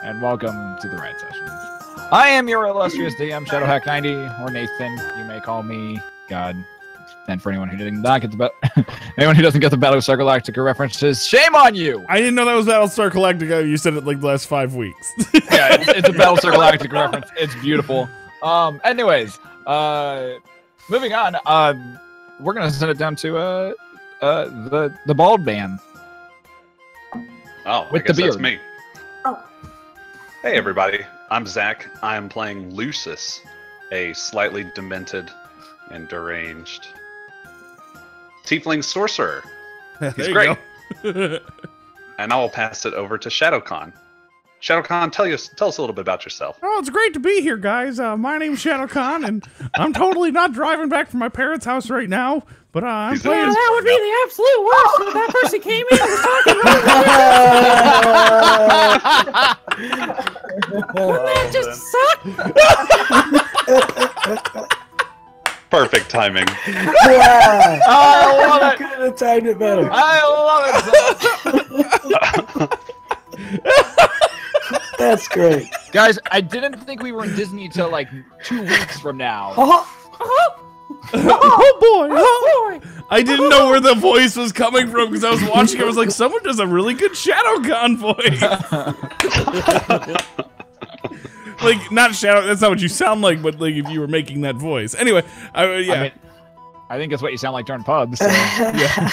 and welcome to the Riot Sessions. I am your illustrious DM, Shadowhack90, or Nathan. You may call me God. And for anyone who didn't not get the anyone who doesn't get the Battlestar Galactica references, shame on you! I didn't know that was Battlestar Galactica. You said it like the last 5 weeks. Yeah, it's a Battlestar Galactica reference. It's beautiful. Anyways, moving on. We're gonna send it down to the bald man. Oh, with I guess the beard. that's me. Oh. Hey everybody, I'm Zach. I am playing Leucis, a slightly demented and deranged tiefling sorcerer. He's great. And I will pass it over to Shadowcawn. Shadowcawn, tell us a little bit about yourself. Oh, it's great to be here, guys. My name's Shadowcawn, and I'm totally not driving back from my parents' house right now. But I'm playing. That would be the absolute worst if that person came in and was talking really Wouldn't that just suck? Perfect timing. Yeah. Oh, I love it. Couldn't have timed it better. I love it. That's great. Guys, I didn't think we were in Disney till like 2 weeks from now. Oh boy! Oh boy! I didn't know where the voice was coming from because I was watching. I was like, someone does a really good Shadowcawn voice. Like, not Shadow. That's not what you sound like, but like if you were making that voice. Anyway, yeah. I mean, I think that's what you sound like during pubs. So. Yeah.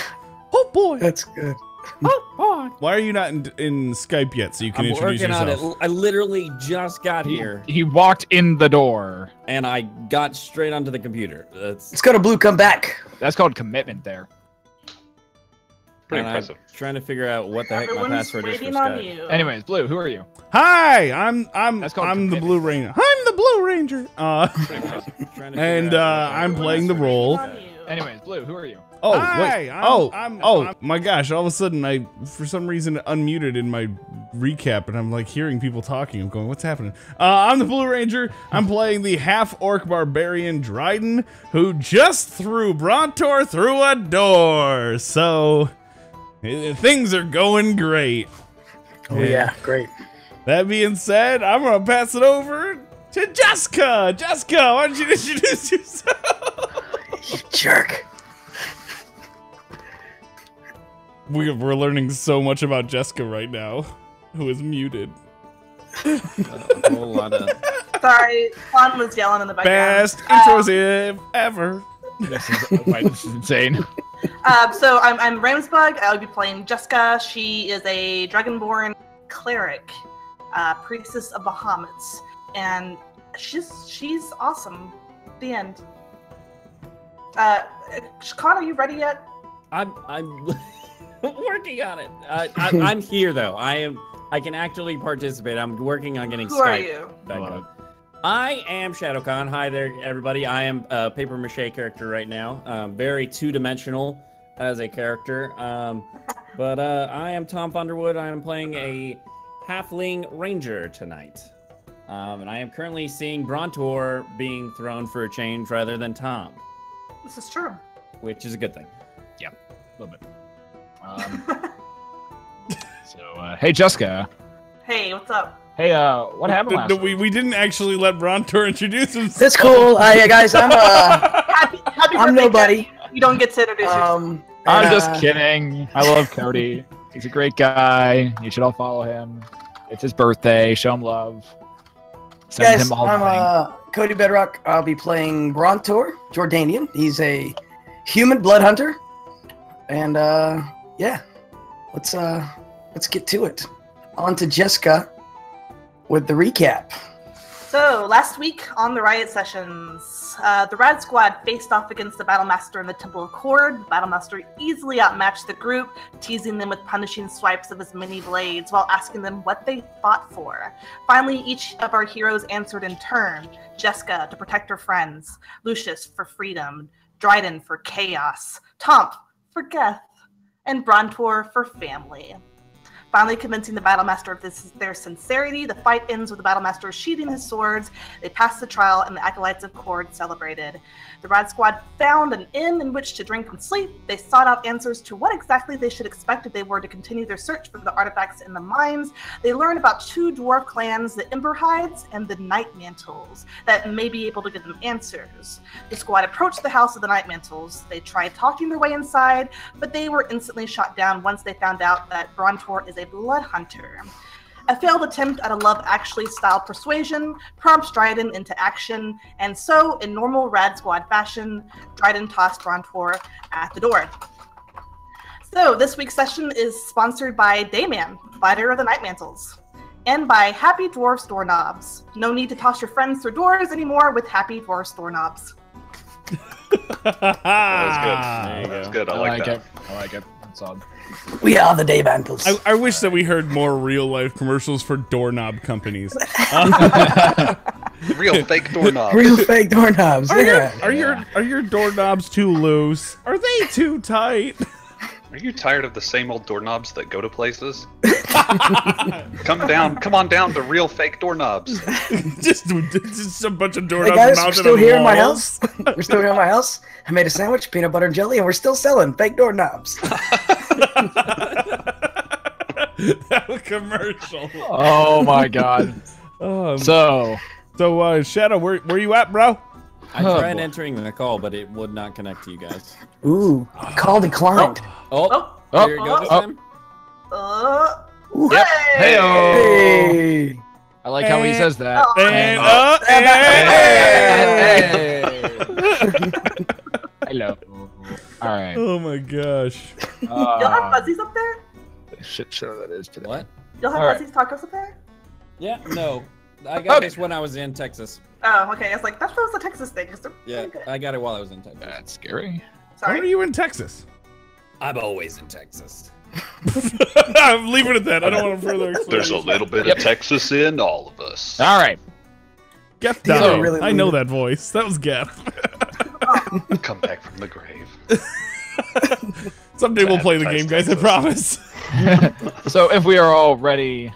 Oh boy! That's good. Oh boy! Why are you not in Skype yet so you can introduce yourself? On it. I literally just got here. He walked in the door. And I got straight onto the computer. Let's go to Blue. Come back. That's called commitment there. Pretty and impressive. I'm trying to figure out what the heck my Everyone's password is for waiting on Skype. you. Anyways, Blue, who are you? Hi, I'm That's called the commitment. Blue Ranger. I'm the Blue Ranger. Trying to figure And out I'm playing the role. Anyways, Blue, who are you? Oh Hi, wait! I'm- Oh my gosh! All of a sudden, I for some reason unmuted in my recap, and I'm like hearing people talking. I'm going, "What's happening?" I'm the Blue Ranger. I'm playing the half-orc barbarian Dryden, who just threw Brontor through a door. So things are going great. Oh yeah, great. That being said, I'm gonna pass it over to Jeska. Jeska, why don't you introduce yourself? You jerk. We're learning so much about Jeska right now, who is muted. a whole lot of... Sorry, Juan was yelling in the background. Best intros ever. This is insane. So I'm Ramsbug. I'll be playing Jeska. She is a dragonborn cleric, priestess of Bahamut's, and she's awesome. The end. Con, are you ready yet? I'm working on it. I'm here though. I can actually participate. I'm working on getting Who Skype are you? back up. I am Shadowcawn. Hi there, everybody. I am a paper mache character right now. Very two-dimensional as a character. But I am Tonph Underwood. I am playing a halfling ranger tonight. And I am currently seeing Brontor being thrown for a change rather than Tom, This is true. which is a good thing. A little bit. Hey, Jeska. Hey, what's up? Hey, what happened last week? We didn't actually let Brontor introduce himself. That's cool. Hey guys, I'm Happy I'm birthday, nobody. Ken. You don't get to introduce yourself. I'm just kidding. I love Cody. He's a great guy. You should all follow him. It's his birthday. Show him love. Send Guys, him all I'm the Codybedrock. I'll be playing Brontor, Jordanian. He's a human blood hunter. And yeah. Let's get to it. On to Jeska with the recap. So, last week on the Riot Sessions, the Rad Squad faced off against the Battlemaster in the Temple of Cord. The Battlemaster easily outmatched the group, teasing them with punishing swipes of his many blades while asking them what they fought for. Finally, each of our heroes answered in turn. Jeska to protect her friends, Leucis for freedom, Dryden for chaos, Tonph for death, and Brontor for family. Finally convincing the Battlemaster of their sincerity, the fight ends with the Battlemaster sheathing his swords. They pass the trial, and the Acolytes of Cord celebrated. The Rad Squad found an inn in which to drink and sleep. They sought out answers to what exactly they should expect if they were to continue their search for the artifacts in the mines. They learned about 2 dwarf clans, the Emberhides and the Night Mantles, that may be able to give them answers. The squad approached the house of the Night Mantles. They tried talking their way inside, but they were instantly shot down once they found out that Brontor is a blood hunter. A failed attempt at a Love Actually style persuasion prompts Dryden into action, and so, in normal Rad Squad fashion, Dryden tossed Brontor at the door. So, this week's session is sponsored by Dayman, provider of the Night Mantles, and by Happy Dwarfs Doorknobs. No need to toss your friends through doors anymore with Happy Dwarfs Doorknobs. That was good. That's good. I like that. I like it. That's odd. We are the Day Mantles. I wish that we heard more real life commercials for doorknob companies. Real fake doorknobs. Real fake doorknobs. Are your doorknobs too loose? Are they too tight? Are you tired of the same old doorknobs that go to places? Come on down to real fake doorknobs. just a bunch of doorknobs. Hey guys, we're mounted still on here in my walls. house. We're still here in my house. I made a sandwich, peanut butter and jelly, and we're still selling fake doorknobs. That was commercial. Oh my god. So Shadow, where you at, bro? I tried entering the call, but it would not connect to you guys. Ooh, call declined. Here you go this time. Yep. Hey! Hey. I like how he says that. Hello. All right. Oh my gosh. Y'all have fuzzies up there? Shit show that is today. What? Y'all have fuzzies tacos up there? Yeah, no. I got this when I was in Texas. Oh, okay. I was like, that was a Texas thing. Yeah, I got it while I was in Texas. That's scary. When are Sorry. you in Texas? I'm always in Texas. I'm leaving it at that. I don't want to further explain. There's a little bit of Texas in all of us. All right. Geth These are died. really I know weird. that voice. That was Geth. Come back from the grave. Someday we'll play the game, guys. I promise. So if we are all ready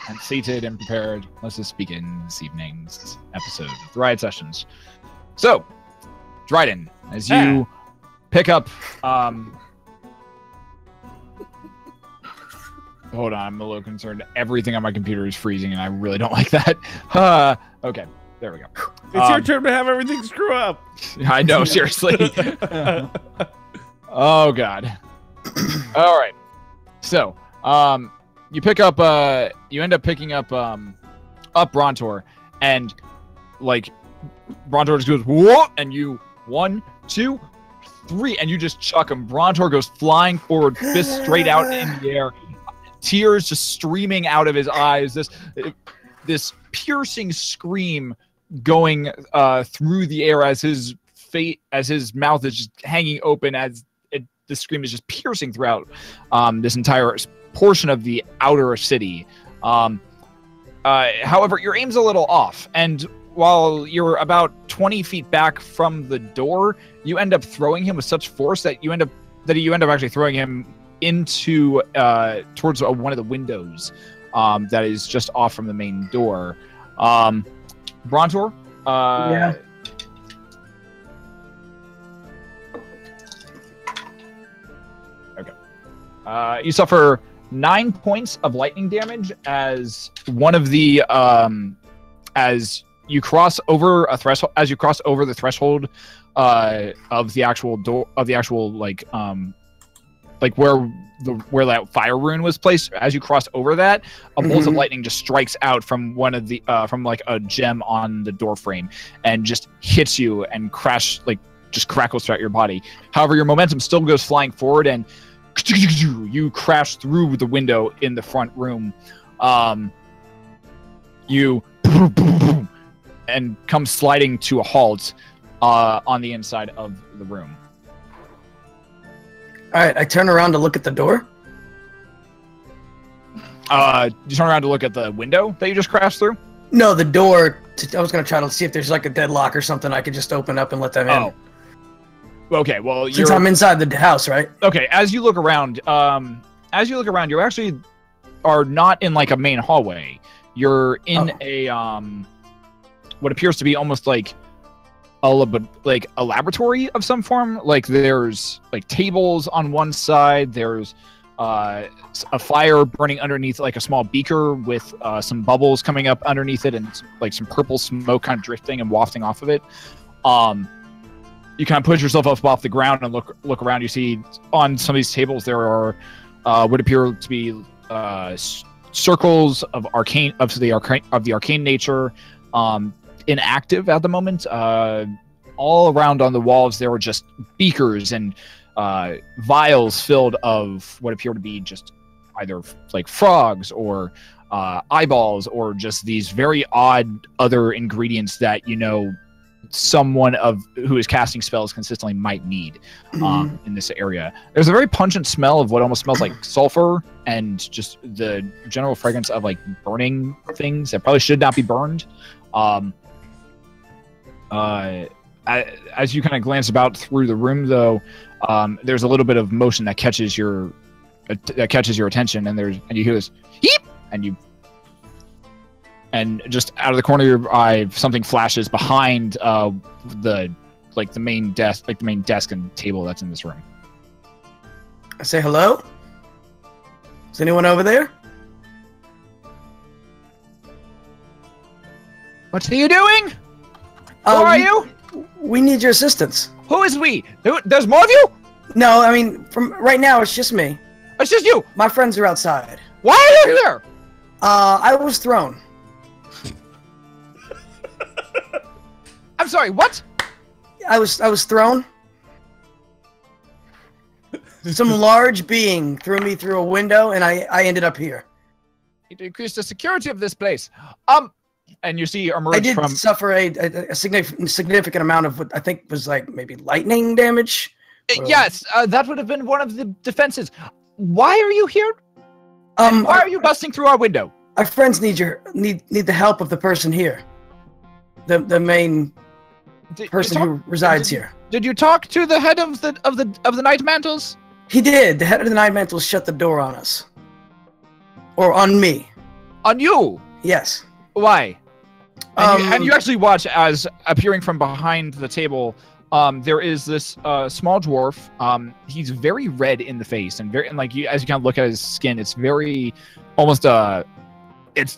and seated and prepared, let's just begin this evening's episode of the Riot Sessions. So, Dryden, as you pick up, hold on, I'm a little concerned. Everything on my computer is freezing, and I really don't like that. Okay, there we go. It's your turn to have everything screw up. I know, seriously. Oh God. All right. So, you pick up, you end up picking up Brontor, and like Brontor just goes whoa, and you 1, 2, 3, and you just chuck him. Brontor goes flying forward, fist straight out in the air, tears just streaming out of his eyes. This piercing scream going through the air as his mouth is just hanging open as the scream is just piercing throughout this entire portion of the outer city. However, your aim's a little off, and while you're about 20 feet back from the door, you end up throwing him with such force that you end up actually throwing him into towards one of the windows that is just off from the main door. Brontor, Yeah. Okay. You suffer 9 points of lightning damage as one of the as you cross over a threshold. As you cross over the threshold of the actual door of the actual like where that fire rune was placed. As you cross over that, a bolt of lightning just strikes out from one of the from like a gem on the door frame and just hits you and just crackles throughout your body. However, your momentum still goes flying forward and you crash through the window in the front room. You and come sliding to a halt on the inside of the room. All right, I turn around to look at the door. You turn around to look at the window that you just crashed through? No, the door. I was gonna try to see if there's like a deadlock or something I could just open up and let them in. Oh. Okay, well, Since I'm inside the house, right? Okay, as you look around, you're actually are not in like a main hallway. You're in a what appears to be almost like a laboratory of some form. Like there's like tables on one side. There's a fire burning underneath like a small beaker with some bubbles coming up underneath it, and like some purple smoke kind of drifting and wafting off of it. You kind of push yourself up off the ground and look around. You see on some of these tables there are would appear to be circles of the arcane nature, inactive at the moment. All around on the walls there were just beakers and vials filled of what appear to be just either like frogs or eyeballs, or just these very odd other ingredients that someone who is casting spells consistently might need in this area. There's a very pungent smell of what almost smells like sulfur, and just the general fragrance of like burning things that probably should not be burned. As you kind of glance about through the room, though, there's a little bit of motion that catches your attention, and you hear this heep, and just out of the corner of your eye, something flashes behind the main desk and table that's in this room. I say hello. Is anyone over there? What are you doing? Who are you? We need your assistance. Who is we? There's more of you? No, I mean, from right now, it's just me. It's just you. My friends are outside. Why are you here? I was thrown. I'm sorry, what? I was thrown. Some large being threw me through a window, and I ended up here. It increased the security of this place. And you see emerge I did from... suffer a significant amount of what I think was like maybe lightning damage. Yes, that would have been one of the defenses. Why are you here? Why are you busting through our window? Our friends need the help of the person here. The main person who resides here. Did you talk to the head of the Night Mantles? He did. The head of the Night Mantles shut the door on us. Or on me. On you? Yes. Why? And you actually watch as, appearing from behind the table, there is this small dwarf. He's very red in the face, and as you kind of look at his skin, it's very almost it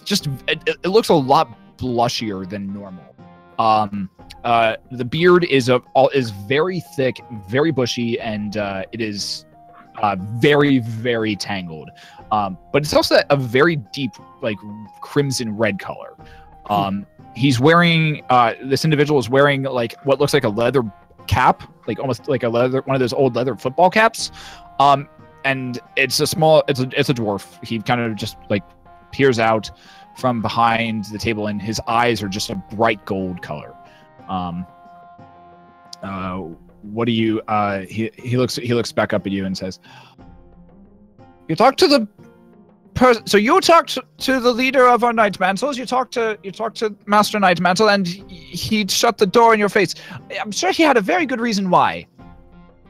looks a lot blushier than normal. The beard is very thick, very bushy, and it is very, very tangled. But it's also a very deep, like crimson red color. He's wearing this individual is wearing like what looks like a leather cap, like almost like one of those old leather football caps. And it's a dwarf. He kind of just like peers out from behind the table, and his eyes are just a bright gold color. What do you? He looks back up at you and says, "You talked to the person. So you talked to the leader of our Night Mantles. You talked to Master Night Mantle, and he shut the door in your face. I'm sure he had a very good reason why."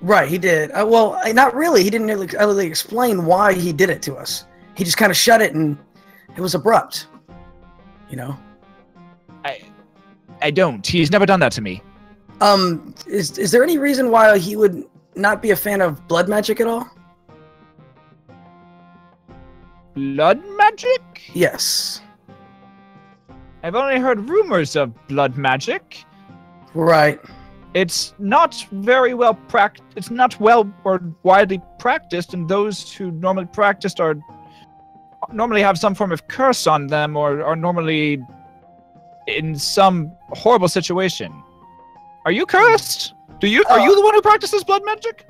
Right, he did. Well, not really. He didn't really explain why he did it to us. He just kind of shut it, and it was abrupt. I don't. He's never done that to me. Is there any reason why he would not be a fan of blood magic at all? Blood magic? Yes. I've only heard rumors of blood magic. Right. It's not very well practiced. It's not well or widely practiced, and those who normally practiced normally have some form of curse on them, or are normally in some horrible situation. Are you cursed? Are you the one who practices blood magic?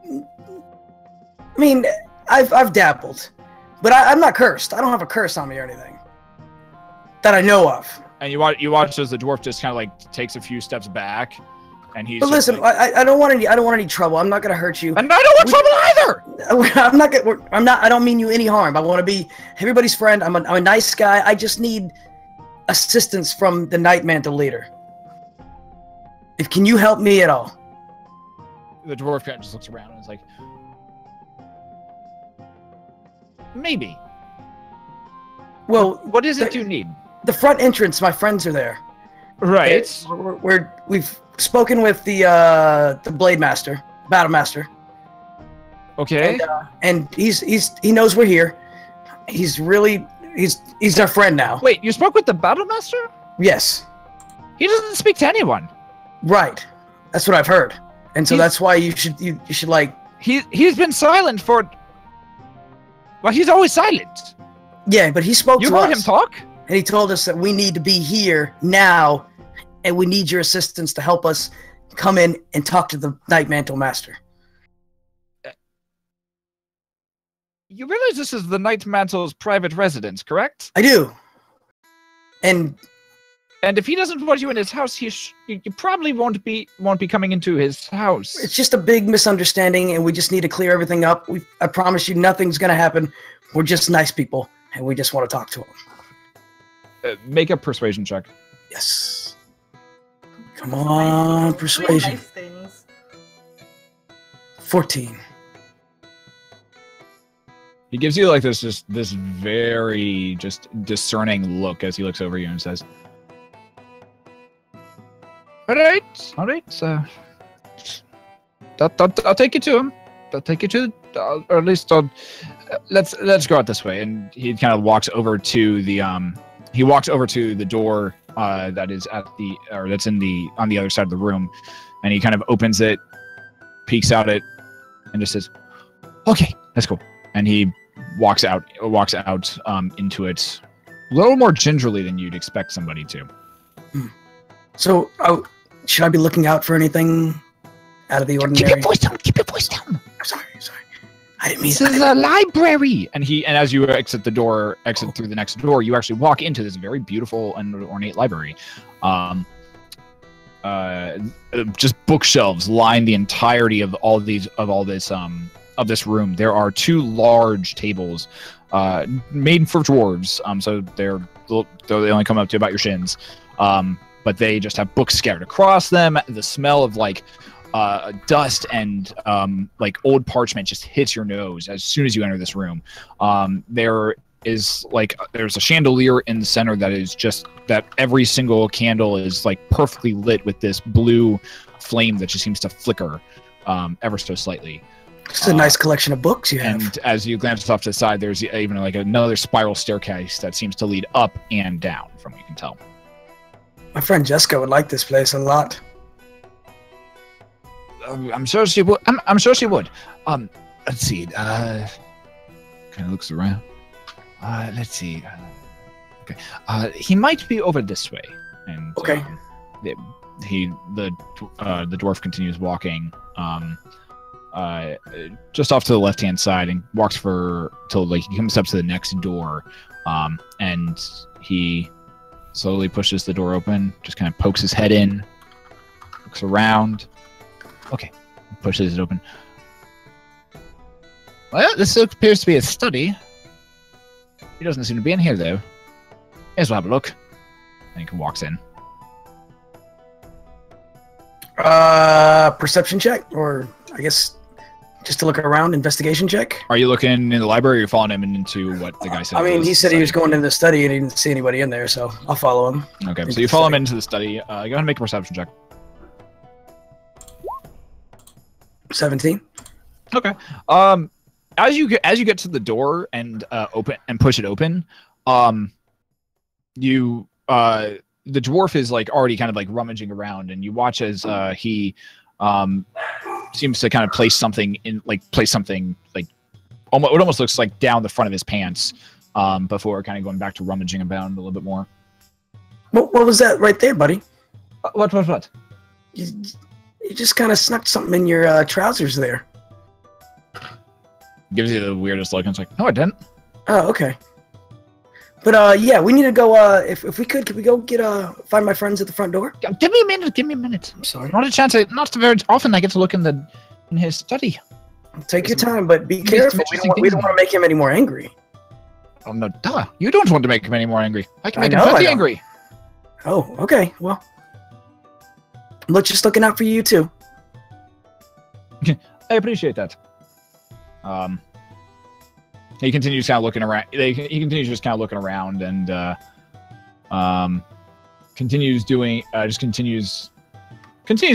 I mean, I've dabbled, but I'm not cursed. I don't have a curse on me or anything that I know of. And you watch as the dwarf just kind of like takes a few steps back, and he's. But listen, like, I don't want any trouble. I'm not gonna hurt you. And I don't want trouble either. I don't mean you any harm. I want to be everybody's friend. I'm a nice guy. I just need assistance from the Night Mantle leader. Can you help me at all? The dwarf just looks around and is like, maybe. Well, what is it you need? The front entrance. My friends are there. Right. We've spoken with the Blade Master, Battle Master. Okay. And he knows we're here. He's our friend now. Wait, you spoke with the Battle Master? Yes. He doesn't speak to anyone. Right. That's what I've heard. And so that's why you should like. He's been silent for. Well, he's always silent. Yeah, but he spoke to us. You heard him talk? And he told us that we need to be here now, and we need your assistance to help us come in and talk to the Night Mantle Master. You realize this is the Night Mantle's private residence, correct? I do. And if he doesn't want you in his house, you probably won't be coming into his house. It's just a big misunderstanding, and we just need to clear everything up. I promise you, nothing's gonna happen. We're just nice people, and we just want to talk to him. Make a persuasion check. Yes. Come on, persuasion. Nice things. 14. He gives you like this very just discerning look as he looks over you and says, All right. I'll take you to him. I'll take you to, or at least let's go out this way. And he kind of walks over to the door that is that's on the other side of the room, and he kind of opens it, peeks out it, and just says, "Okay, that's cool." And he walks out into it a little more gingerly than you'd expect somebody to. So, should I be looking out for anything out of the ordinary? Keep your voice down. Keep your voice down. I'm sorry. I didn't mean. This is a library. And as you exit through the next door, you actually walk into this very beautiful and ornate library. Just bookshelves line the entirety of this room. There are 2 large tables, made for dwarves. So they only come up to about your shins. But they just have books scattered across them. The smell of dust and old parchment just hits your nose as soon as you enter this room. There's a chandelier in the center that every single candle is perfectly lit with this blue flame that just seems to flicker ever so slightly. It's a nice collection of books you have. And as you glance off to the side, there's even another spiral staircase that seems to lead up and down, from what you can tell. My friend Jeska would like this place a lot. I'm sure she would. I'm sure she would. Let's see. Kind of looks around. Let's see. Okay. He might be over this way. And okay. The dwarf continues walking. Just off to the left-hand side and walks till he comes up to the next door. And he slowly pushes the door open. Just kind of pokes his head in. Looks around. Okay, pushes it open. Well, this appears to be a study. He doesn't seem to be in here, though. Here's we'll have a look. And he walks in. Perception check, or I guess just to look around, investigation check. Are you looking in the library, or you're following him into what the guy said? I mean, he said he was going into the study and he didn't see anybody in there, so I'll follow him. Okay, so you follow him into the study. Go ahead and make a perception check. 17. Okay. As you get to the door and push it open, the dwarf is already kind of rummaging around, and you watch as he seems to kind of place something it almost looks like down the front of his pants before kind of going back to rummaging about a little bit more. What was that right there, buddy? What? You just kind of snuck something in your trousers there. Gives you the weirdest look, and it's like, no, I didn't. Oh, okay. But yeah, we need to go. If we could we go find my friends at the front door? Give me a minute. I'm sorry. Not very often I get to look in his study. Take your time, but be careful. We don't want to make him any more angry. Oh no, duh! You don't want to make him any more angry. I can make him pretty angry. Oh, okay. Well, I'm just looking out for you too. I appreciate that. he continues kind of looking around. He continues just kind of looking around and continues doing continues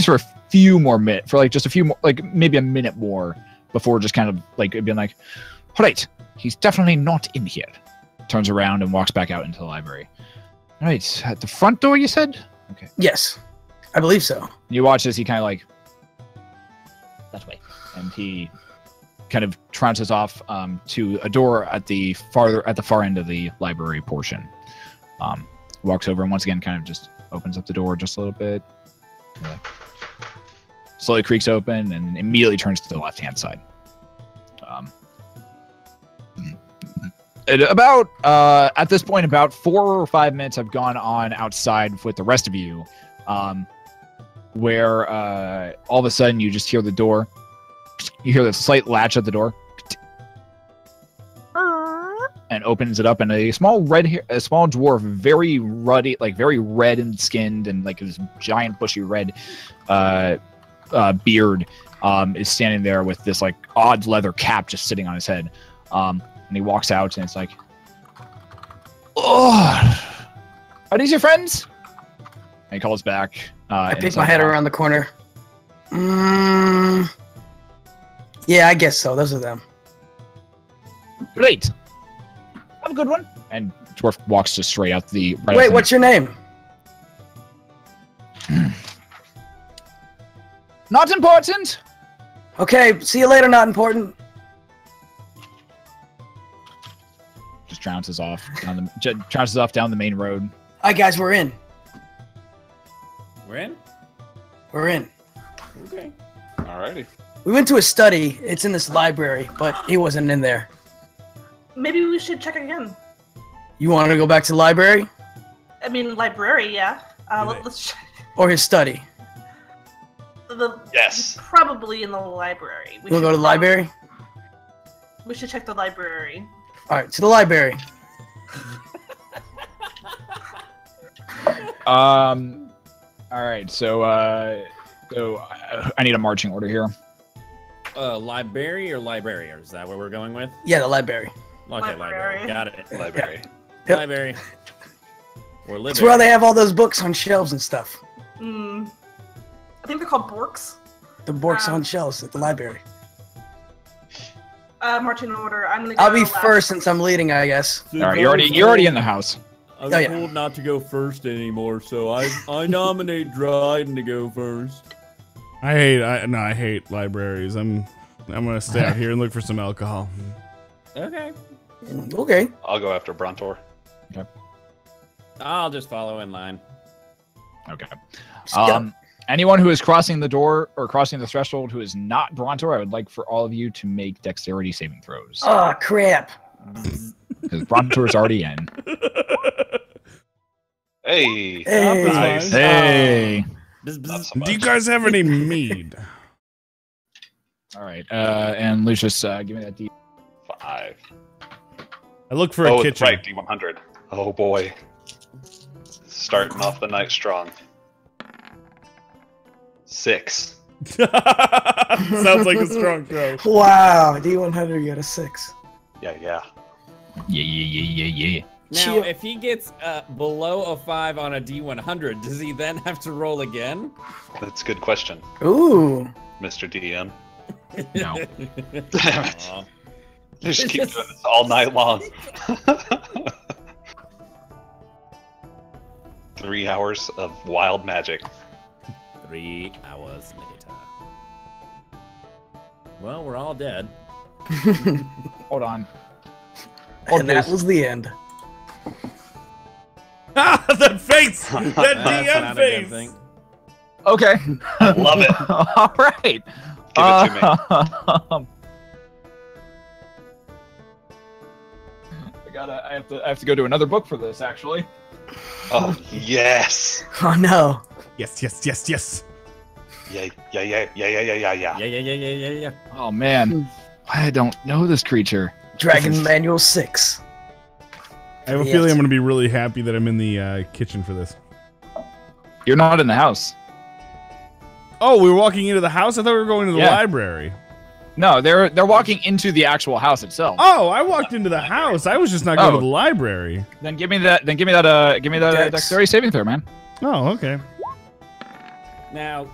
for a few more minutes, for like just a few more, like maybe a minute more before just kind of like being like, all right, he's definitely not in here. Turns around and walks back out into the library. All right, at the front door, you said? Okay. Yes, I believe so. You watch as he kind of like that way, and he kind of trounces off to a door at the far end of the library portion. Walks over and once again kind of just opens up the door just a little bit. Slowly creaks open and immediately turns to the left-hand side. At this point, about 4 or 5 minutes have gone on outside with the rest of you, where all of a sudden you just hear the door. You hear the slight latch at the door, and opens it up, and a small dwarf, very ruddy, like very red and skinned, and like this giant bushy red beard, is standing there with this like odd leather cap just sitting on his head. And he walks out, and it's like, "Oh, are these your friends?" And he calls back. I peek my head around the corner. Yeah, I guess so. Those are them. Great. Have a good one. And dwarf walks just straight out the. Wait, what's your name? Not important. Okay, see you later. Not important. Just trounces off down the main road. All right, guys, we're in. We're in? We're in. Okay. Alrighty. We went to a study. It's in this library, but he wasn't in there. Maybe we should check again. You want to go back to the library? I mean, library, yeah. Let's check. Or his study? Yes. Probably in the library. We'll go to the library? We should check the library. All right, to the library. All right, so I need a marching order here. Library or library? Or is that what we're going with? Yeah, the library. Okay, library. Got it. Library. Yep. Library. Or It's where they have all those books on shelves and stuff. I think they're called borks. The books on shelves at the library. Marching order. I'm gonna go I'll be last. first since I'm leading, I guess. All right, you're already in the house. I was Oh, yeah. told not to go first anymore, so I nominate Dryden to go first. I hate libraries. I'm gonna stay out here and look for some alcohol. Okay. Okay. I'll go after Brontor. Okay. I'll just follow in line. Okay. Anyone who is crossing the door or crossing the threshold who is not Brontor, I would like for all of you to make dexterity saving throws. Oh, crap. Because Brontor is already in. Hey. Hey. Nice. Hey. Not so Do you much. guys have any mead? All right. And Lucius, give me that D. 5. I look for a Oh, that's kitchen. right. D100. Oh boy. Starting off the night strong. 6. Sounds like a strong throw. Wow, D100, you got a 6. Yeah. Yeah. Now, Chill. if he gets below a 5 on a D100, does he then have to roll again? That's a good question, Ooh. Mr. DM. No. Damn it. Aw. Just keep doing this all night long. 3 hours of wild magic. 3 hours later. Well, we're all dead. Hold on. And that was the end. That face! That That's DM not a good face! thing. Okay. Love it. All right. Give it to me. I have to go to another book for this, actually. Oh, yes. Oh, no. Yes. Yeah. Yeah. Oh man, I don't know this creature. Dragon Manual 6. I have a Yes. feeling I'm going to be really happy that I'm in the kitchen for this. You're not in the house. Oh, we were walking into the house? I thought we were going to the Yeah. library. No, they're walking into the actual house itself. Oh, I walked into the house. I was just not going to the library. Then give me that dexterity saving throw, man. Oh, okay. Now,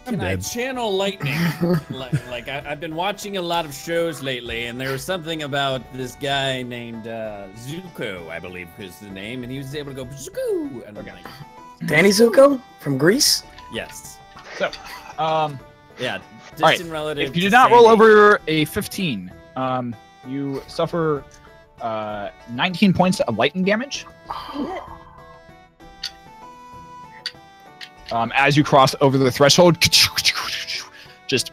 can I channel lightning? I've been watching a lot of shows lately, and there was something about this guy named Zuko, I believe is the name, and he was able to go Zuko. And like, Danny Zuko from Greece? yes. So, Yeah. All right. If you did not roll over a 15, you suffer 19 points of lightning damage. As you cross over the threshold, just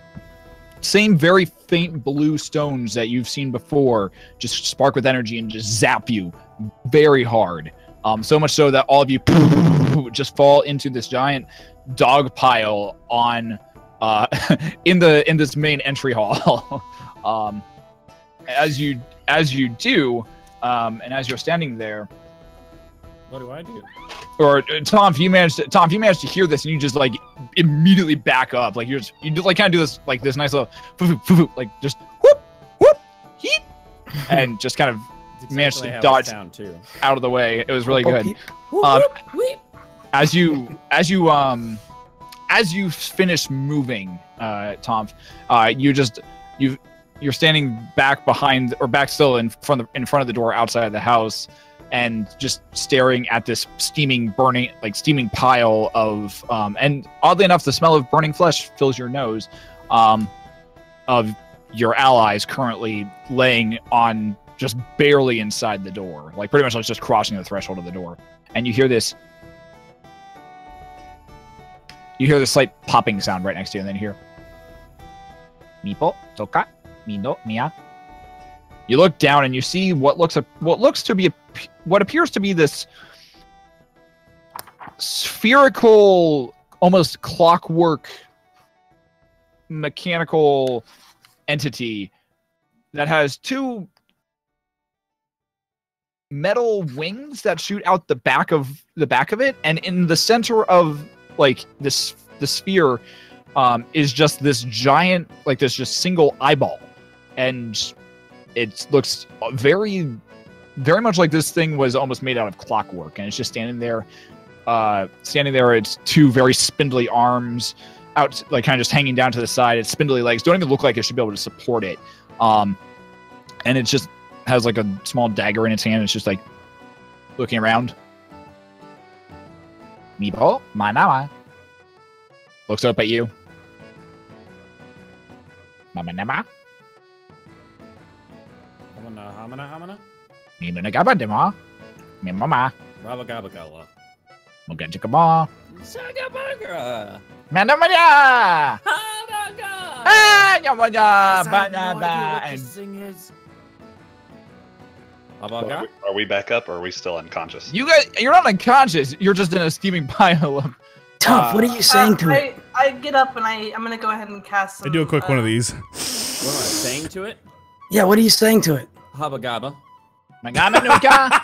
same very faint blue stones that you've seen before just spark with energy and just zap you very hard. So much so that all of you just fall into this giant dog pile on in this main entry hall. As you do, and as you're standing there, what do I do? Or Tonph, you managed to hear this, and you just like immediately back up, like you just like kind of do this like this nice little like just whoop whoop heat, and just kind of managed to dodge out of the way. It was really good. As you finish moving, Tonph, you're standing back behind or back still in front of the door outside the house, and just staring at this steaming pile of and oddly enough, the smell of burning flesh fills your nose, of your allies currently laying on just barely inside the door, like pretty much like just crossing the threshold of the door, and you hear this slight popping sound right next to you, and then you hear Mipo, Toka, Mino, Mia. You look down and you see what appears to be this spherical, almost clockwork, mechanical entity that has two metal wings that shoot out the back of it, and in the center of like the sphere is just this giant, like this just single eyeball, and it looks very, very much like this thing was almost made out of clockwork, and it's just standing there. It's two very spindly arms out, like kind of just hanging down to the side. Its spindly legs don't even look like it should be able to support it. And it just has like a small dagger in its hand. It's just like looking around. Mipo, Manawa. Looks up at you. Mama Nama. Hamana. Mimanagaba Dema. Mimama. Rabagabagala. Mugajikaba. Sagabagra. Manamaya. Hanaga. Ah, Yamaya. Banaba. And Are we back up, or are we still unconscious? you guys, you're not unconscious. You're just in a steaming pile of. Tonph, what are you saying to it? I get up and I'm gonna go ahead and cast some, I do a quick one of these. What am I saying to it? Yeah, what are you saying to it? Habagaba. Magamanuka.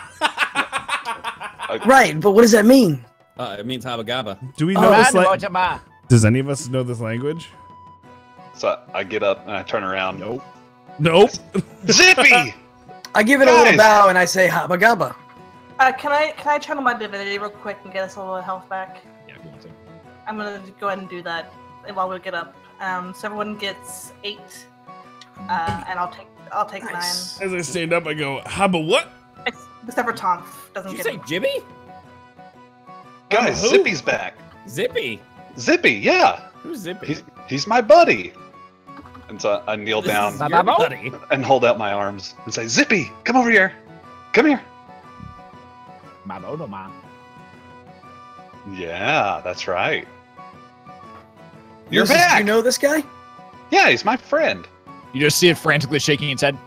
Right, but what does that mean? It means Habagaba. Do we know this language? Does any of us know this language? So I get up and I turn around. Nope. Zippy! I give it a little bow and I say Habba Gabba. Can I channel my divinity real quick and get us a little health back? Yeah, if you want to. I'm gonna go ahead and do that while we get up. So everyone gets 8, and I'll take Nice. 9. As I stand up, I go, Habba what? Except for Tonph doesn't Did you get say it. Jibby? Guys, Who? Zippy's back. Zippy? Zippy, yeah. Who's Zippy? He's my buddy. And so I kneel down This is your buddy. and hold out my arms and say, Zippy, come over here. Come here. Yeah, that's right. You're back. You know this guy? Yeah, he's my friend. You just see it frantically shaking its head.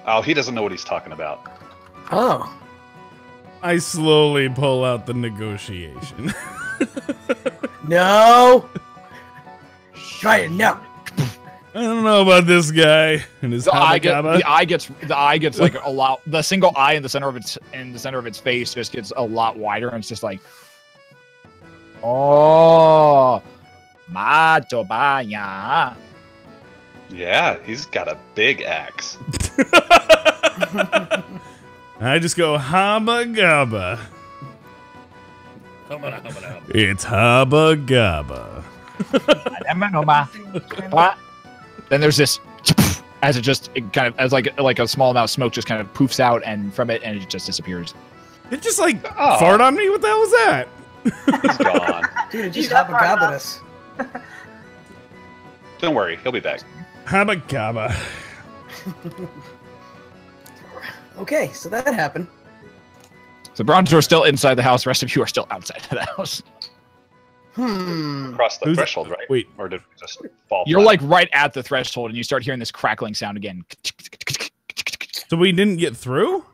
Oh, he doesn't know what he's talking about. Oh. I slowly pull out the negotiation. No. Try it, no. I don't know about this guy and his The eye Habba gets like a lot. The single eye in the center of its face just gets a lot wider, and it's just like, oh, Matobaya. Yeah, he's got a big axe. I just go Haba Gaba. It's Haba Gaba. Then there's this, as it kind of as like a small amount of smoke just kind of poofs out and from it, and it just disappears. It just like fart on me. What the hell was that? He's gone. Dude, it just Haba Gaba us. Don't worry, he'll be back. Haba Gaba. Okay, so that happened. So Brontor's still inside the house. The rest of you are still outside of the house. Across the Who's- threshold, right? wait. Or did we just fall You're flat? like right at the threshold, and you start hearing this crackling sound again. So we didn't get through?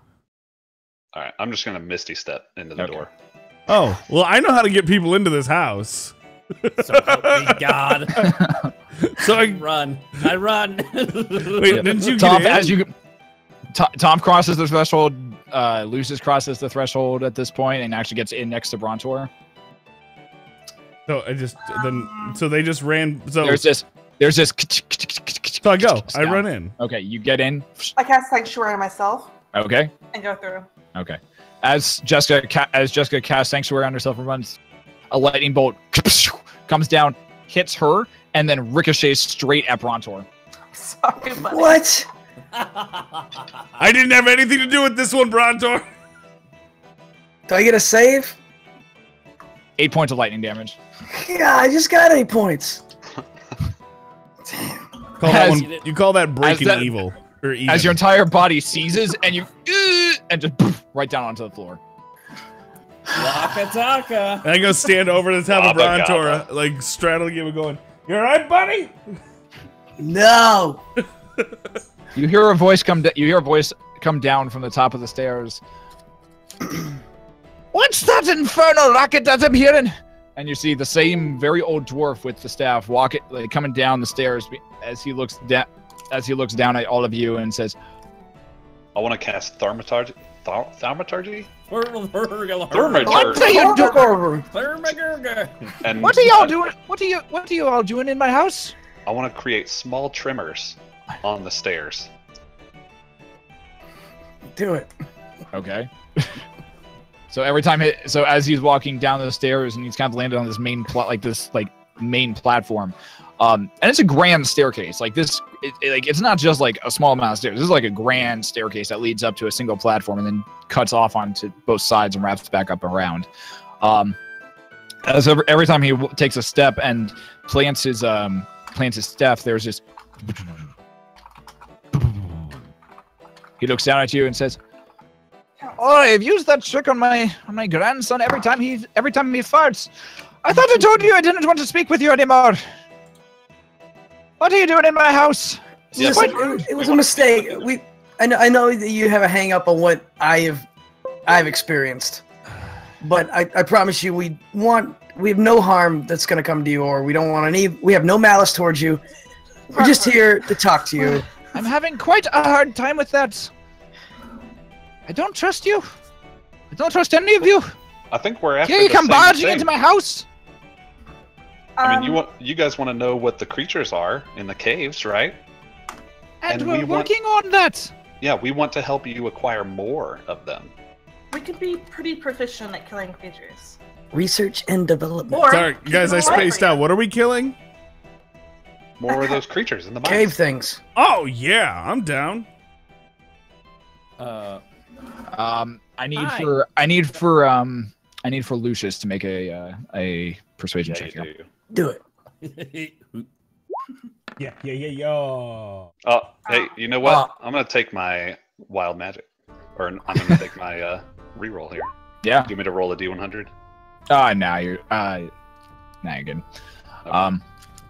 All right, I'm just gonna misty step into the Okay. door. Oh, well, I know how to get people into this house. So help me God. So I run. wait, didn't you Tonph, get in? Tonph crosses the threshold. Leucis crosses the threshold at this point and actually gets in next to Brontor. So so they just ran. So There's this. So I go. I run in. Okay, you get in. I cast Sanctuary on myself Okay. and go through. Okay. As Jeska casts Sanctuary on herself and runs, a lightning bolt comes down, hits her, and then ricochets straight at Brontor. Sorry, buddy. What? I didn't have anything to do with this one, Brontor. Do I get a save? 8 points of lightning damage. Yeah, I just got 8 points. Damn. Call that As- one, you call that breaking that- evil. Or even. As your entire body seizes, and you and just right down onto the floor. Waka taka. And I go stand over the top of Gabba Brontor, like straddling him and going, "You all right, buddy?" No. You hear a voice come. You hear a voice come down from the top of the stairs. What's that infernal racket that I'm hearing? And you see the same very old dwarf with the staff coming down the stairs as he looks down. As he looks down at all of you and says, I want to cast Thaumaturgy. Thaumaturgy? "What Thaumaturgy. are you doing? And What are y'all doing? What are you all doing in my house?" I want to create small tremors on the stairs. Do it. Okay. So every time, as he's walking down the stairs and he's kind of landed on this main main platform, and it's a grand staircase. Like this, it's not just like a small amount of stairs. This is like a grand staircase that leads up to a single platform and then cuts off onto both sides and wraps back up around. As every time he takes a step and plants his staff, there's just. He looks down at you and says, "Oh, I've used that trick on my grandson every time he farts. I thought I told you I didn't want to speak with you anymore. What are you doing in my house?" Listen, it was a mistake. I know that you have a hang up on what I've experienced, but I promise you, we have no harm that's gonna come to you, or we don't want any. We have no malice towards you. We're just here to talk to you. I'm having quite a hard time with that. I don't trust you. I don't trust any of you. I think we're after Here you the come same barging thing. into my house. I mean, you guys want to know what the creatures are in the caves, right? And And we're we want- working on that. Yeah, we want to help you acquire more of them. We could be pretty proficient at killing creatures. Research and development. Or Sorry, guys, I keep them alive spaced for you. What are we killing? More of those creatures in the mines. Cave things. Oh yeah, I'm down. I need Hi. for Lucius to make a persuasion Yeah, check you here. do. Do it. Yeah. Yo. Oh, hey, you know what? I'm gonna take my wild magic, or I'm gonna take my reroll here. Yeah. Do you want me to roll a d100? Now you're good. Okay. Um,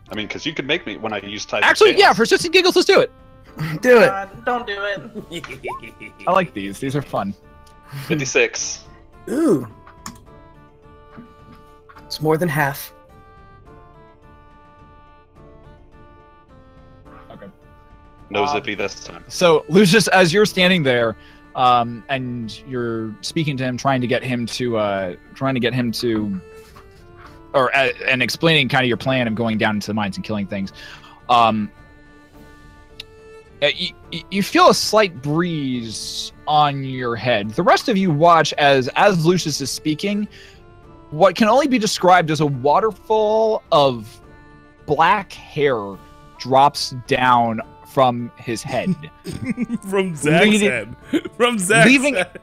I mean, because you could make me when I use type. actually, yeah, for shits and giggles, let's do it. Do it. Don't do it. I like these. These are fun. 56. Ooh. It's more than half. Okay. No zippy this time. So, Lucius, as you're standing there, and you're speaking to him, trying to get him to and explaining kind of your plan of going down into the mines and killing things. You feel a slight breeze on your head. The rest of you watch as Leucis is speaking. What can only be described as a waterfall of black hair drops down from his head. From Zach's head. From Zach's head.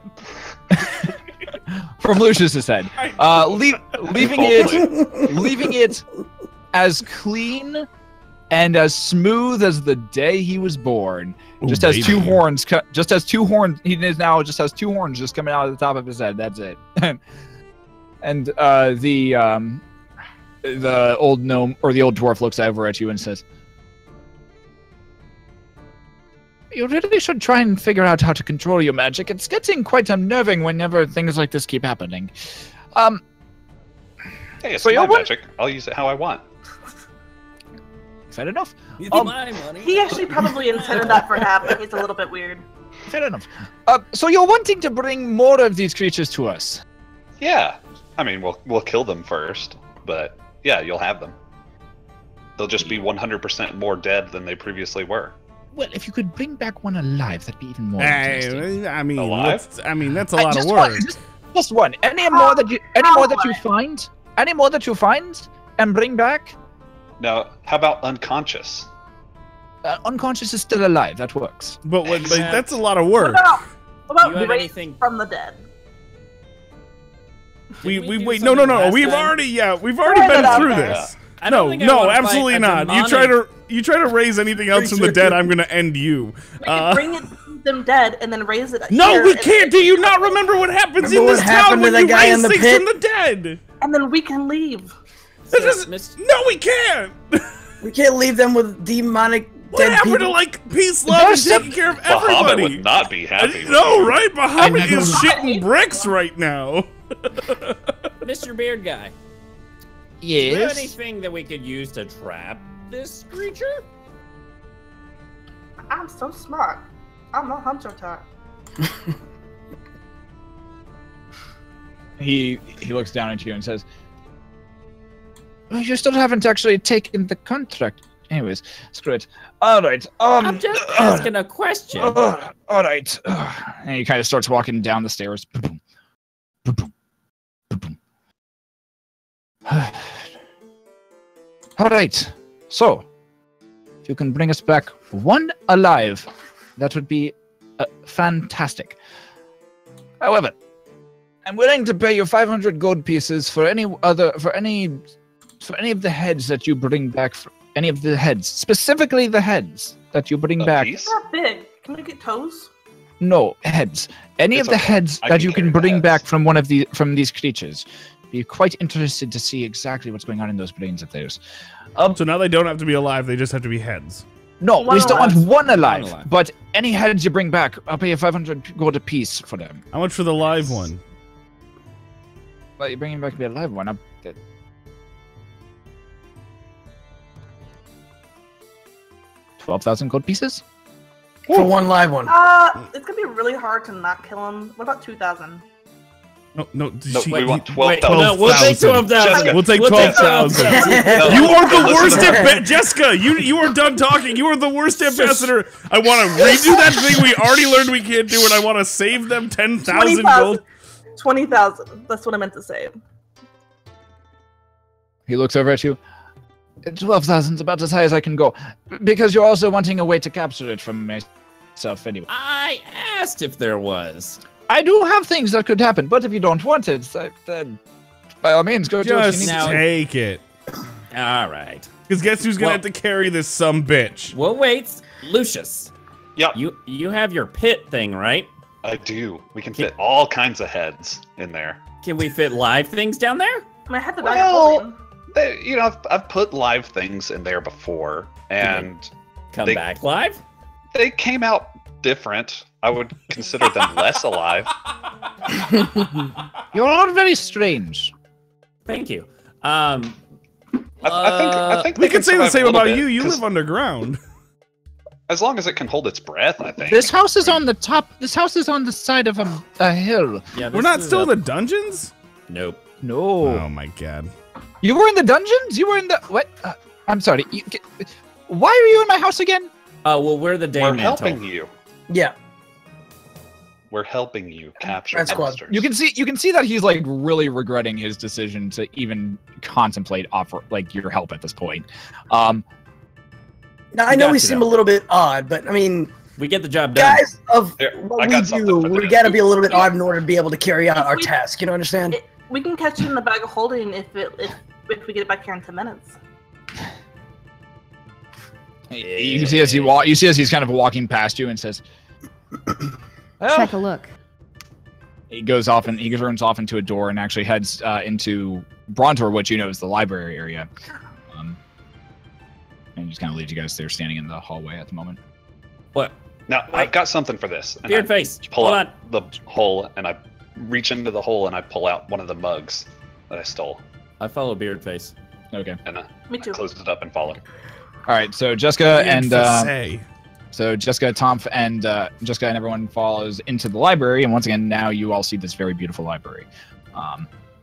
From Lucius's head. Leaving it as clean and as smooth as the day he was born. Just has two horns. He now just has two horns just coming out of the top of his head. That's it. And the old gnome or the old dwarf looks over at you and says, "You really should try and figure out how to control your magic. It's getting quite unnerving whenever things like this keep happening." Hey, it's so my magic. I'll use it how I want. Fair enough. My money. He actually probably intended that for Hap, but he's a little bit weird. Fair enough. So you're wanting to bring more of these creatures to us? Yeah. I mean, we'll kill them first, but yeah, you'll have them. They'll just be 100% more dead than they previously were. Well, if you could bring back one alive, that'd be even more interesting. I mean, alive? That's a lot of work. Just one. Any more that you find and bring back? No, how about unconscious? Unconscious is still alive. That works. But that's a lot of work. What about You have raised anything- from the dead? We Did we do wait. something No. last We've time? already Throw been it out through there. this. I don't think I wanna fight absolutely a not. You try to raise anything else from the dead, I'm gonna end you. We can bring them dead and then raise it. No, here we and- can't. Do you not remember what happens in Remember this what town happened to when the you guy in raise the things pit? from the dead? And then we can leave. No, we can't. We can't leave them with demonic What dead happened people. to like peace, love, and taking care of Bahamut everybody? would not be happy. with No, you. right? Bahamut is shitting bricks right now. Mr. Beard Guy, do you have Yes. anything that we could use to trap this creature? I'm so smart. I'm a hunter type. He looks down at you and says, "Oh, you still haven't actually taken the contract." Anyways, screw it. All right. I'm just asking a question. All right. And he kind of starts walking down the stairs. Boom, boom, boom, boom. All right. So, if you can bring us back one alive, that would be fantastic. However, I'm willing to pay you 500 gold pieces for any of the heads that you bring back. Any of the heads, specifically the heads that you bring back. Piece? They're not big. Can we get toes? No, heads. Any It's of the okay. heads I that can you can carry the bring heads. back from these creatures. Be quite interested to see exactly what's going on in those brains of theirs. So now they don't have to be alive; they just have to be heads. No, we One still want alive. one alive, One alive. but any heads you bring back, I'll pay you 500 gold apiece for them. How much for the live one? But you're bringing back the alive one. I'll get 12,000 gold pieces? For one live one. It's gonna be really hard to not kill him. What about 2,000? No. No, she- we want Wait, 12,000. no, we'll take 12,000. We'll take We'll take 12,000. 12,000. You are the Listen worst to me. Jessica. You are done talking. You are the worst ambassador. I want to redo that thing we already learned we can't do, and I want to save them 10,000 gold. 20,000. That's what I meant to say. He looks over at you. 12,000 is about as high as I can go. Because you're also wanting a way to capture it from myself anyway. I asked if there was. I do have things that could happen, but if you don't want it, then by all means, go do what you Just need Now- to. take it. All right. Because guess who's gonna Well- have to carry this some bitch? Well, wait, Lucius. Yeah, You have your pit thing, right? I do. We can fit all kinds of heads in there. Can we fit live things down there? I had the Well, I've put live things in there before, and Come They- back live? they came out different. I would consider them less alive. You're all very strange. Thank you. I think We they can say the survive a same little about bit, you. You 'cause live underground. as long as it can hold its breath. I think This house is on the top. This house is on the side of a hill. Yeah, We're this not is still a- in the dungeons? Nope. No. Oh my god. You were in the dungeons? You were in the what? I'm sorry. Why are you in my house again? Well, we're the day We're mantle. helping you. Yeah. We're helping you capture Red Squad. monsters. You can see that he's like really regretting his decision to even contemplate offer like your help at this point. Now I know we seem a little bit odd, but I mean, we get the job done. guys, of Here, what I we got something do, for we this. got to be a little bit odd in order to be able to carry out our task. You know, understand? We can catch you in the bag of holding if we get it back here in 10 minutes. You can see as he's kind of walking past you and says, well, Check a look. he goes off and he turns off into a door and actually heads into Brontor, which you know is the library area. And just kind of leaves you guys there standing in the hallway at the moment. What? Now, I've got something for this. And Beard I face. pull Hold out on. the hole, and I reach into the hole, and I pull out one of the mugs that I stole. I follow Beard face. Okay. And Me I too. close it up and follow. All right. So Jeska and Say. Jeska, Tonph, and Jeska and everyone follows into the library. And once again, now you all see this very beautiful library.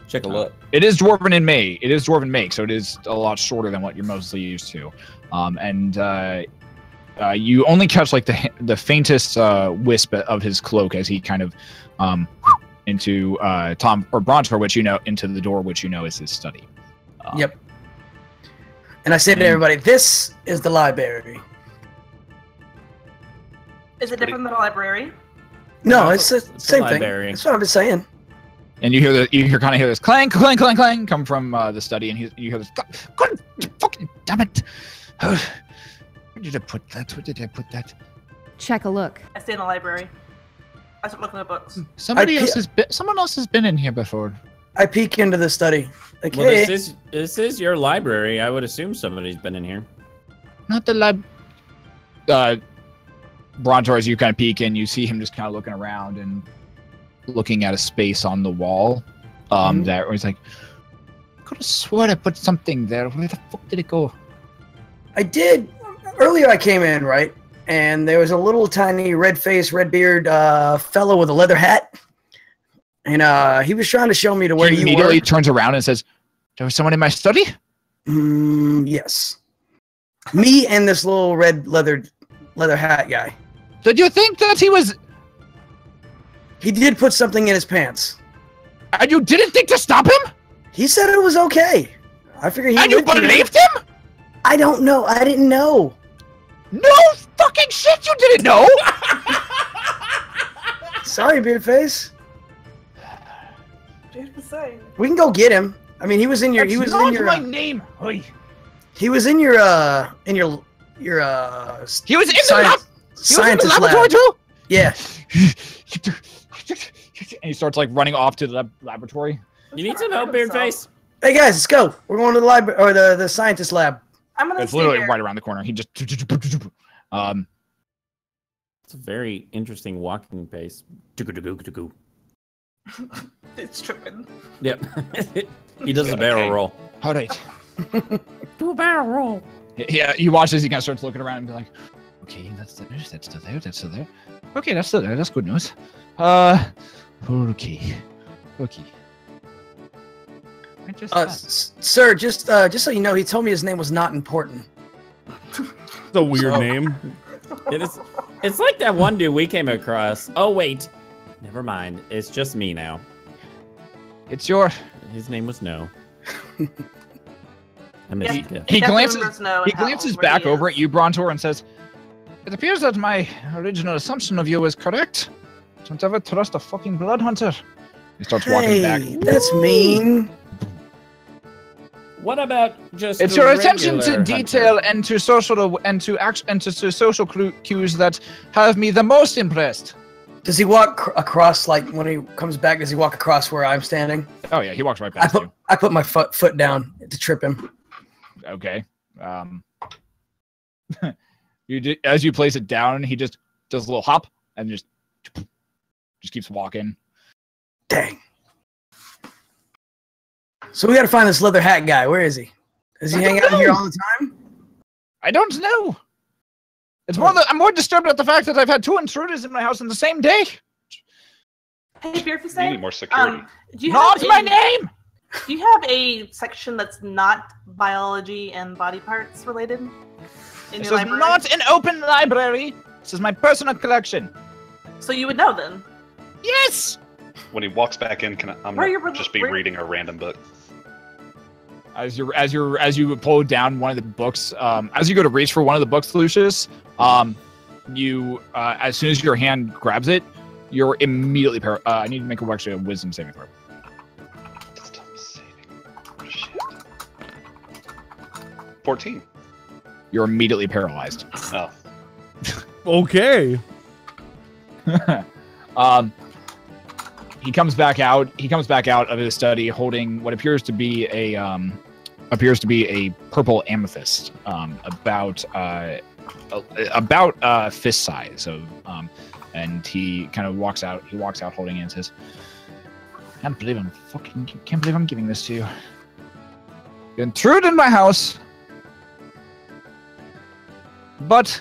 Check a look. It is dwarven in May. It is dwarven make, so it is a lot shorter than what you're mostly used to. You only catch like the faintest wisp of his cloak as he kind of into Tom or Brontor, which you know, into the door, which you know is his study. Yep. And I say to everybody, this is the library. Is it different than a library? No, it's the a same thing. library. That's what I've been saying. And you kind of hear this clang, clang, clang, clang come from the study, and you hear this. God, fucking damn it! Where did I put that? Where did I put that? Check a look. I stay in the library. I start looking at books. Someone else has been in here before. I peek into the study. Like, Well, hey, this is your library. I would assume somebody's been in here. Not the lab. Brontor, as you kind of peek in, you see him just kind of looking around and looking at a space on the wall. That where he's like, I could have swore I put something there. Where the fuck did it go? I did. Earlier I came in, right? And there was a little tiny red-faced, red-beard fellow with a leather hat. And he was trying to show me to where He you immediately were. turns around and says, there was someone in my study? Yes. Me and this little red leather hat guy. Did you think that he was... He did put something in his pants. And you didn't think to stop him? He said it was okay. I figured he And you lived here. believed him? I don't know. I didn't know. No fucking shit, you didn't know! Sorry, Beardface. Dude, the same. We can go get him. I mean, he was in your. He was That's in your. not my name. Oi. He was in your. In your. He was in the Science, scientist laboratory lab. too? Yeah. And he starts like running off to the laboratory. You need some help, Beard face. Hey guys, let's go. We're going to the library or the scientist lab. I'm gonna It's stay literally here. right around the corner. He just It's a very interesting walking pace. It's tripping. Yep. He does a barrel roll. all right. Do a barrel roll. Yeah, he watches. He kind of starts looking around and be like, "Okay, that's still there. That's still there. That's still there. Okay, that's still there. That's good news. Okay. I just Sir, just so you know, he told me his name was not important. It's a weird name. It's like that one dude we came across. Oh wait, never mind. It's just me now. it's your. His name was No. I miss you, Tiff. He Definitely glances. does know He how glances old back he over is. at you, Brontor, and says, "It appears that my original assumption of you is correct. Don't ever trust a fucking blood hunter." He starts walking back. Hey, that's mean. What about just? It's a your attention to regular detail hunter? and to social cues that have me the most impressed. Does he walk across, like, when he comes back, does he walk across where I'm standing? Oh yeah, he walks right past you. I put my foot down to trip him. Okay. As you place it down, he just does a little hop and just keeps walking. Dang. So we gotta find this leather hat guy. Where is he? Does he hang out here all the time? I don't know. It's more that I'm more disturbed at the fact that I've had 2 intruders in my house in the same day. Hey, Beer You need more security. do you Not have my any- name. Do you have a section that's not biology and body parts related in This your is library? not an open library. This is my personal collection. So you would know then. Yes. When he walks back in, I'm gonna just be reading a random book. As you pull down one of the books, as you go to reach for one of the books, Lucius, you as soon as your hand grabs it, you're immediately I need to make a wisdom saving throw. Wisdom saving. Shit. 14. You're immediately paralyzed. Oh. Okay. He comes back out. He comes back out of his study holding what appears to be a purple amethyst, about fist size. So, and he kind of walks out. He walks out holding it and says, can't believe I'm giving this to you. You intrude in my house, but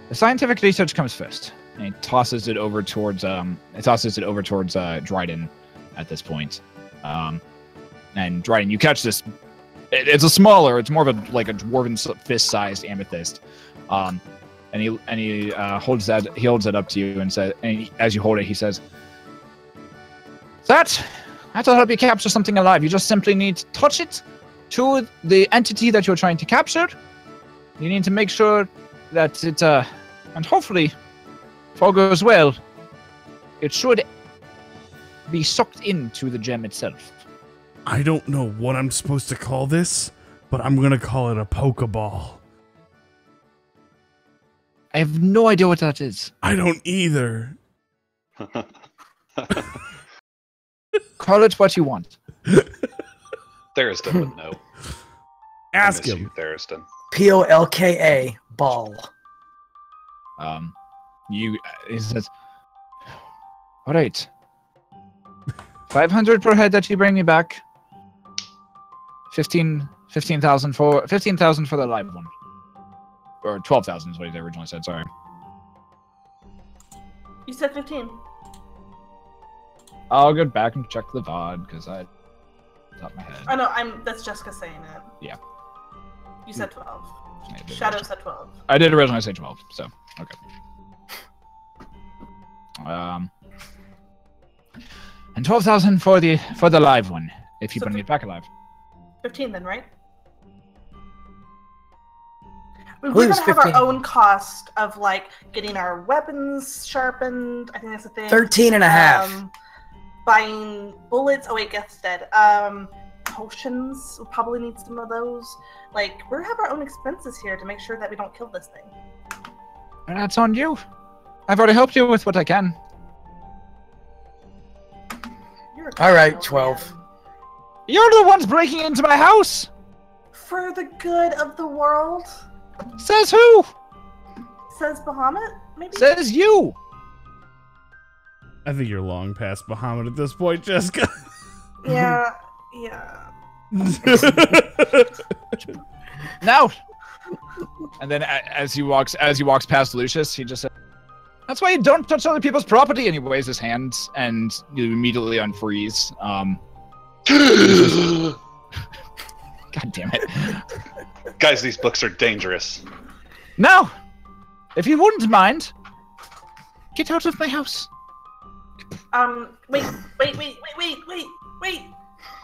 the scientific research comes first. And he tosses it over towards Dryden at this point. And Dryden, you catch this. It's more of a dwarven fist-sized amethyst. And he holds it up to you and says, as you hold it, he says, That'll help you capture something alive. You just simply need to touch it to the entity that you're trying to capture. You need to make sure that it, and hopefully, if all goes well, it should be sucked into the gem itself. I don't know what I'm supposed to call this, but I'm going to call it a Pokeball. I have no idea what that is. I don't either. Call it what you want. Theriston would know. Ask I miss him. you, Theriston. POLKA, ball. He says, all right, 500 per head that you bring me back. 15,000 for the live one, or 12,000 is what he originally said. Sorry. You said 15. I'll go back and check the VOD because I top my head. Oh no, that's Jeska saying it. Yeah. You said 12. Yeah, Shadow said 12. I did originally say 12, so okay. And 12,000 for the live one, if you So bring it back alive. 15 then, right? We're believe gonna it's have our 15. own cost of like getting our weapons sharpened. I think that's the thing. 13 and a half. Buying bullets. Oh wait, Geth's dead. Potions. We'll probably need some of those. Like, we have our own expenses here to make sure that we don't kill this thing. And that's on you. I've already helped you with what I can. You're a All right, good 12. man. You're the ones breaking into my house. For the good of the world, Says who? says Bahamut. Maybe. Says you. I think you're long past Bahamut at this point, Jeska. Yeah. Yeah. Now. And then as he walks past Lucius, he just says, "That's why you don't touch other people's property." And he waves his hands, and you immediately unfreeze. God damn it! Guys, these books are dangerous. Now, if you wouldn't mind, get out of my house. Wait.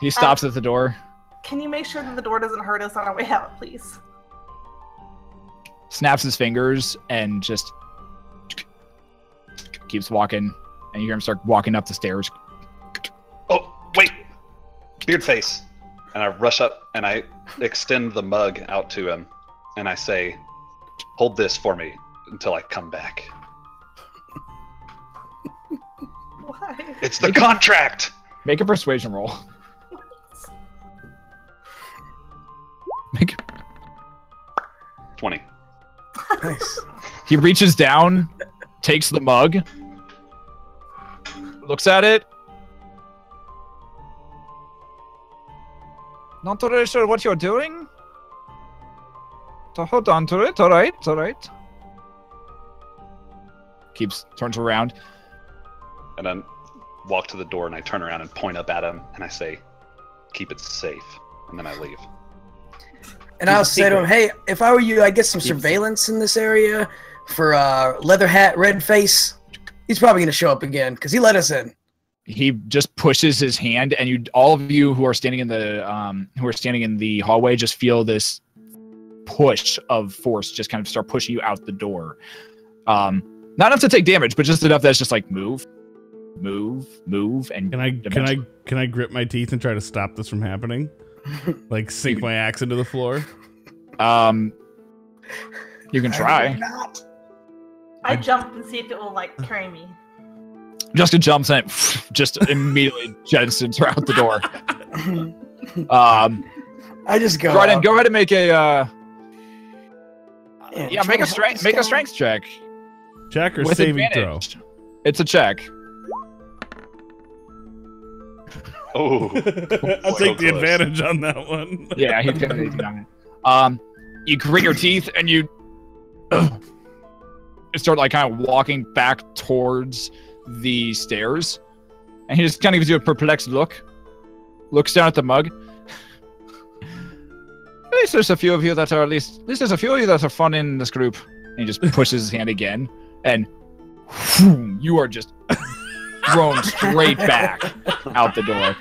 He stops at the door, Can you make sure that the door doesn't hurt us on our way out, please? snaps his fingers, and just keeps walking. And you hear him start walking up the stairs. Oh, wait! Beard face. And I rush up and I extend the mug out to him. And I say, hold this for me until I come back. Why? It's the contract! Make a persuasion roll. Make 20. Nice. He reaches down, takes the mug, looks at it. Not really sure what you're doing. So hold on to it. All right, all right. Turns around. And then walk to the door and I turn around and point up at him and I say, keep it safe, and then I leave. And I'll say to him, hey, if I were you, I'd get some surveillance in this area for leather hat, red face. He's probably going to show up again because he let us in. He just pushes his hand, and all of you who are standing in the hallway just feel this push of force just kind of start pushing you out the door. Not enough to take damage, but just enough that's just like move, and can I grip my teeth and try to stop this from happening? Like sink my axe into the floor? You can try. I jump and see if it will like carry me. Jeska jumps and just immediately jettisons her out the door. I just go. Dryden, go ahead and make a make a strength check. Check or with saving throw? advantage. It's a check. Oh, I'll take the advantage on that one. Yeah, he's gonna need it. You grit your teeth and you start like kind of walking back towards the stairs, and he just kind of gives you a perplexed look. Looks down at the mug. At least there's a few of you that are there's a few of you that are fun in this group. And he just pushes his hand again, and whoom, you are just thrown straight back out the door.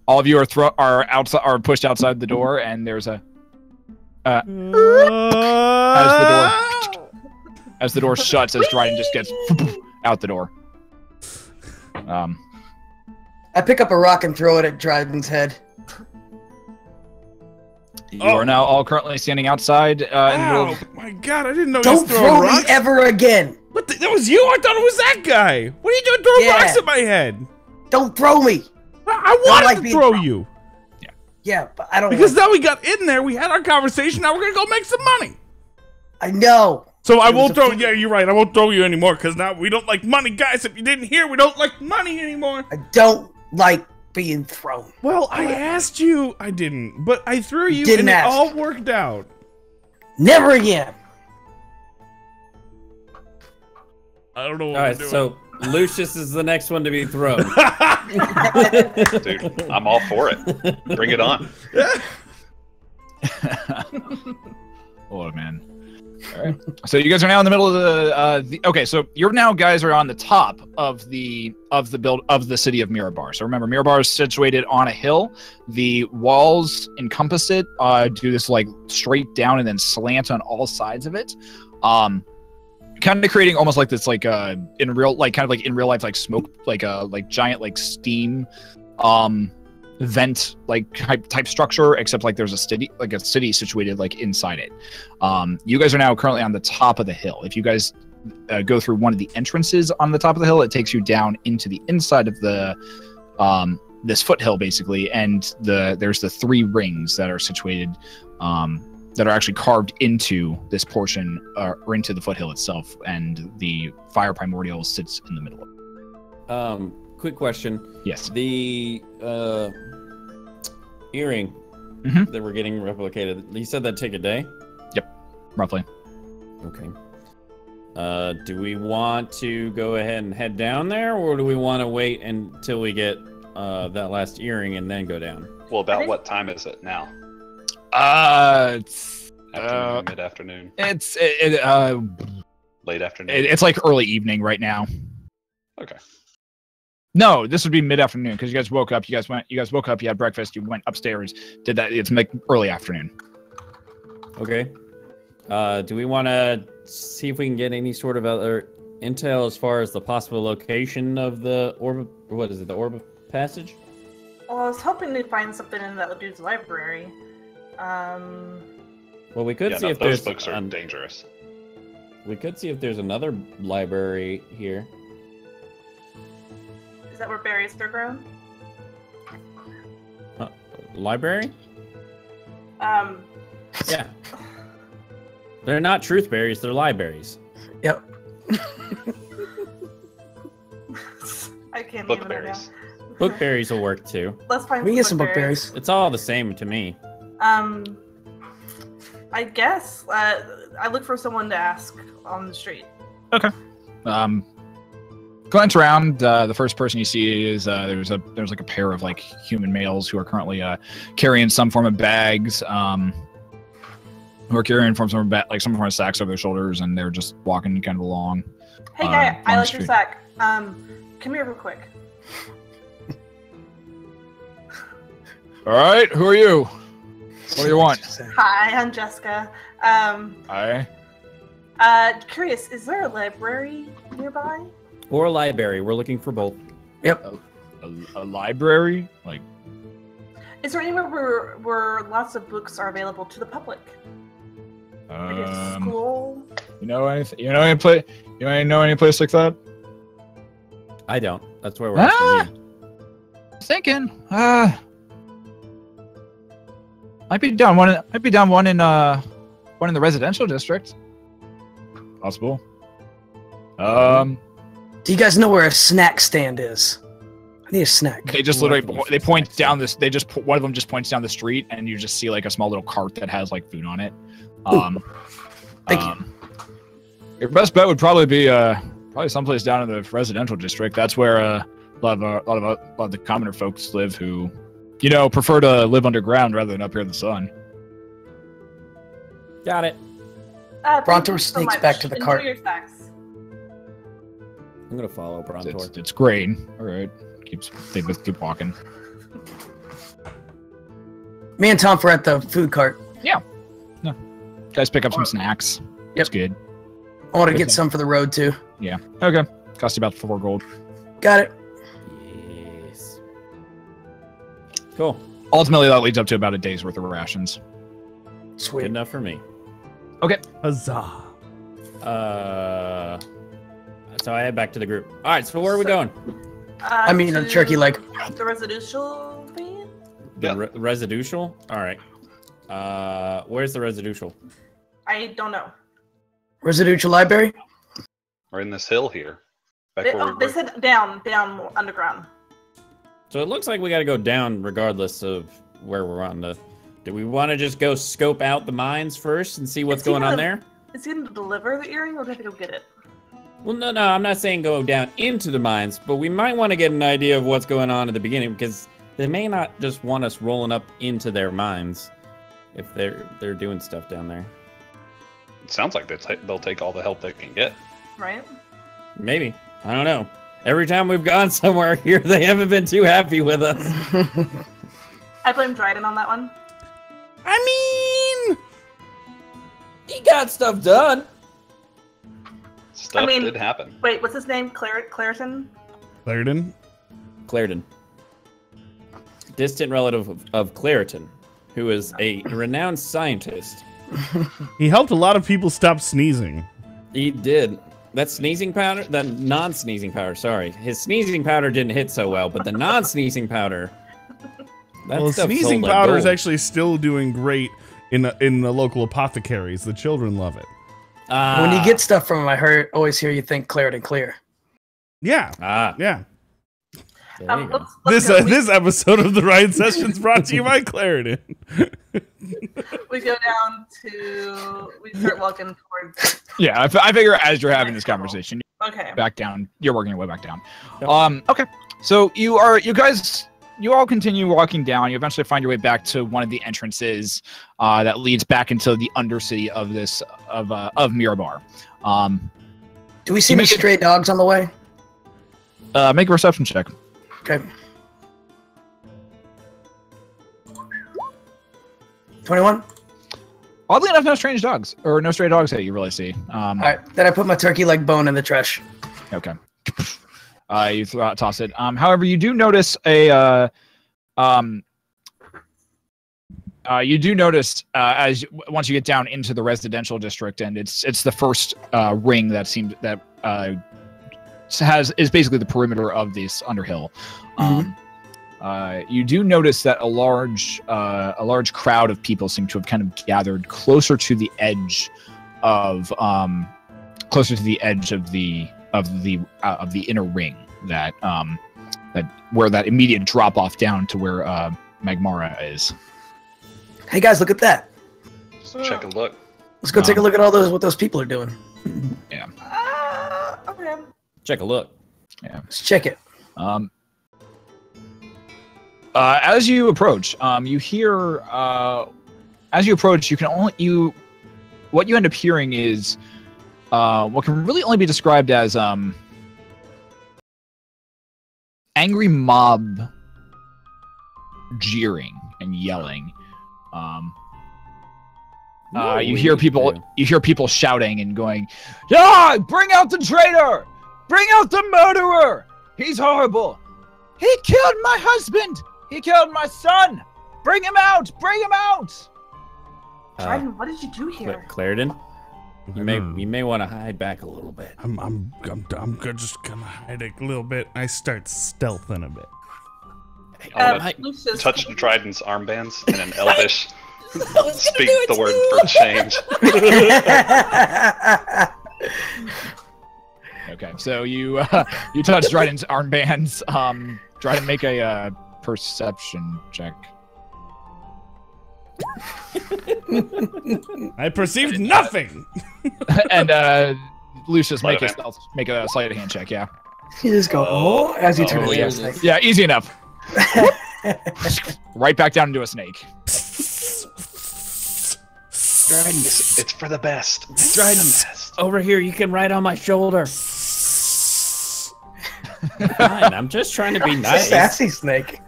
All of you are pushed outside the door, and there's a as the door shuts, as Dryden just gets out the door. I pick up a rock and throw it at Dryden's head. You are now all currently standing outside. Oh my god, I didn't know Don't you throw me rocks. ever again. What that was you? I thought it was that guy. What are you doing throwing rocks at my head? Don't throw me. I wanted to throw you. Yeah, but I don't. Because now we got in there, we had our conversation, now we're gonna go make some money. I know. So I won't throw. Yeah, you're right. I won't throw you anymore because now we don't like money, guys. If you didn't hear, we don't like money anymore. I don't like being thrown. Well, I asked you. I didn't, but I threw you, Didn't and it ask. all worked out. Never again. I don't know what All we're right, doing. so Leucis is the next one to be thrown. Dude, I'm all for it. Bring it on. Oh man. All right. So you guys are now in the middle of okay, so you're now guys are on the top of the city of Mirabar. So remember, Mirabar is situated on a hill. The walls encompass it, do this like straight down and then slant on all sides of it. Kind of creating almost like this like in real life like smoke like giant like steam vent like type structure, except like there's a city situated like inside it. You guys are now currently on the top of the hill. If you guys go through one of the entrances on the top of the hill, it takes you down into the inside of the this foothill basically, and there's the 3 rings that are situated that are actually carved into this portion or into the foothill itself, and the fire primordial sits in the middle of it. Quick question. Yes. The earring that we're getting replicated, you said that'd take a day? Yep, roughly. Okay. Do we want to go ahead and head down there, or do we want to wait until we get that last earring and then go down? Well, about what time is it now? It's Afternoon, mid-afternoon, it's late afternoon. it's like early evening right now. Okay. No, this would be mid-afternoon because you guys woke up. You guys woke up. You had breakfast. You went upstairs. Did that? It's like early afternoon. Okay. Do we want to see if we can get any sort of other intel as far as the possible location of the orb? What is it? The orb passage? Well, I was hoping to find something in that dude's library. Well, we could Yeah, see no, if those there's books are dangerous. we could see if there's another library here. Is that where berries are grown? Library? Yeah. They're not truth berries, they're libraries. Yep. I can't even right now. Bookberries. Bookberries will work too. Let's find We can get some bookberries. It's all the same to me. I guess I look for someone to ask on the street. Okay. glance around. The first person you see is there's like a pair of like human males who are currently carrying some form of bags. Who are carrying some form of sacks over their shoulders, and they're just walking kind of along. Hey guy, I like your sack. Come here real quick. All right, who are you? What do you want? Hi, I'm Jeska. Hi. Curious, is there a library nearby? Or a library. We're looking for both. Yep. A library? Like? Is there anywhere where lots of books are available to the public? Like a school? You know anything? You know any place? You know any place like that? I don't. That's why we're asking you. Thinking. Might be down one in the residential district. Possible. Do you guys know where a snack stand is? I need a snack. They just literally point down this. One of them just points down the street, and you just see like a small little cart that has like food on it. Thank you. Your best bet would probably be someplace down in the residential district. That's where a lot of the commoner folks live who, prefer to live underground rather than up here in the sun. Got it. Brontor sneaks back to the cart. I'm gonna follow Brontor. It's great. All right, they both keep walking. Me and Tonph are at the food cart. Yeah. No. Guys, pick up some snacks. Yep. It's good. I want to get some for the road too. Yeah. Okay. Cost you about 4 gold. Got it. Yes. Cool. Ultimately, that leads up to about a day's worth of rations. Sweet. Good enough for me. Okay. Huzzah. So I head back to the group. All right. So where are we going? I mean, a turkey leg. The residential thing? The residential? All right. Where's the residential? I don't know. Residential library? We're in this hill here. They said down underground. So it looks like we got to go down regardless of where we're on the... Do we want to just go scope out the mines first and see what's going on there? Is he going to deliver the earring, or do we have to go get it? Well, no, I'm not saying go down into the mines, but we might want to get an idea of what's going on at the beginning, because they may not just want us rolling up into their mines if they're doing stuff down there. It sounds like they'll take all the help they can get. Right? Maybe. I don't know. Every time we've gone somewhere here, they haven't been too happy with us. I blame Dryden on that one. I mean, he got stuff done. Stuff did happen. Wait, what's his name? Clariton? Clariton. Distant relative of Clariton, who is a renowned scientist. He helped a lot of people stop sneezing. He did. That sneezing powder, that non-sneezing powder, sorry. His sneezing powder didn't hit so well, but the non-sneezing powder... Well, sneezing powder is actually still doing great in the local apothecaries. The children love it. When you get stuff from him, always hear you think Claritin Clear. Yeah. Yeah. Let's this episode of the Riot Sessions brought to you by Claritin. We go down to... We start walking towards... Yeah, I figure as you're having this conversation, okay, back down. You're working your way back down. Okay. So you all continue walking down. You eventually find your way back to one of the entrances that leads back into the undercity of Mirabar. Do we see any stray dogs on the way? Make a perception check. Okay. 21. Oddly enough, no stray dogs that you really see. All right, then I put my turkey leg bone in the trash. Okay. You toss it. However, you do notice as once you get down into the residential district, and it's the first ring that is basically the perimeter of this Underhill. You do notice that a large crowd of people seem to have kind of gathered closer to the edge of the inner ring that where that immediate drop off down to where Magmara is. Hey guys, look at that. Check a look. Let's go take a look at what those people are doing. Yeah. Okay. Check a look. Yeah. Let's check it. As you approach, you hear. As you approach, what you end up hearing is what can really only be described as angry mob jeering and yelling. You hear people shouting and going, "Yeah, bring out the traitor! Bring out the murderer! He's horrible! He killed my husband! He killed my son! Bring him out! Bring him out!" Dryden, what did you do here? Clarendon, you may want to hide back a little bit. I'm just gonna hide a little bit. I start stealthing a bit. Leucis, Touch Dryden's armbands and an elvish speak the word for change. Okay, so you touch Dryden's armbands. Dryden, make a perception check. I perceived nothing. And Lucius, make a sleight of hand check. Yeah. You just go, oh, as you turn yeah. into a snake. Yeah, easy enough. Right back down into a snake. Dryden. It's for the best. It's for the best. Over here, you can ride on my shoulder. Fine, I'm just trying to be nice. Sassy snake.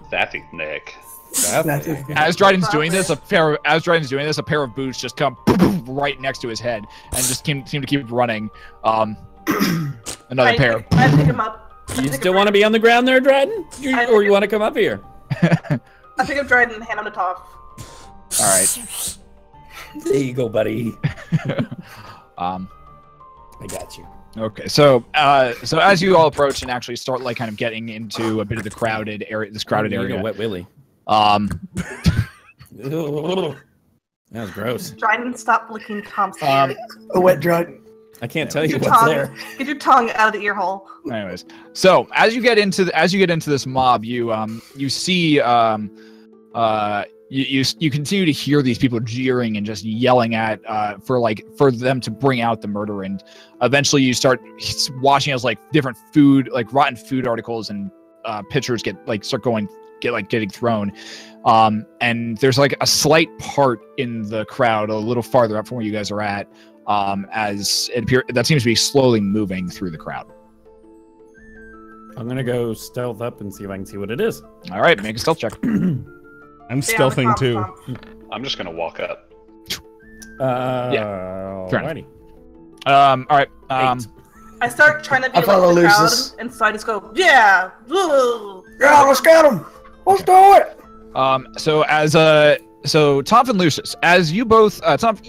Sassy Nick. As Dryden's doing this, a pair of boots just come right next to his head and just seem to keep running. Another pair. I pick him up. You still want to be on the ground there, Dryden? Or you want to come up here? I pick up Dryden and hand him to Tonph. All right. There you go, buddy. I got you. Okay, so as you all approach and actually start like kind of getting into a bit of the crowded area, Wet Willy. Um, That was gross. Dryden, stop licking Tom's ear. A wet Dryden. I can't tell you Get your what's tongue- there. Get your tongue out of the ear hole. anyways, so as you get into this mob, you see you continue to hear these people jeering and just yelling at for them to bring out the murder, and eventually you start watching as like different food, like rotten food articles and pictures getting thrown, and there's like a slight part in the crowd a little farther up from where you guys are at, as it appears that seems to be slowly moving through the crowd. I'm gonna go stealth up and see if I can see what it is. All right, make a stealth check. I'm stealthing too. I'm just gonna walk up. Alrighty. All right. I start trying to be I like follow the crowd, Leucis. and so I just go, yeah, woo. Yeah, let's get him. Let's do it. So Tonph and Leucis, as you both, Tonph,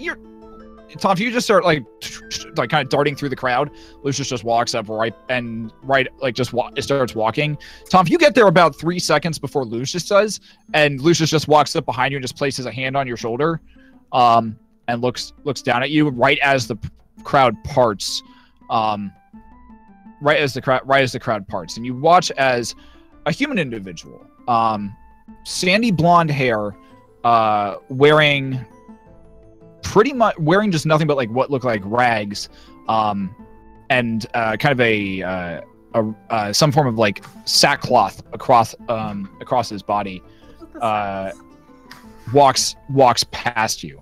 you just start like kind of darting through the crowd. Leucis just walks up starts walking. Tonph, you get there about 3 seconds before Leucis does, and Leucis just walks up behind you and just places a hand on your shoulder, and looks down at you right as the crowd parts. Right as the crowd parts, and you watch as a human individual, sandy blonde hair, wearing just nothing but like what look like rags, and kind of a some form of like sackcloth across his body, walks past you.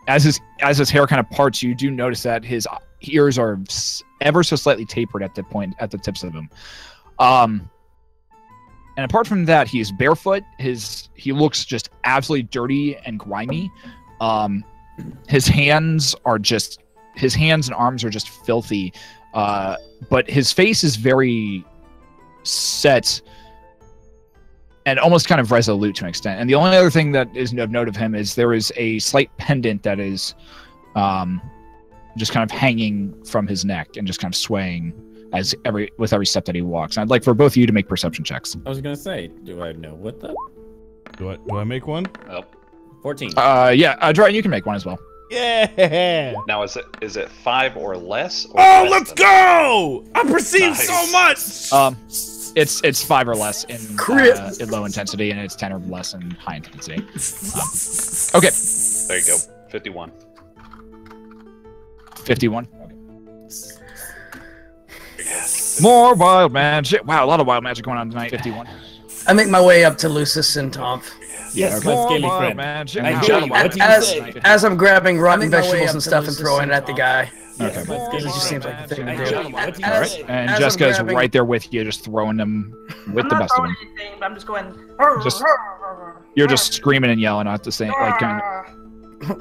As his hair kind of parts, you do notice that his ears are ever so slightly tapered at the tips of them. And apart from that, he's barefoot. He looks just absolutely dirty and grimy. His hands and arms are just filthy. But his face is very set and almost kind of resolute to an extent. And the only other thing that is of note of him is there is a slight pendant that is just kind of hanging from his neck and just kind of swaying with every step that he walks. And I'd like for both of you to make perception checks. I was gonna say, do I know what the? Do I make one? Oh. 14. Yeah, Dryden, you can make one as well. Yeah. Now is it 5 or less? Or Oh, less let's than? go! I perceive Nice. so much. It's 5 or less in low intensity, and it's 10 or less in high intensity. Okay. There you go. 51. 51. Okay. More wild magic. Wow, a lot of wild magic going on tonight. 51. I make my way up to Leucis and Tonph. Yes, More my scaly wild friend. magic. I Wow, hear a lot you. of wild What do magic you say? tonight. As I'm grabbing rotten make my way vegetables up and to stuff and Leucis throwing and it at the Tonph. guy. Okay. It just seems like the thing to I do. hear you. What do you All right. say? And As I'm Jeska's grabbing- right there with you, just throwing them with I'm the not best of throwing them. anything, but I'm just going. Just- You're just screaming and yelling at the same, like, kind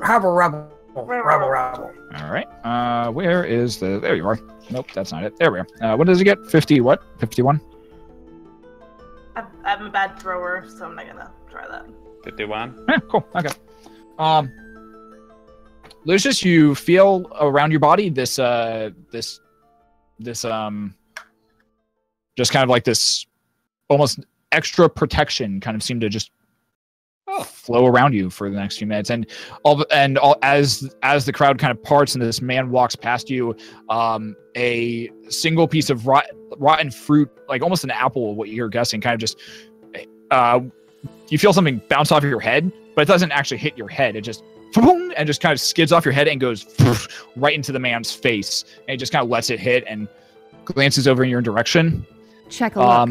Rabble, rabble, rabble, rabble. all right. Where is the? There you are. Nope, that's not it. There we are. What does he get? 50. What? 51. I'm a bad thrower, so I'm not gonna try that. 51. Yeah, cool. Okay. Lucius, you feel around your body this just kind of like this almost extra protection kind of seemed to just flow around you for the next few minutes, and as the crowd kind of parts and this man walks past you, a single piece of rotten fruit, like almost an apple, what you're guessing, kind of just you feel something bounce off your head, but it doesn't actually hit your head. It just and just kind of skids off your head and goes right into the man's face, and he just kind of lets it hit and glances over in your direction. Check a look.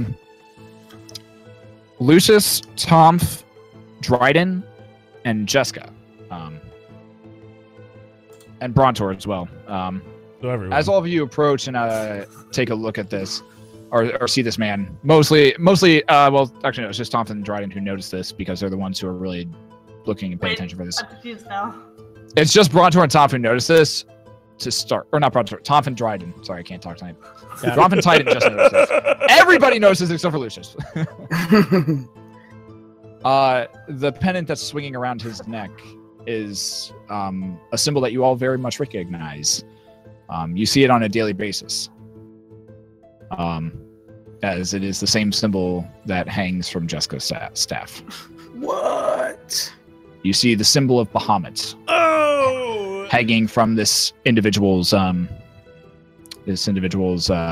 Leucis, Tonph, Dryden, and Jeska, and Brontor as well. So everyone. As all of you approach and take a look at this, or see this man, mostly, well, actually no, it's just Tonph and Dryden who notice this because they're the ones who are really looking and paying attention for this. I'm confused now. It's just Brontor and Tonph who notice this to start, or not Brontor, Tonph and Dryden. Sorry, I can't talk tonight. Tonph and Titan just noticed this. Everybody notices except for Lucius. The pennant that's swinging around his neck is a symbol that you all very much recognize. You see it on a daily basis, as it is the same symbol that hangs from Jeska's staff. What? You see the symbol of Bahamut hanging from this individual's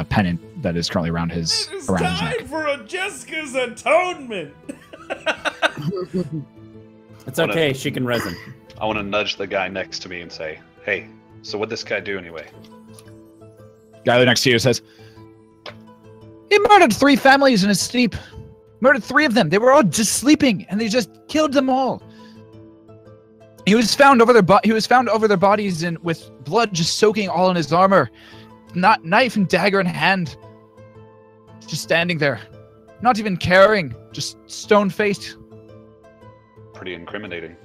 pennant that is currently around his It's neck. time for a Jeska's atonement. It's okay. She can resin. I want to nudge the guy next to me and say, "Hey, so what'd this guy do anyway?" Guy next to you says, "He murdered 3 families in his sleep. Murdered 3 of them. They were all just sleeping, and they just killed them all. He was found over their bodies and with blood just soaking all in his armor, not knife and dagger in hand, just standing there, not even caring, just stone-faced. Pretty incriminating.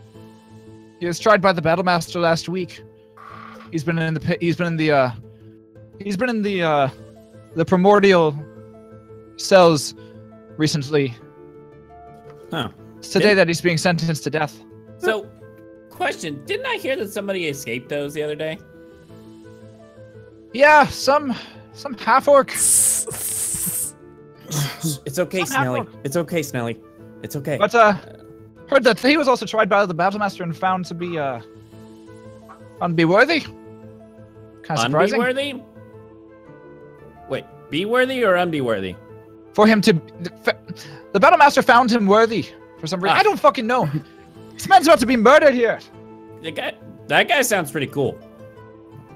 He was tried by the Battlemaster last week. He's been in the primordial cells recently. Huh. It's today that he's being sentenced to death." So, question: didn't I hear that somebody escaped those the other day? Yeah, some half-orc. It's okay, Snelly. It's okay, Snelly. It's okay. But heard that he was also tried by the Battlemaster and found to be worthy. Kind of surprising. Unbeworthy? Wait, be worthy or unbeworthy? For him to, the Battlemaster found him worthy for some reason. I don't fucking know. This man's about to be murdered here. That guy sounds pretty cool.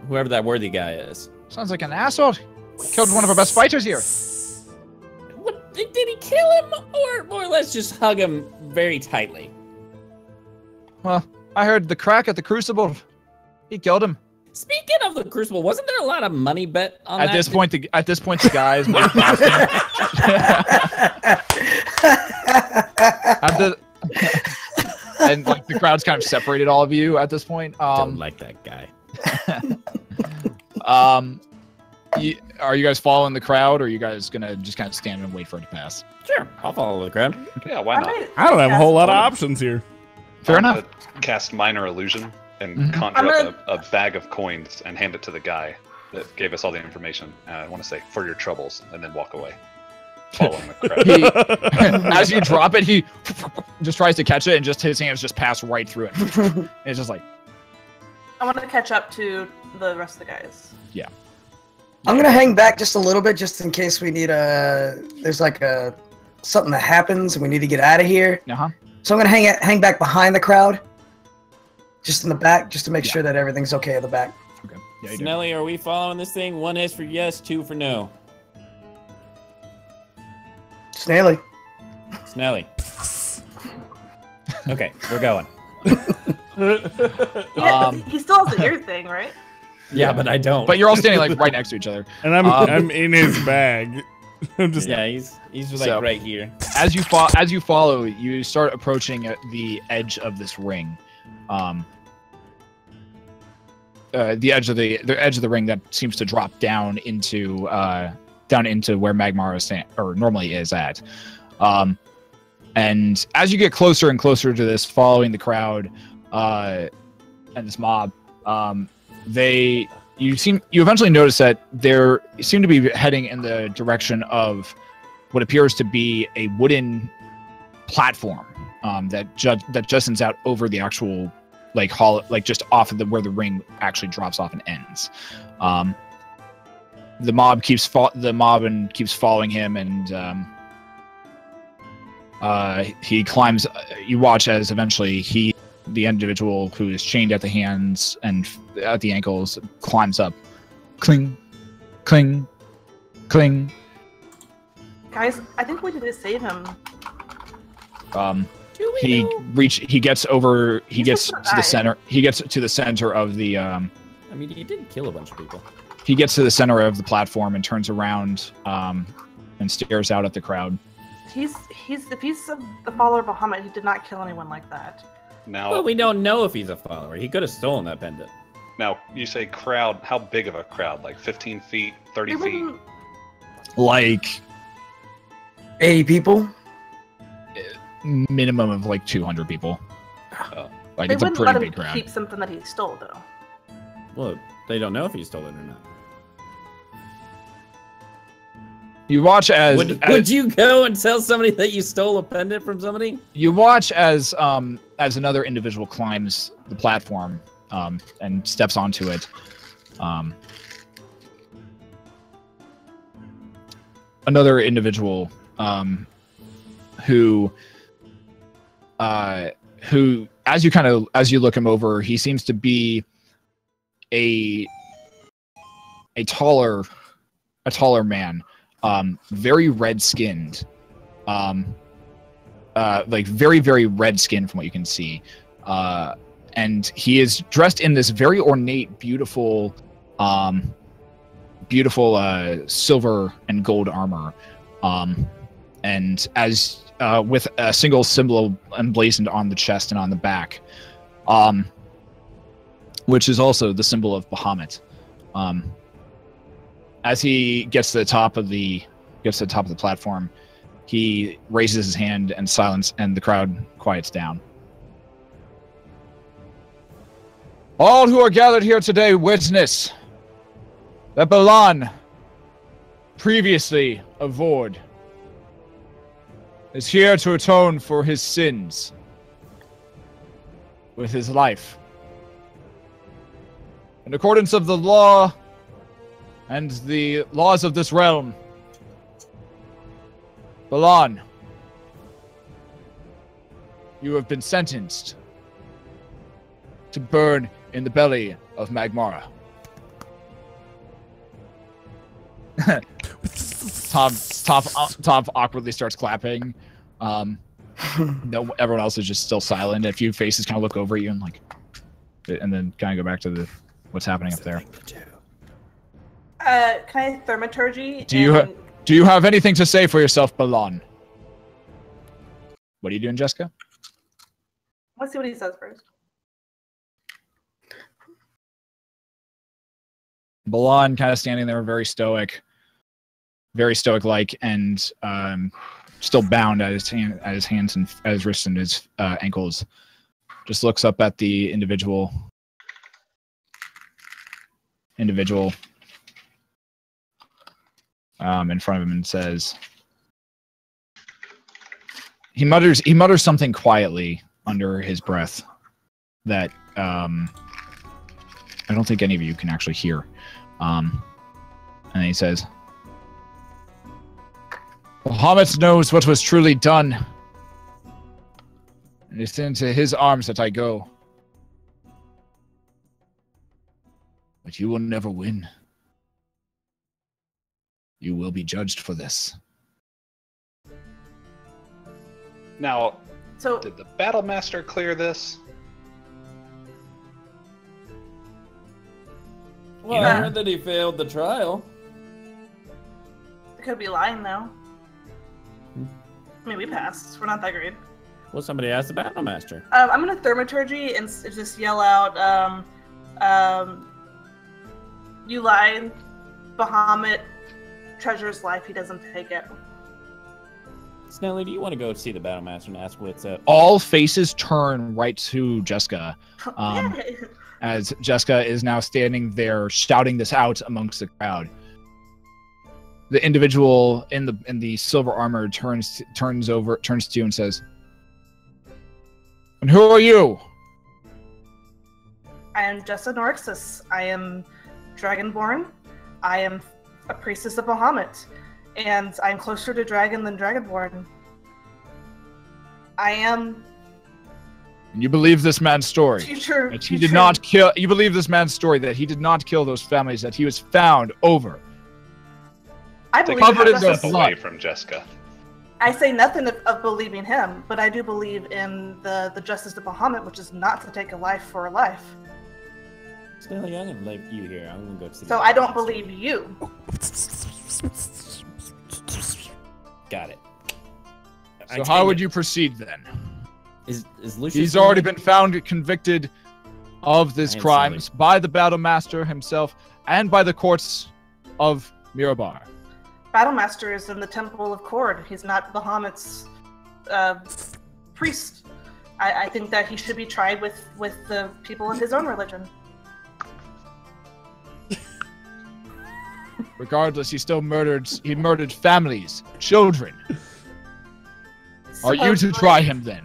Whoever that worthy guy is. Sounds like an asshole. Killed one of our best fighters here. What, did he kill him, or more or less just hug him very tightly? Well, I heard the crack at the Crucible. He killed him. Speaking of the Crucible, wasn't there a lot of money bet on that? At this point, the guys. And like the crowd's kind of separated all of you at this point. Don't like that guy. Are you guys following the crowd, or are you guys gonna just kind of stand and wait for it to pass? Sure, I'll follow the crowd. Yeah, why not? I don't have a whole lot of options here. Fair I'm enough. gonna cast minor illusion and conjure up a bag of coins and hand it to the guy that gave us all the information. And I want to say, "For your troubles," and then walk away. Following the crowd. As you drop it, he just tries to catch it, and just his hands just pass right through it. And it's just like, I want to catch up to the rest of the guys. yeah. I'm gonna hang back just a little bit, just in case we need there's like something that happens and we need to get out of here. Uh-huh. So I'm gonna hang back behind the crowd, just in the back, just to make sure that everything's okay in the back. Okay. Yeah, you do. Snelly, are we following this thing? 1 is for yes, 2 for no. Snaily. Snelly. Okay, we're going. Yeah, he still has the ear thing, right? Yeah, but I don't. But you're all standing like right next to each other. And I'm in his bag. I'm just Yeah, he's just like So- right here. As you follow, you start approaching the edge of this ring. The edge of the ring that seems to drop down into where Magmar normally is at. And as you get closer and closer to this, following the crowd and this mob, you eventually notice that they seem to be heading in the direction of what appears to be a wooden platform that justens out over the actual hall, just off of where the ring actually drops off and ends. The mob keeps following him, and he climbs. You watch as eventually the individual who is chained at the hands and at the ankles, climbs up. Cling, cling, cling. Guys, I think we need to save him. He gets to the center. He gets to the center of the. I mean, he did kill a bunch of people. He gets to the center of the platform and turns around and stares out at the crowd. If he's the follower of Bahamut, he did not kill anyone like that. Now, Well, we don't know if he's a follower. He could have stolen that pendant. now you say crowd. How big of a crowd? Like 15 feet, 30 It feet? wouldn't- Like 80 people. minimum of 200 people. Oh. Like They it's a wouldn't pretty let big him crowd. keep something that he stole, though. Well, they don't know if he stole it or not. You watch as Would you go and tell somebody that you stole a pendant from somebody? you watch as another individual climbs the platform and steps onto it. Another individual who as you look him over, he seems to be a taller man, very red skinned, very, very red skinned from what you can see. And he is dressed in this very ornate, beautiful silver and gold armor. And as with a single symbol emblazoned on the chest and on the back, which is also the symbol of Bahamut. As he gets to the top of the platform, he raises his hand and the crowd quiets down. All who are gathered here today witness that Balan, previously a Vord, is here to atone for his sins with his life. In accordance of the law and the laws of this realm, Balan, you have been sentenced to burn in the belly of Magmara. Tonph awkwardly starts clapping. No, everyone else is just still silent. A few faces kind of look over you and then kind of go back to what's happening up there. Can I thaumaturgy? Do you have anything to say for yourself, Balan? What are you doing, Jeska? Let's see what he says first. Balan kind of standing there, very stoic-like, and still bound at his hands and at his wrists and his ankles. Just looks up at the individual in front of him and says, he mutters something quietly under his breath that I don't think any of you can actually hear. And he says, Bahamut knows what was truly done. And it's into his arms that I go. But you will never win. You will be judged for this. Now, So did the Battle Master clear this? Well, I heard that he failed the trial. I could be lying though. I mean, we passed. We're not that great. Well, somebody asked the Battle Master. I'm gonna thaumaturgy and just yell out, "You lied, Bahamut treasures life. He doesn't take it." Snelly, do you want to go see the Battle Master and ask what's up? All faces turn right to Jeska, Yay. as Jeska is now standing there shouting this out amongst the crowd. The individual in the silver armor turns to you and says, "And who are you?" I am Jessa Norixus. I am Dragonborn. I am a priestess of Bahamut, and I'm closer to Dragon than Dragonborn. I am And you believe this man's story. future. That he did not kill. You believe this man's story that he did not kill those families that he was found over. I Take believe covered in a their step blood. away from Jeska. I say nothing of believing him, but I do believe in the justice of Bahamut, which is not to take a life for a life. Snelly, I'm gonna leave you here. I'm gonna go see. So I don't believe you. Got it. So how would you proceed then? Is Lucius? He's already been found convicted of these I am crimes by the Battle Master himself and by the courts of Mirabar. Battlemaster is in the Temple of Cord. He's not Bahamut's priest. I think that he should be tried with the people of his own religion. Regardless, he still murdered families, children. Are you to Supposedly, try him then?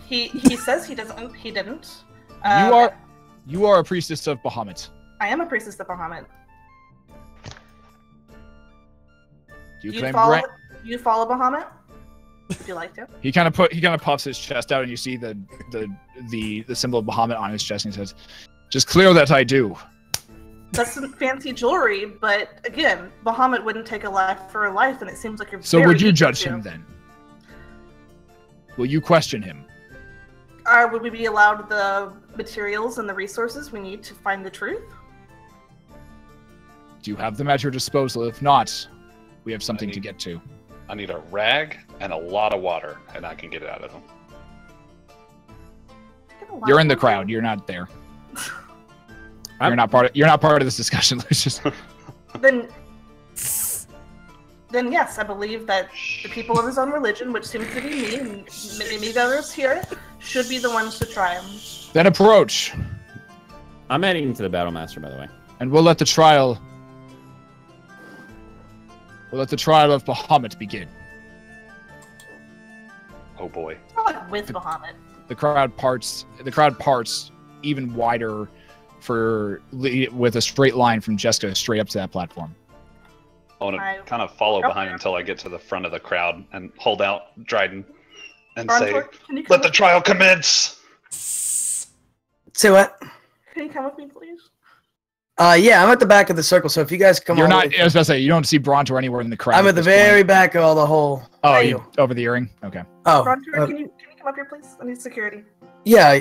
He says he doesn't. He didn't. You are a priestess of Bahamut. I am a priestess of Bahamut. Do you You claim follow? grant? You follow Bahamut? If you like to. He kind of puffs his chest out, and you see the symbol of Bahamut on his chest, and he says, "Just clear that I do." That's some fancy jewelry, but again, Bahamut wouldn't take a life for a life, and it seems like you're. So very would you eager judge to. him then? Will you question him? Would we be allowed the materials and the resources we need to find the truth? Do you have them at your disposal? If not, we have something to get to. I need a rag and a lot of water, and I can get it out of them. Get a lot You're in the of crowd. You're not there. You're not part of this discussion, Lucius. Then yes, I believe that the people of his own religion, which seems to be me and maybe others here, should be the ones to try him. Then approach, I'm heading to the Battle Master, by the way. and we'll let the trial. We'll let the trial of Bahamut begin. Oh boy. It's not like with Bahamut. The crowd parts. The crowd parts even wider, with a straight line from Jeska straight up to that platform. I want I- to kind of follow Okay. behind until I get to the front of the crowd and hold out Dryden and Brontor, say, can you come "Let the with- trial commence!" Say what? Can you come with me, please? Yeah, I'm at the back of the circle, so if you guys come You're all not. the way- I was gonna say you don't see Brontor anywhere in the crowd. I'm at the this very point. back of all the whole. Oh, deal. over the earring. Okay. Oh, Brontor, can you come up here, please? I need security. yeah,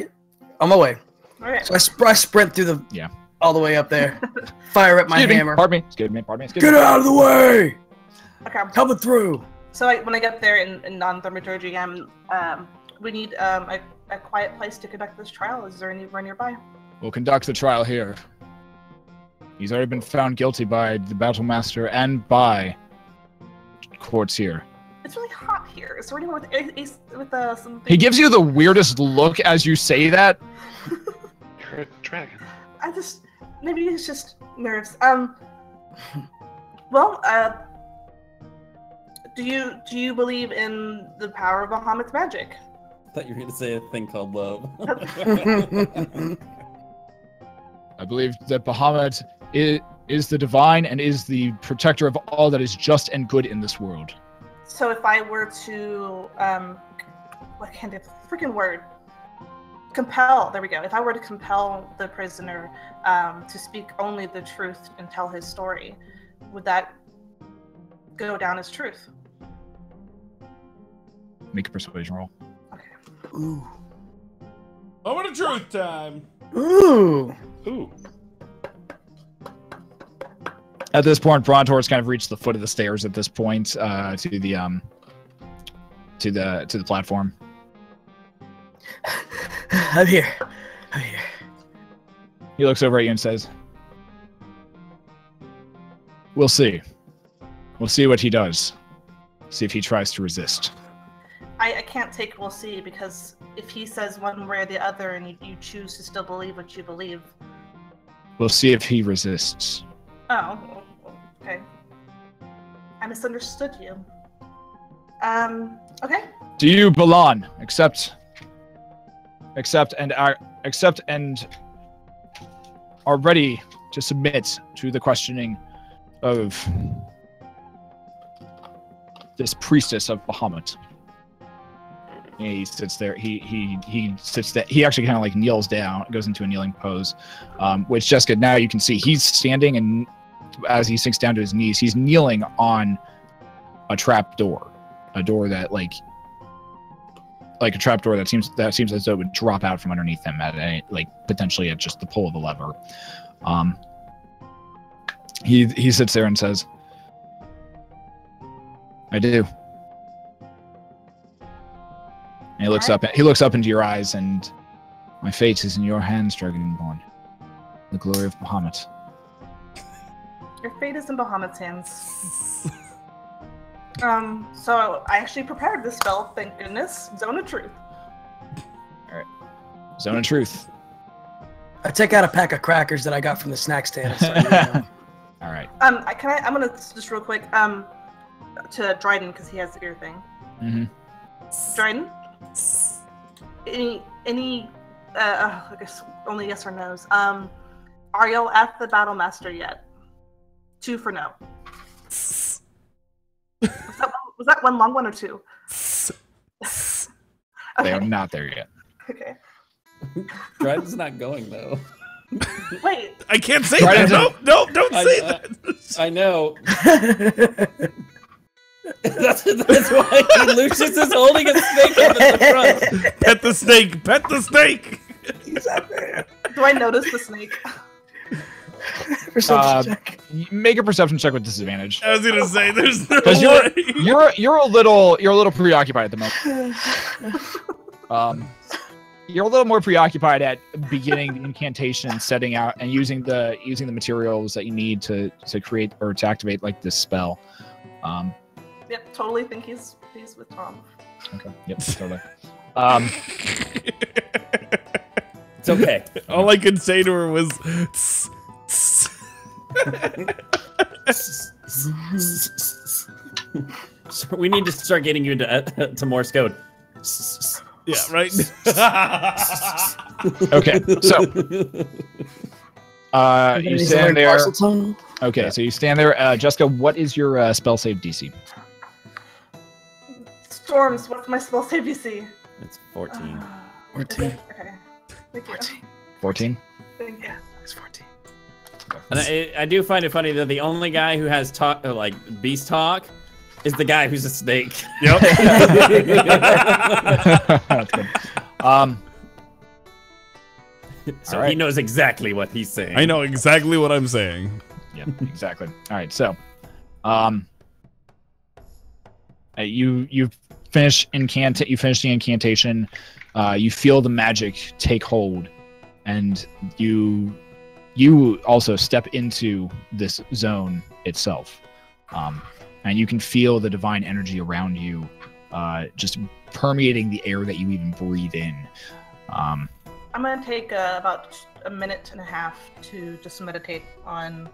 on my way. All right. So I sprint through the all the way up there, fire up my Excuse me, hammer. Pardon me. Excuse me. Pardon me. Excuse Get me. out of the way! Okay. Coming through. So when I get there in non-thaumaturgy, we need a quiet place to conduct this trial. Is there anywhere nearby? We'll conduct the trial here. He's already been found guilty by the Battle Master and by courts here. It's really hot here. Is there anyone with some? He gives you the weirdest look as you say that. You're a dragon. Maybe it's just nerves. Well, do you believe in the power of Bahamut's magic? I thought you were going to say a thing called love. I believe that Bahamut is the divine and is the protector of all that is just and good in this world. So if I were to, what can't the freaking word? Compel, there we go. If I were to compel the prisoner to speak only the truth and tell his story, would that go down as truth? Make a persuasion roll. Ooh. Moment of truth time. Ooh. Ooh. At this point, Brontor's kind of reached the foot of the stairs. At this point, to the platform. I'm here. I'm here. He looks over at you and says, "We'll see. We'll see what he does. See if he tries to resist." I can't take we'll see, because if he says one way or the other and you choose to still believe what you believe. We'll see if he resists. Oh, okay. I misunderstood you. Okay. Do you, Balan, accept and are ready to submit to the questioning of this priestess of Bahamut? He sits there. He sits there. He actually kind of like kneels down, goes into a kneeling pose, which Jeska, now you can see he's standing, and as he sinks down to his knees, he's kneeling on a trap door, a door that like a trap door that seems as though it would drop out from underneath him at any, like potentially at just the pull of the lever. He sits there and says, "I do." And he looks up. He looks up into your eyes, and my fate is in your hands, Dragonborn. The glory of Bahamut. Your fate is in Bahamut's hands. So I actually prepared this spell, thank goodness. Zone of Truth. All right. Zone of Truth. I take out a pack of crackers that I got from the snack stand. And start eating them. All right. I'm gonna just real quick, to Dryden, because he has the ear thing. Mm-hmm. Dryden? Any I guess only yes or no's. Are y'all at the Battle Master yet? 2 for no. Was that one long one or 2? They are not there yet. Okay. Dryden's not going though. Wait. I can't say that. No, don't say that. I know. That's why Leucis is holding a snake up at the front. Pet the snake. Pet the snake. He's out there. Do I notice the snake? Perception check. Make a perception check with disadvantage. I was gonna say there's no Because way. you're a little preoccupied at the moment. You're a little more preoccupied at beginning the incantation, setting out, and using the materials that you need to create or to activate like this spell. Yep, totally think he's with Tom. Okay. Yep. Totally. It's okay. All I could say to her was, So we need to start getting you into to Morse code. yeah, right. Okay. So you stand there. Okay. So you stand there. Jeska, what is your spell save DC? Storms, what's my spell save DC? It's 14. 14. Okay. Thank you. 14. Thank you. It's 14. And I do find it funny that the only guy who has talk like beast talk is the guy who's a snake. Yep. That's good. So right. he knows exactly what he's saying. I know exactly what I'm saying. Yep, exactly. All right, so, you finish You finish the incantation. You feel the magic take hold, and you also step into this zone itself, and you can feel the divine energy around you, just permeating the air that you even breathe in. I'm gonna take about a minute and a half to just meditate on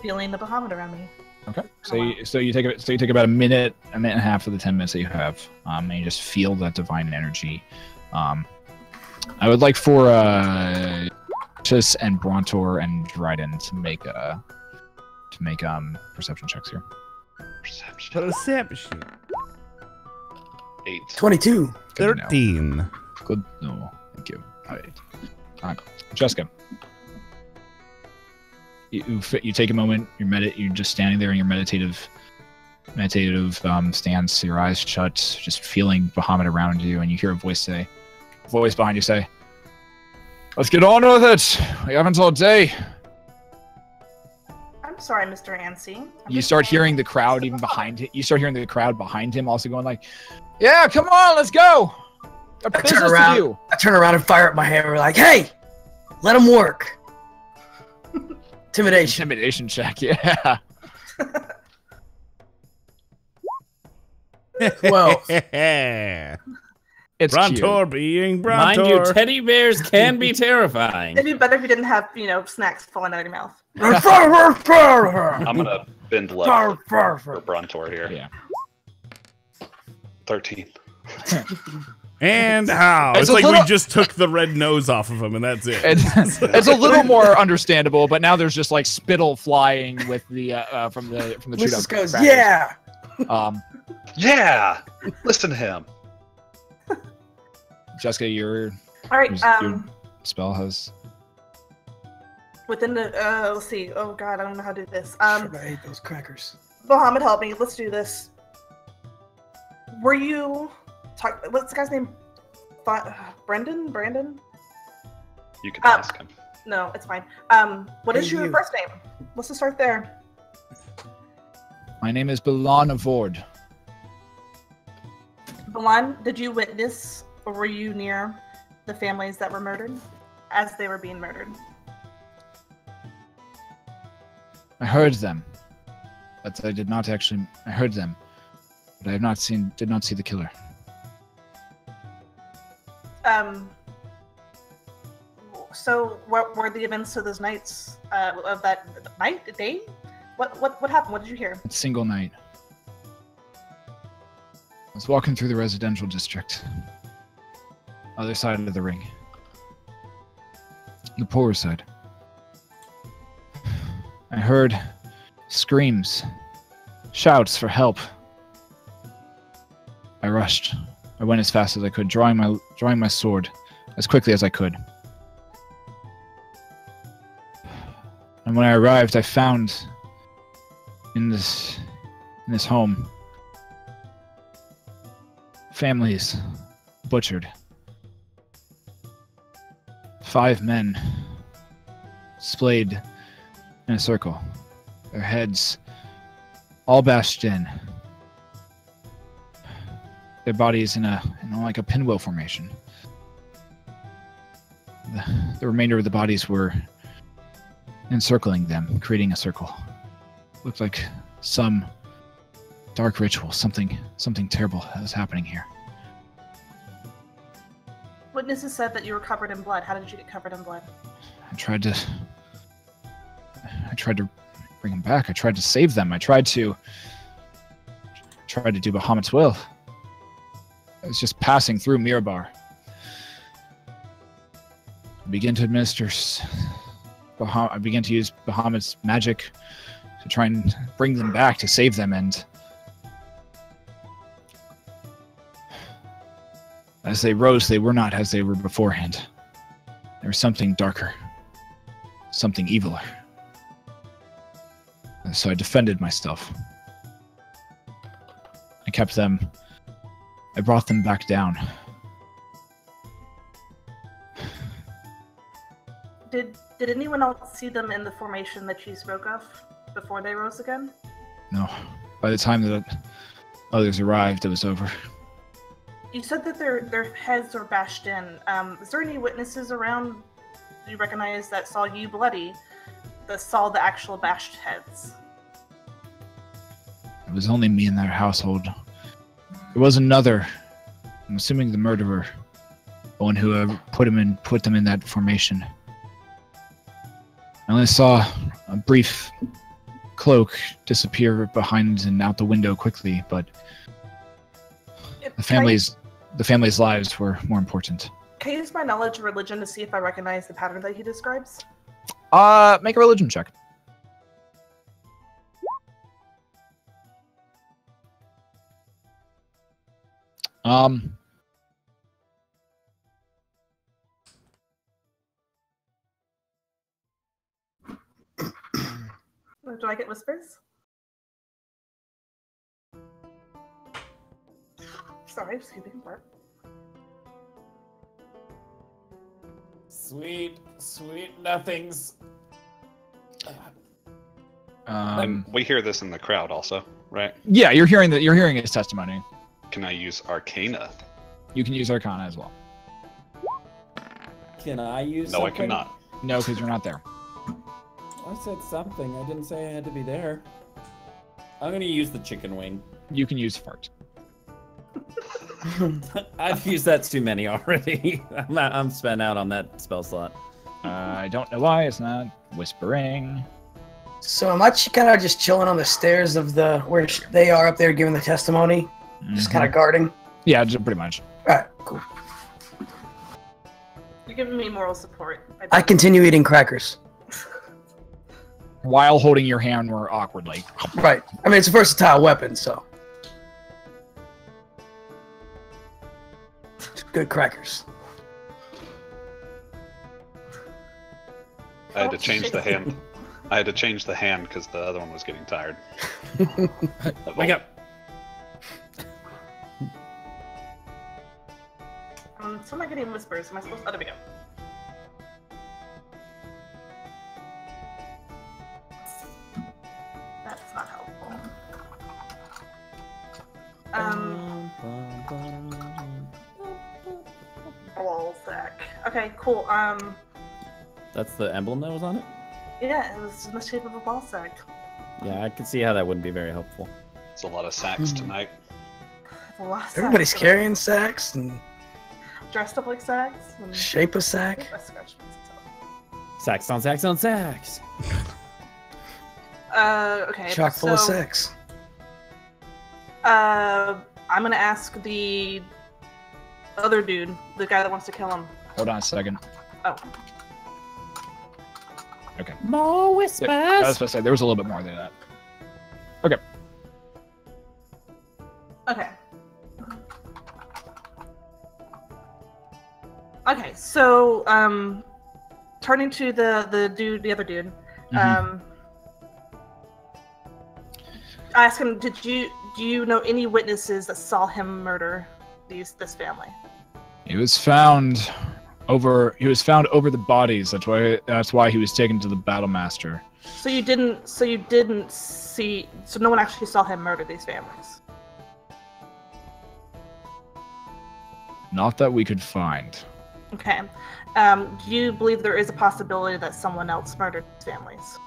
feeling the Bahamut around me. Okay. So you take about a minute and a half of the 10 minutes that you have, and you just feel that divine energy. I would like for Leucis and Brontor and Dryden to make perception checks here. Perception. 8. 22. Good to know. 13. Good. No, thank you. All right. Jeska. You take a moment. You're just standing there in your meditative meditative stance, your eyes shut, just feeling Bahamut around you, and you hear a voice behind you say, "Let's get on with it. We haven't all day." I'm sorry, Mr. Ansey. You start hearing the crowd even behind him. You start hearing the crowd behind him also going like, "Yeah, come on, let's go. Got business to do." I turn around and fire up my hammer like, "Hey, let him work." Intimidation check, yeah. Well, It's Brontor cute. being Brontor. Mind you, teddy bears can be terrifying. It'd be better if you didn't have, snacks falling out of your mouth. I'm gonna bend left for Brontor here. Yeah. 13. And how? It's It's a like little- we just took the red nose off of him, and that's it. It's a little more understandable, but now there's just like spittle flying with the from the Leucis Cheeto goes, crackers. "Yeah." Yeah! Listen to him. Jessica, your All right. your spell has. Within the let's see. Oh God, I don't know how to do this. I hate those crackers. Mohammed, help me. Let's do this. Were you what's the guy's name? Brendan? Brandon? You can ask him. No, it's fine. What is Hey, your you. first name? Let's just start there. My name is Belan Avord. Balan, did you witness or were you near the families that were murdered as they were being murdered? I heard them, but I did not actually. I heard them, but I have not seen. Did not see the killer. So what were the events of those nights? Of that day? What happened? What did you hear? A single night. I was walking through the residential district, other side of the ring, the poorer side. I heard screams, shouts for help. I rushed. I went as fast as I could, drawing my sword as quickly as I could. And when I arrived, I found in this home families butchered. 5 men splayed in a circle, their heads all bashed in, their bodies in like a pinwheel formation. The remainder of the bodies were encircling them, creating a circle. Looked like some dark ritual, something terrible was happening here. Witnesses said that you were covered in blood. How did you get covered in blood? I tried to bring them back. I tried to save them. I tried to do Bahamut's will. I was just passing through Mirabar. I began to I began to use Bahamut's magic to try and bring them back, to save them, and as they rose, they were not as they were beforehand. There was something darker, something eviler. And so I defended myself. I kept them. I brought them back down. Did anyone else see them in the formation that you spoke of before they rose again? No. By the time that others arrived, it was over. You said that their heads were bashed in. Is there any witnesses around you recognize that saw you bloody, that saw the actual bashed heads? It was only me in their household. There was another, I'm assuming the murderer, the one who put them in that formation. I only saw a brief cloak disappear behind and out the window quickly, but the family's lives were more important. Can I use my knowledge of religion to see if I recognize the pattern that he describes? Make a religion check. Do I get whispers? Sorry, excuse me. Sweet nothings. We hear this in the crowd also, right? Yeah, you're hearing that. You're hearing his testimony. Can I use Arcana? You can use Arcana as well. Can I use No, something? I cannot. No, because you're not there. I said something. I didn't say I had to be there. I'm gonna use the chicken wing. You can use Fart. I've used that too many already. I'm spent out on that spell slot. I don't know why it's not whispering. So am I kind of just chilling on the stairs of the where they are up there giving the testimony, just kind of guarding? Yeah, just pretty much. All right, cool. You're giving me moral support. I continue eating crackers. While holding your hand more awkwardly. Right. I mean, it's a versatile weapon, so. It's good crackers. I had to change the hand. I had to change the hand because the other one was getting tired. Wake up. So am I getting whispers? Am I supposed to? Oh, there we go. That's not helpful. Ball sack. Okay, cool. That's the emblem that was on it? Yeah, it was in the shape of a ball sack. Yeah, I could see how that wouldn't be very helpful. It's a lot of sacks tonight. A lot of sacks. Everybody's carrying sacks and Dressed up like sacks. And... shape of sack. I scratched myself. Sacks on sacks on sacks. Okay. Chock full of sacks. I'm gonna ask the other dude, the guy that wants to kill him. Hold on a second. Oh. Okay. More whispers. I was supposed to say there was a little bit more than that. Okay. Okay. Okay, so turning to the other dude, I asked him, do you know any witnesses that saw him murder this family? He was found over the bodies. That's why he was taken to the battle master. So you didn't see, so no one actually saw him murder these families. Not that we could find. Okay. Do you believe there is a possibility that someone else murdered these families?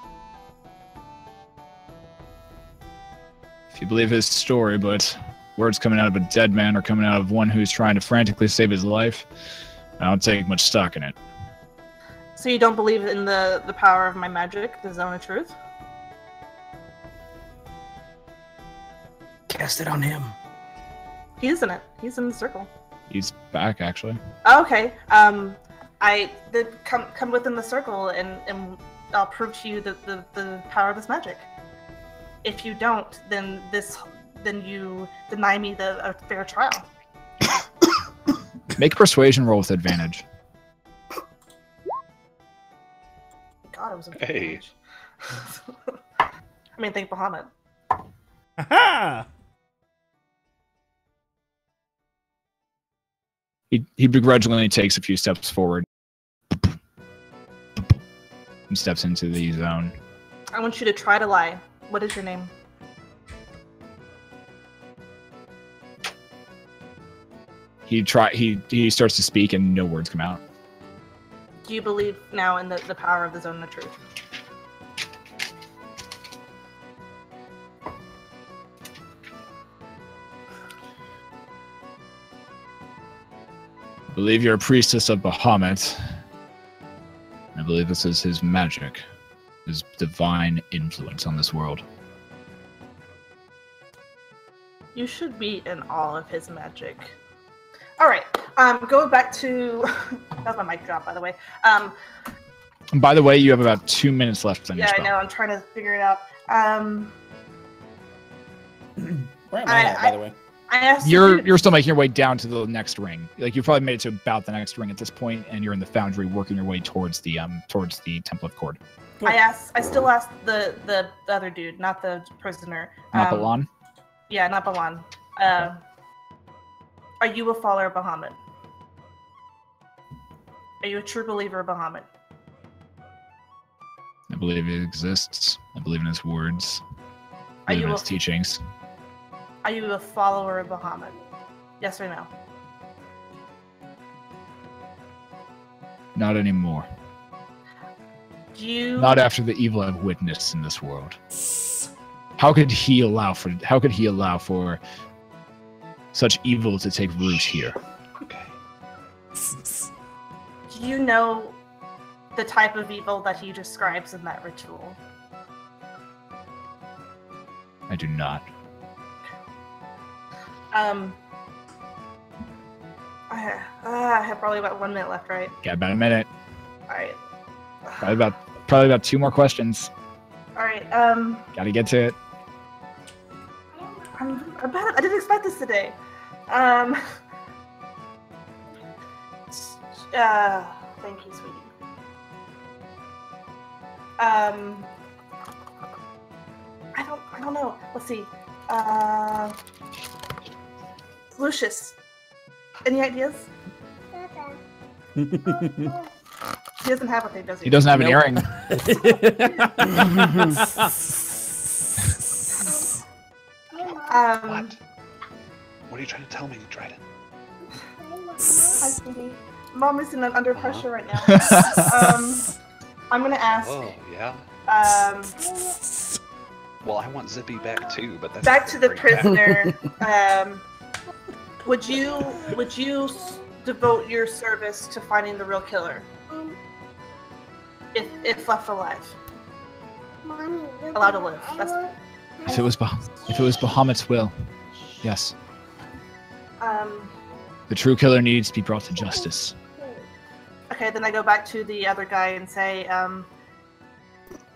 If you believe his story, but words coming out of a dead man or coming out of one who's trying to frantically save his life, I don't take much stock in it. So you don't believe in the power of my magic, the Zone of Truth? Cast it on him. He's in it. He's in the circle. He's back, actually. Okay. I did come within the circle, and I'll prove to you the power of this magic. If you don't, then you deny me a fair trial. Make a persuasion roll with advantage. God, it was a Hey. I mean, thank Bahamut. Ha! He begrudgingly takes a few steps forward and steps into the zone. I want you to try to lie. What is your name? He starts to speak and no words come out. Do you believe now in the power of the Zone of Truth? I believe you're a priestess of Bahamut. I believe this is his magic, his divine influence on this world. You should be in awe of his magic. All right. Going back to that was my mic drop, by the way. And by the way, you have about 2 minutes left on your Yeah, I spell. know. I'm trying to figure it out. Where am I at, by the way? I asked You're still making your way down to the next ring. Like you've probably made it to about the next ring at this point, and you're in the foundry, working your way towards the Temple of Cord. Cool. I still asked the other dude, not the prisoner. Not Balan. Yeah, not Balan. Are you a follower of Bahamut? Are you a true believer of Bahamut? I believe it exists. I believe in his words. I believe in his teachings. Are you a follower of Bahamut? Yes or no? Not anymore. Not after the evil I've witnessed in this world. How could he allow for such evil to take root here? Okay. Do you know the type of evil that he describes in that ritual? I do not. I have probably about 1 minute left, right? Got about a minute. Alright. Probably about 2 more questions. Alright, Gotta get to it. I didn't expect this today. Thank you, sweetie. I don't know. Let's see. Leucis. Any ideas? He doesn't have a thing, does he? He doesn't have an earring. What are you trying to tell me, Dryden? Hi, sweetie. Mom is under pressure right now. I'm gonna ask. Oh, yeah. Well, I want Zippy back too, but that's back to the prisoner. Would you devote your service to finding the real killer? If left alive, allowed to live. If it was Bahamut's will, yes. The true killer needs to be brought to justice. Okay, then I go back to the other guy and say,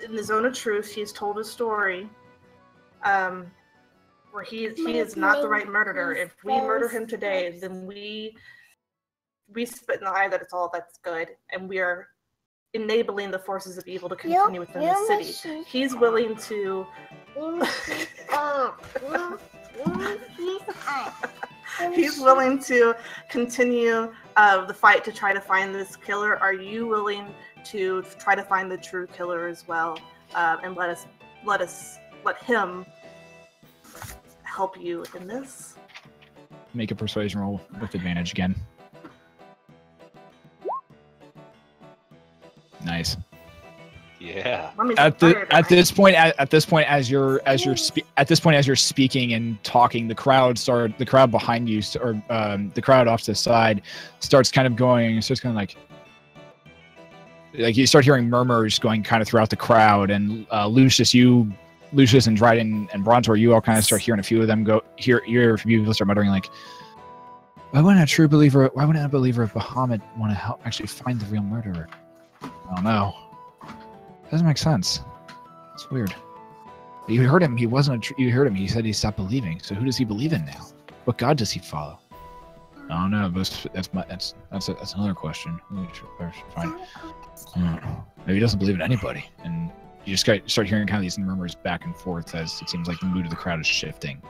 in the zone of truth, he's told a story, where he is not the right murderer. If we murder him today, then we spit in the eye that it's all that's good, and we are enabling the forces of evil to continue within the city. He's willing to. He's willing to continue the fight to try to find this killer. Are you willing to try to find the true killer as well, and let him help you in this? Make a persuasion roll with advantage again. Nice. Yeah. At this point as you're speaking and talking, the crowd behind you, or the crowd off to the side, starts kind of going. Starts kind of like you start hearing murmurs going kind of throughout the crowd, and Leucis and Dryden and Brontor, you all kind of start hearing a few of them hear a few people start muttering like, why wouldn't a believer of Bahamut want to help actually find the real murderer? I don't know. Doesn't make sense. It's weird. You heard him. You heard him. He said he stopped believing. So who does he believe in now? What god does he follow? I don't know. That's another question. Maybe he doesn't believe in anybody. And you just start hearing kind of these murmurs back and forth as it seems like the mood of the crowd is shifting.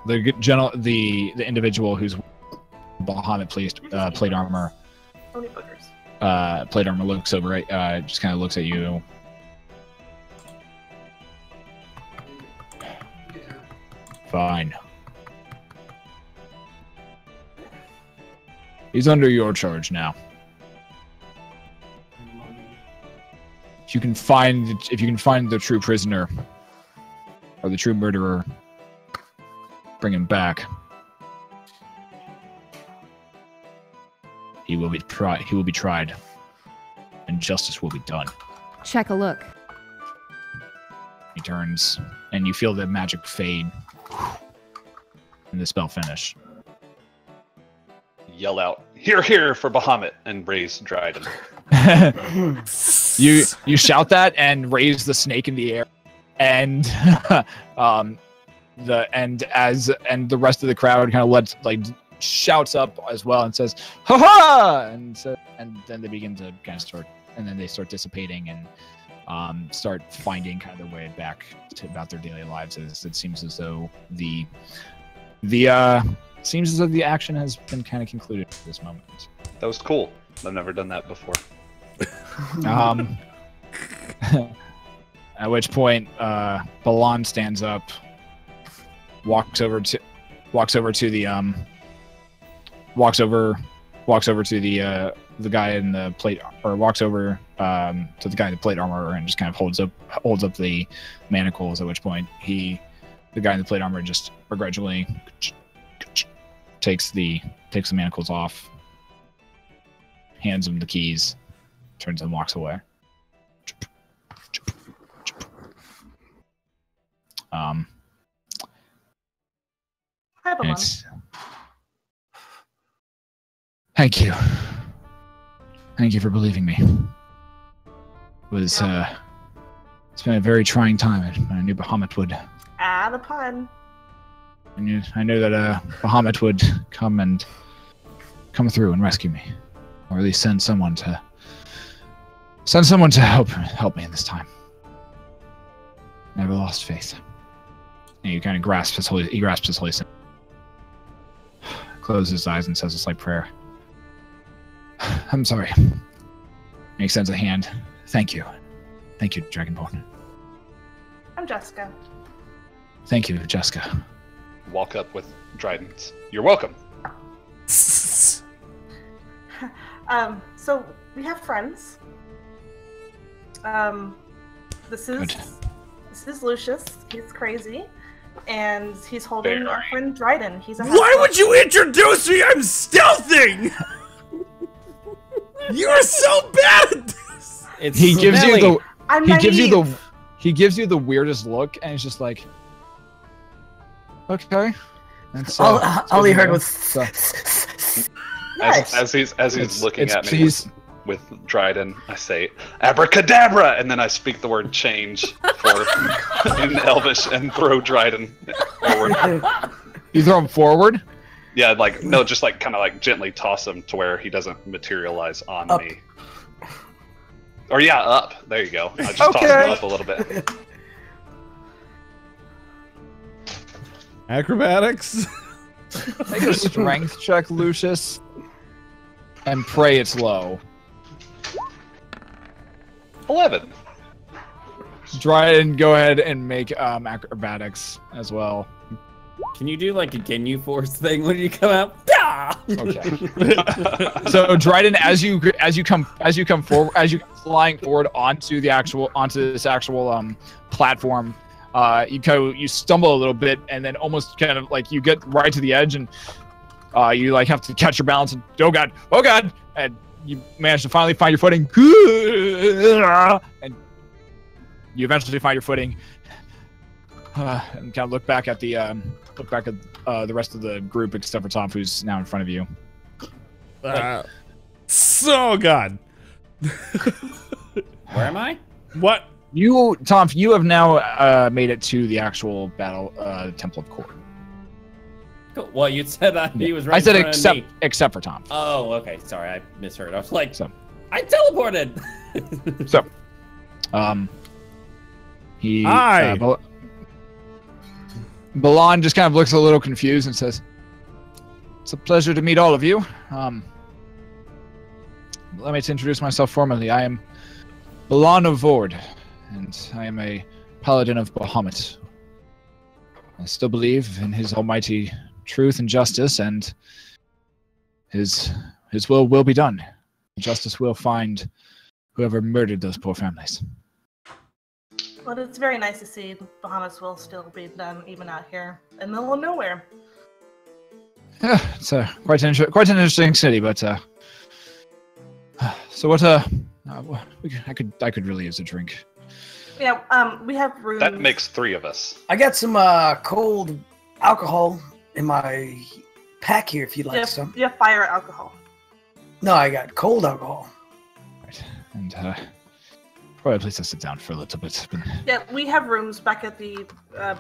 The individual who's Bahamut plate armor. Only boogers. Plate armor looks over, right? Just kind of looks at you. Fine. He's under your charge now. If you can find the true prisoner or the true murderer, bring him back. He will be tried, and justice will be done. Check a look. He turns, and you feel the magic fade, and the spell finish. Yell out, "Hear, hear for Bahamut!" and raise Dryden. You shout that and raise the snake in the air, and the rest of the crowd kind of shouts up as well and says, "Ha ha!" and then they begin to kind of start dissipating and start finding kind of their way back to about their daily lives, as it seems as though the The seems as though the action has been kind of concluded at this moment. That was cool. I've never done that before. At which point, Balan stands up, walks over to the guy in the plate, or walks over to the guy in the plate armor and just kind of holds up the manacles. At which point, the guy in the plate armor just begrudgingly takes the manacles off, hands him the keys, turns and walks away. Hi, Balan. Thank you. Thank you for believing me. It's been a very trying time. I knew Bahamut would. The pun. I knew that Bahamut would come through and rescue me, or at least send someone to help me in this time. Never lost faith. And he kind of grasps his holy symbol, closes his eyes and says a slight prayer. I'm sorry. And he extends a hand. Thank you, Dragonborn. I'm Jeska. Thank you, Jeska. Walk up with Dryden's. You're welcome. So we have friends. This is Leucis. He's crazy, and he's holding our friend Dryden. Why would you introduce me? I'm stealthing. You are so bad at this. He gives you the weirdest look, and it's just like, okay. All he heard was. As he's looking at me with Dryden, I say abracadabra, and then I speak the word change in Elvish and throw Dryden forward. You throw him forward? Yeah, just kind of gently toss him to where he doesn't materialize on me. Or up. There you go. I just toss him up a little bit. Acrobatics. Make a strength check, Lucius, and pray it's low. 11. Dryden, go ahead and make acrobatics as well. Can you do like a Ginyu Force thing when you come out? Okay. So Dryden, as you come forward, as you flying forward onto this actual platform, you stumble a little bit, and then almost kind of like you get right to the edge, and you have to catch your balance, and oh god, and you manage to finally find your footing, and you eventually find your footing, and kind of look back at the rest of the group except for Tonph, who's now in front of you. So god. Where am I? What? Tonph, you have now made it to the actual battle Temple of Cord. Cool. Well, you said he was right. I said in front of me. except for Tonph. Oh, okay. Sorry, I misheard. I was like, So. I teleported. So, he. Hi. Balan just kind of looks a little confused and says, "It's a pleasure to meet all of you. Let me introduce myself formally. I am Balan of Vord, and I am a paladin of Bahamut. I still believe in his almighty truth and justice, and his will be done. Justice will find whoever murdered those poor families." Well, it's very nice to see Bahamut's will still be done, even out here in the middle of nowhere. Yeah, it's quite an interesting city, but so what? I could really use a drink. Yeah, we have rooms. That makes 3 of us. I got some cold alcohol in my pack here if you'd like some. You have fire alcohol. No, I got cold alcohol. Right, and probably a place to sit down for a little bit. But... Yeah, we have rooms back at the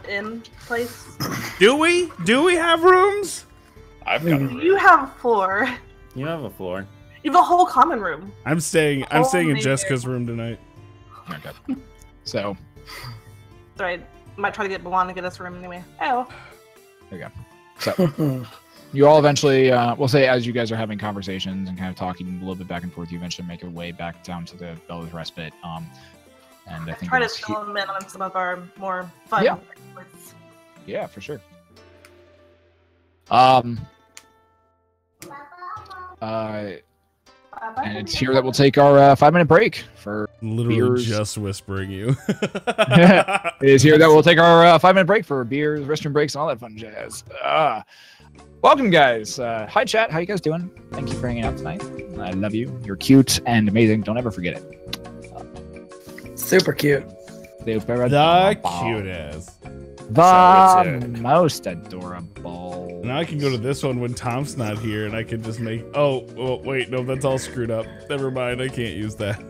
inn place. Do we? Do we have rooms? I've got a room. You have a floor. You have a floor. You have a whole common room. I'm staying in Jeska's room tonight. Okay. So. Sorry, I might try to get Balan to get us a room anyway. Oh. There you go. So you all eventually, we'll say, as you guys are having conversations and kind of talking a little bit back and forth, you eventually make your way back down to the Bellows Respite. And I think try to fill them in on some of our more fun. Yeah. Exploits. Yeah, for sure. And it's here that we'll take our 5-minute break for Literally beers. just whispering you. It is here that we'll take our 5-minute break for beers, restroom breaks, and all that fun jazz. Welcome, guys. Hi, chat. How you guys doing? Thank you for hanging out tonight. I love you. You're cute and amazing. Don't ever forget it. Super cute. The cutest. The most adorable. Now I can go to this one when Tom's not here, and I can just make. Oh, wait, no, that's all screwed up. Never mind, I can't use that.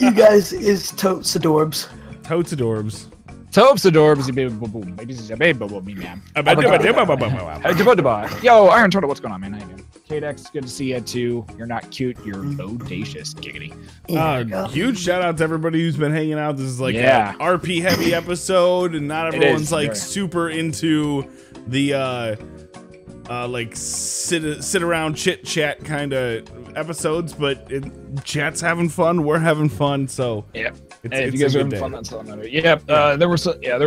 You guys is totes adorbs. Totes adorbs. Tops adorbs, Yo, Iron Turtle, what's going on, man? How you doing? K-Dex, good to see you too. You're not cute, you're bodacious, giggity. Huge shout out to everybody who's been hanging out. This is like an RP heavy episode, and not everyone's like super into the like sit around chit chat kind of episodes, but chat's having fun, we're having fun, so yeah. If you guys are having fun, that's all that matters. Yeah, there were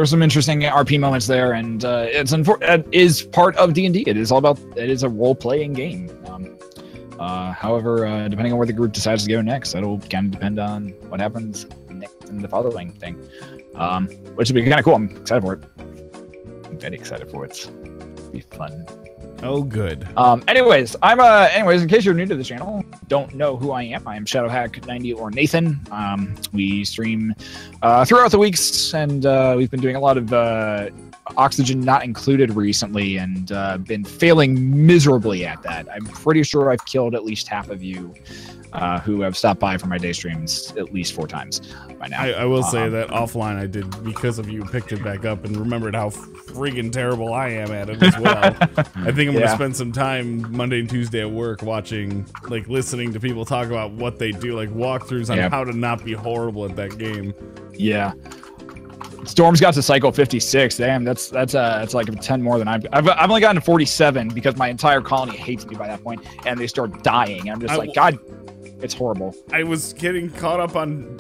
some interesting RP moments there, and it is part of D&D. It is a role-playing game. However, depending on where the group decides to go next, that'll kind of depend on what happens next in the following thing, which will be kind of cool. I'm excited for it. I'm very excited for it. It'll be fun. Oh, good. Anyways, in case you're new to the channel, don't know who I am Shadowhack90 or Nathan. We stream throughout the weeks, and we've been doing a lot of Oxygen Not Included recently, and been failing miserably at that. I'm pretty sure I've killed at least half of you who have stopped by for my day streams at least 4 times by now. I will say that offline I did, because of you, picked it back up and remembered how friggin' terrible I am at it as well. I think I'm gonna spend some time Monday and Tuesday at work watching, like, listening to people talk about what they do, like walkthroughs on how to not be horrible at that game. Yeah. Storm's got to cycle 56. Damn, that's like 10 more than I've only gotten to 47 because my entire colony hates me by that point, and they start dying. I'm just like, God, it's horrible. I was getting caught up on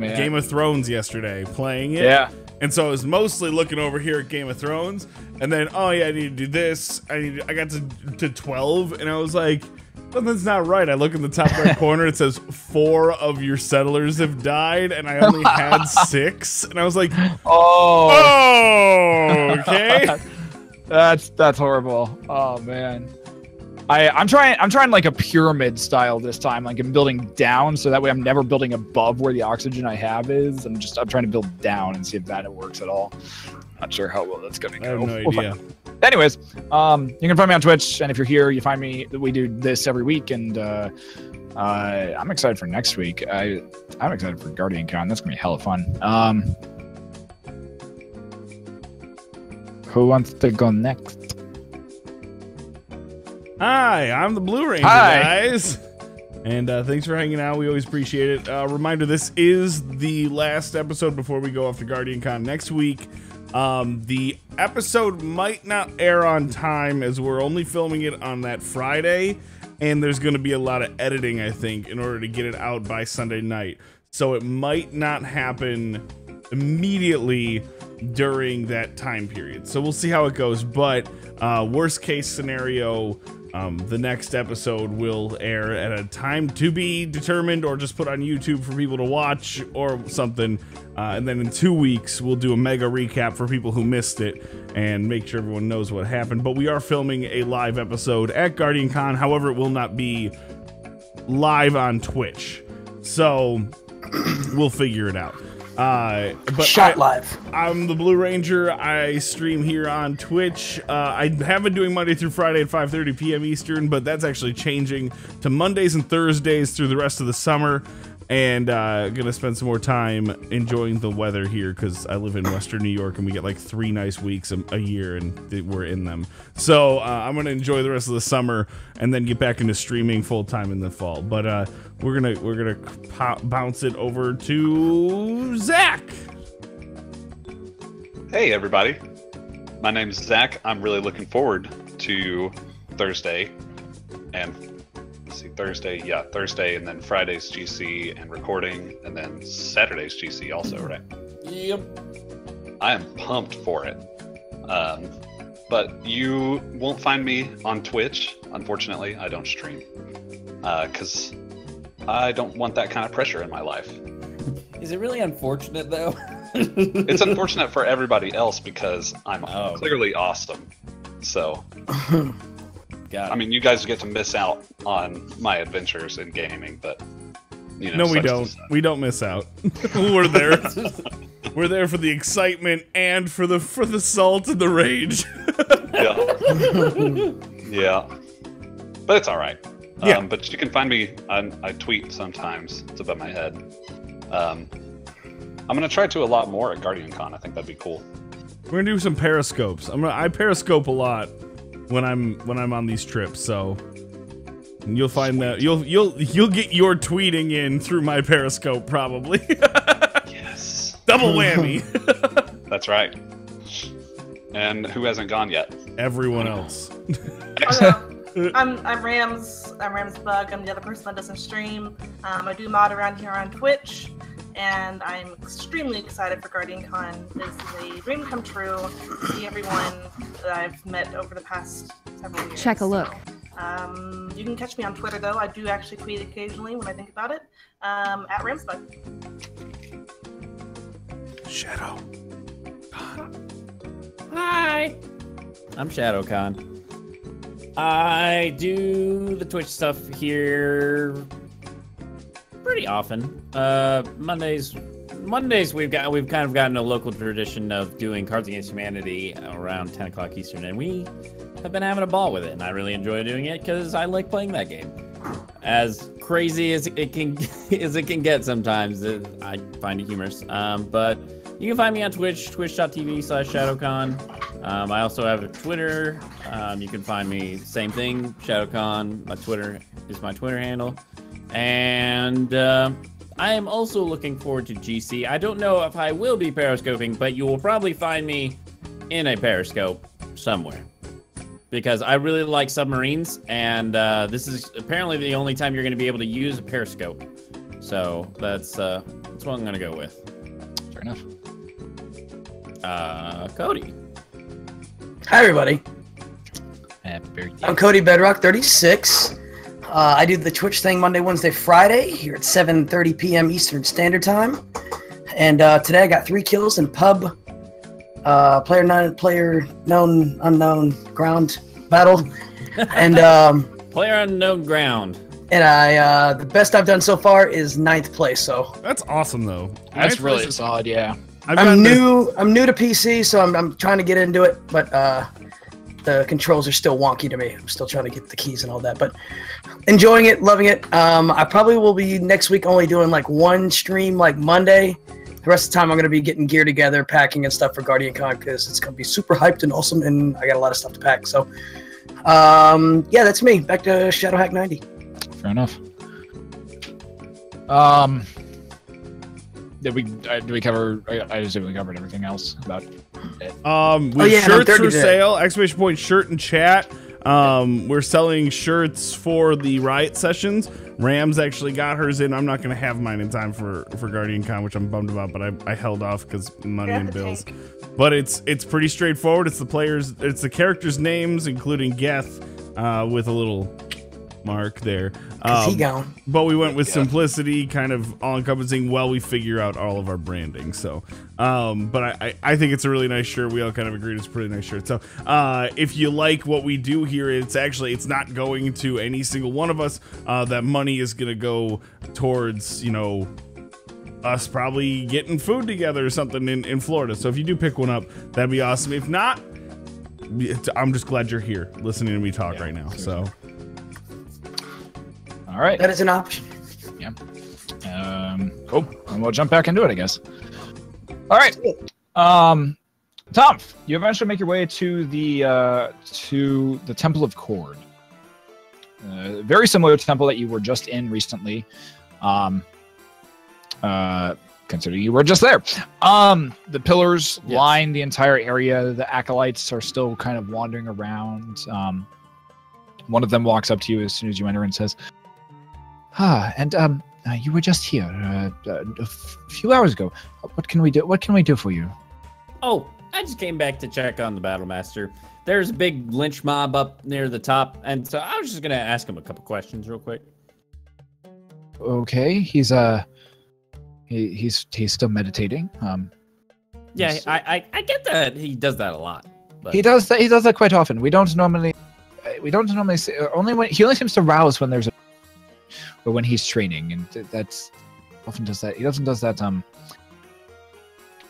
Game of Thrones yesterday, playing it. Yeah. And so I was mostly looking over here at Game of Thrones, and then, oh yeah, I need to do this. I got to 12, and I was like, something's not right. I look in the top right corner, it says 4 of your settlers have died, and I only had 6. And I was like, oh okay. That's horrible. Oh man. I'm trying like a pyramid style this time. Like I'm building down, so that way I'm never building above where the oxygen I have is. I'm trying to build down and see if that works at all. Not sure how well that's gonna go. I have no idea. Anyways, you can find me on Twitch, and if you're here, you find me. We do this every week, and I'm excited for next week. I'm excited for GuardianCon. That's gonna be hella fun. Who wants to go next? Hi, I'm the Blue Ranger, guys. And thanks for hanging out. We always appreciate it. Reminder, this is the last episode before we go off to GuardianCon next week. The episode might not air on time, as we're only filming it on that Friday, and there's going to be a lot of editing, I think, in order to get it out by Sunday night. So it might not happen immediately during that time period. So we'll see how it goes. But worst case scenario, the next episode will air at a time to be determined, or just put on YouTube for people to watch or something. And then in 2 weeks, we'll do a mega recap for people who missed it and make sure everyone knows what happened. But we are filming a live episode at GuardianCon. However, it will not be live on Twitch. So we'll figure it out. But live. I'm the Blue Ranger. I stream here on Twitch. I have been doing Monday through Friday at 5:30 p.m. Eastern, but that's actually changing to Mondays and Thursdays through the rest of the summer. And gonna spend some more time enjoying the weather here, because I live in Western New York and we get like 3 nice weeks a year, and we're in them. So I'm gonna enjoy the rest of the summer and then get back into streaming full time in the fall. But we're gonna bounce it over to Zach. Hey everybody, my name's Zach. I'm really looking forward to Thursday, and let's see, Thursday, and then Friday's GC and recording, and then Saturday's GC also, right? Yep. I am pumped for it. But you won't find me on Twitch. Unfortunately, I don't stream because I don't want that kind of pressure in my life. Is it really unfortunate though? It's unfortunate for everybody else because I'm clearly awesome. So, I mean, you guys get to miss out on my adventures in gaming, but you know, no, we don't. We don't miss out. We're there. We're there for the excitement and for the salt and the rage. Yeah, but it's all right. Yeah. But you can find me. I tweet sometimes. It's above my head. I'm gonna try to a lot more at GuardianCon. I think that'd be cool. We're gonna do some periscopes. I periscope a lot when I'm on these trips. So you'll find that you'll get your tweeting in through my periscope probably. Yes. Double whammy. That's right. And who hasn't gone yet? Everyone else. I'm Ramsbug. I'm the other person that doesn't stream. I do mod around here on Twitch, and I'm extremely excited for GuardianCon. This is a dream come true to see everyone that I've met over the past several years. Check a look. So, you can catch me on Twitter, though. I do actually tweet occasionally when I think about it. At Ramsbug. Shadow. Hi. I'm Shadowcawn. I do the Twitch stuff here pretty often. Mondays we've kind of gotten a local tradition of doing Cards Against Humanity around 10 o'clock Eastern, and we have been having a ball with it, and I really enjoy doing it because I like playing that game. As crazy as it can get sometimes, I find it humorous. But you can find me on Twitch, twitch.tv/Shadowcawn. I also have a Twitter. You can find me, same thing, Shadowcawn. My Twitter is my Twitter handle. And I am also looking forward to GC. I don't know if I will be periscoping, but you will probably find me in a periscope somewhere. Because I really like submarines, and this is apparently the only time you're going to be able to use a periscope. So that's what I'm going to go with. Fair enough. Cody. Hi, everybody. Very I'm Codybedrock 36. I do the Twitch thing Monday, Wednesday, Friday here at 7:30 p.m. Eastern Standard Time. And today I got 3 kills in pub. Player known unknown ground battle. And Player unknown ground. And I the best I've done so far is 9th place. So That's awesome though. That's really solid, yeah. I'm new to PC, so I'm trying to get into it, but the controls are still wonky to me. I'm still trying to get the keys and all that, but enjoying it, loving it. I probably will be next week only doing like 1 stream like Monday. The rest of the time I'm going to be getting gear together, packing and stuff for GuardianCon because it's going to be super hyped and awesome, and I got a lot of stuff to pack. So yeah, that's me. Back to Shadowhack 90. Fair enough. Did we cover? I assume we covered everything else about it. We have shirts for sale. Exclamation point shirt and chat. We're selling shirts for the Riot sessions. Rams actually got hers in. I'm not gonna have mine in time for GuardianCon, which I'm bummed about, but I held off because money and bills. But it's pretty straightforward. It's the characters' names, including Geth, with a little mark there. But we went with simplicity, kind of all-encompassing while we figure out all of our branding. So, but I think it's a really nice shirt. We all kind of agreed it's a pretty nice shirt. So, if you like what we do here, it's not going to any single one of us. That money is going to go towards, you know, us probably getting food together or something in Florida. So if you do pick one up, that'd be awesome. If not, I'm just glad you're here listening to me talk right now. So. All right. That is an option. Yeah. Cool. And we'll jump back into it, I guess. All right. Tonph, you eventually make your way to the Temple of Cord. Very similar to the temple that you were just in recently. considering you were just there. The pillars line the entire area. The acolytes are still kind of wandering around. One of them walks up to you as soon as you enter and says, you were just here a few hours ago. What can we do? What can we do for you? Oh, I just came back to check on the Battle Master. There's a big lynch mob up near the top, and so I was just gonna ask him a couple questions real quick. Okay, he's still meditating. Yeah, I get that he does that a lot. But... He does that quite often. We don't normally say, only seems to rouse when there's or when he's training, and that's often does that. He doesn't does that.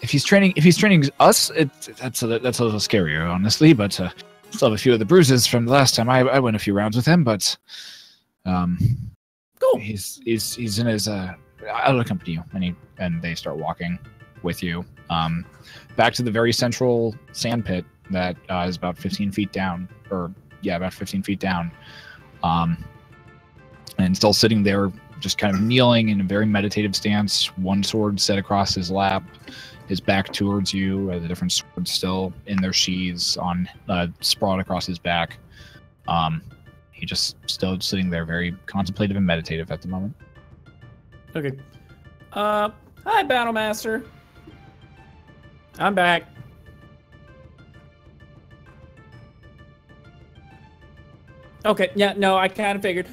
If he's training us, that's a little scarier, honestly. But still have a few of the bruises from the last time I went a few rounds with him. But cool. He's in his I'll accompany you, and they start walking with you back to the very central sand pit that is about 15 feet down, about 15 feet down, and still sitting there, just kind of kneeling in a very meditative stance, one sword set across his lap, his back towards you, the different swords still in their sheaths on sprawled across his back. He just still sitting there, very contemplative and meditative at the moment. Okay. Hi, Battle Master. I'm back. Okay, yeah, no, I kind of figured.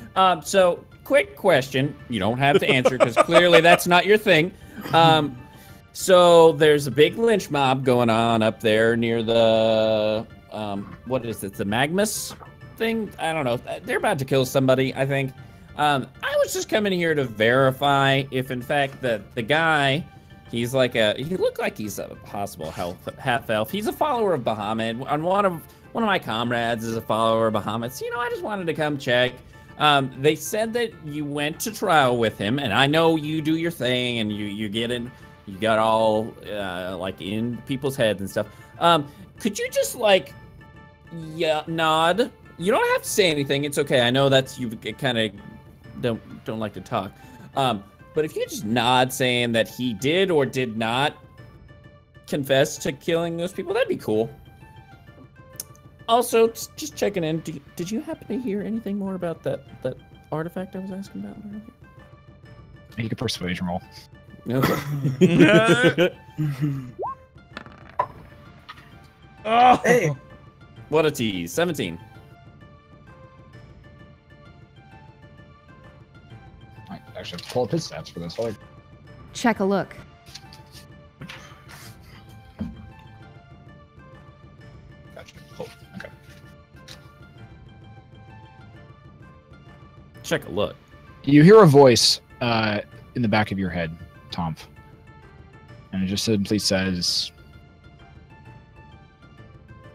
So, quick question. You don't have to answer, because clearly that's not your thing. So, there's a big lynch mob going on up there near the, what is it, the Magmus thing? I don't know. They're about to kill somebody, I think. I was just coming here to verify if, in fact, the guy, he looked like he's a possible half-elf. He's a follower of Bahamut, and one of my comrades is a follower of Bahamut. So, I just wanted to come check. They said that you went to trial with him, and I know you do your thing, and you got all, in people's heads and stuff. Could you just, nod? You don't have to say anything. It's okay. I know that's you kind of don't like to talk. But if you just nod saying that he did or did not confess to killing those people, that'd be cool. Also, just checking in. Did you happen to hear anything more about that artifact I was asking about? Make a persuasion roll. Okay. Oh, hey. What a tease. 17. I actually have to pull up his stats for this. Check a look. Gotcha. Cool. Okay. Check a look. You hear a voice in the back of your head, Tonph. And it just simply says,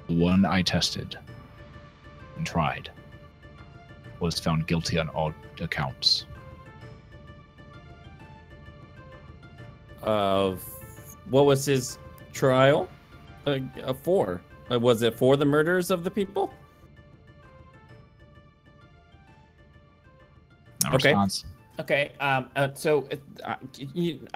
"The one I tested and tried was found guilty on all accounts." Of what was his trial for? Was it for the murders of the people? No response. Okay. So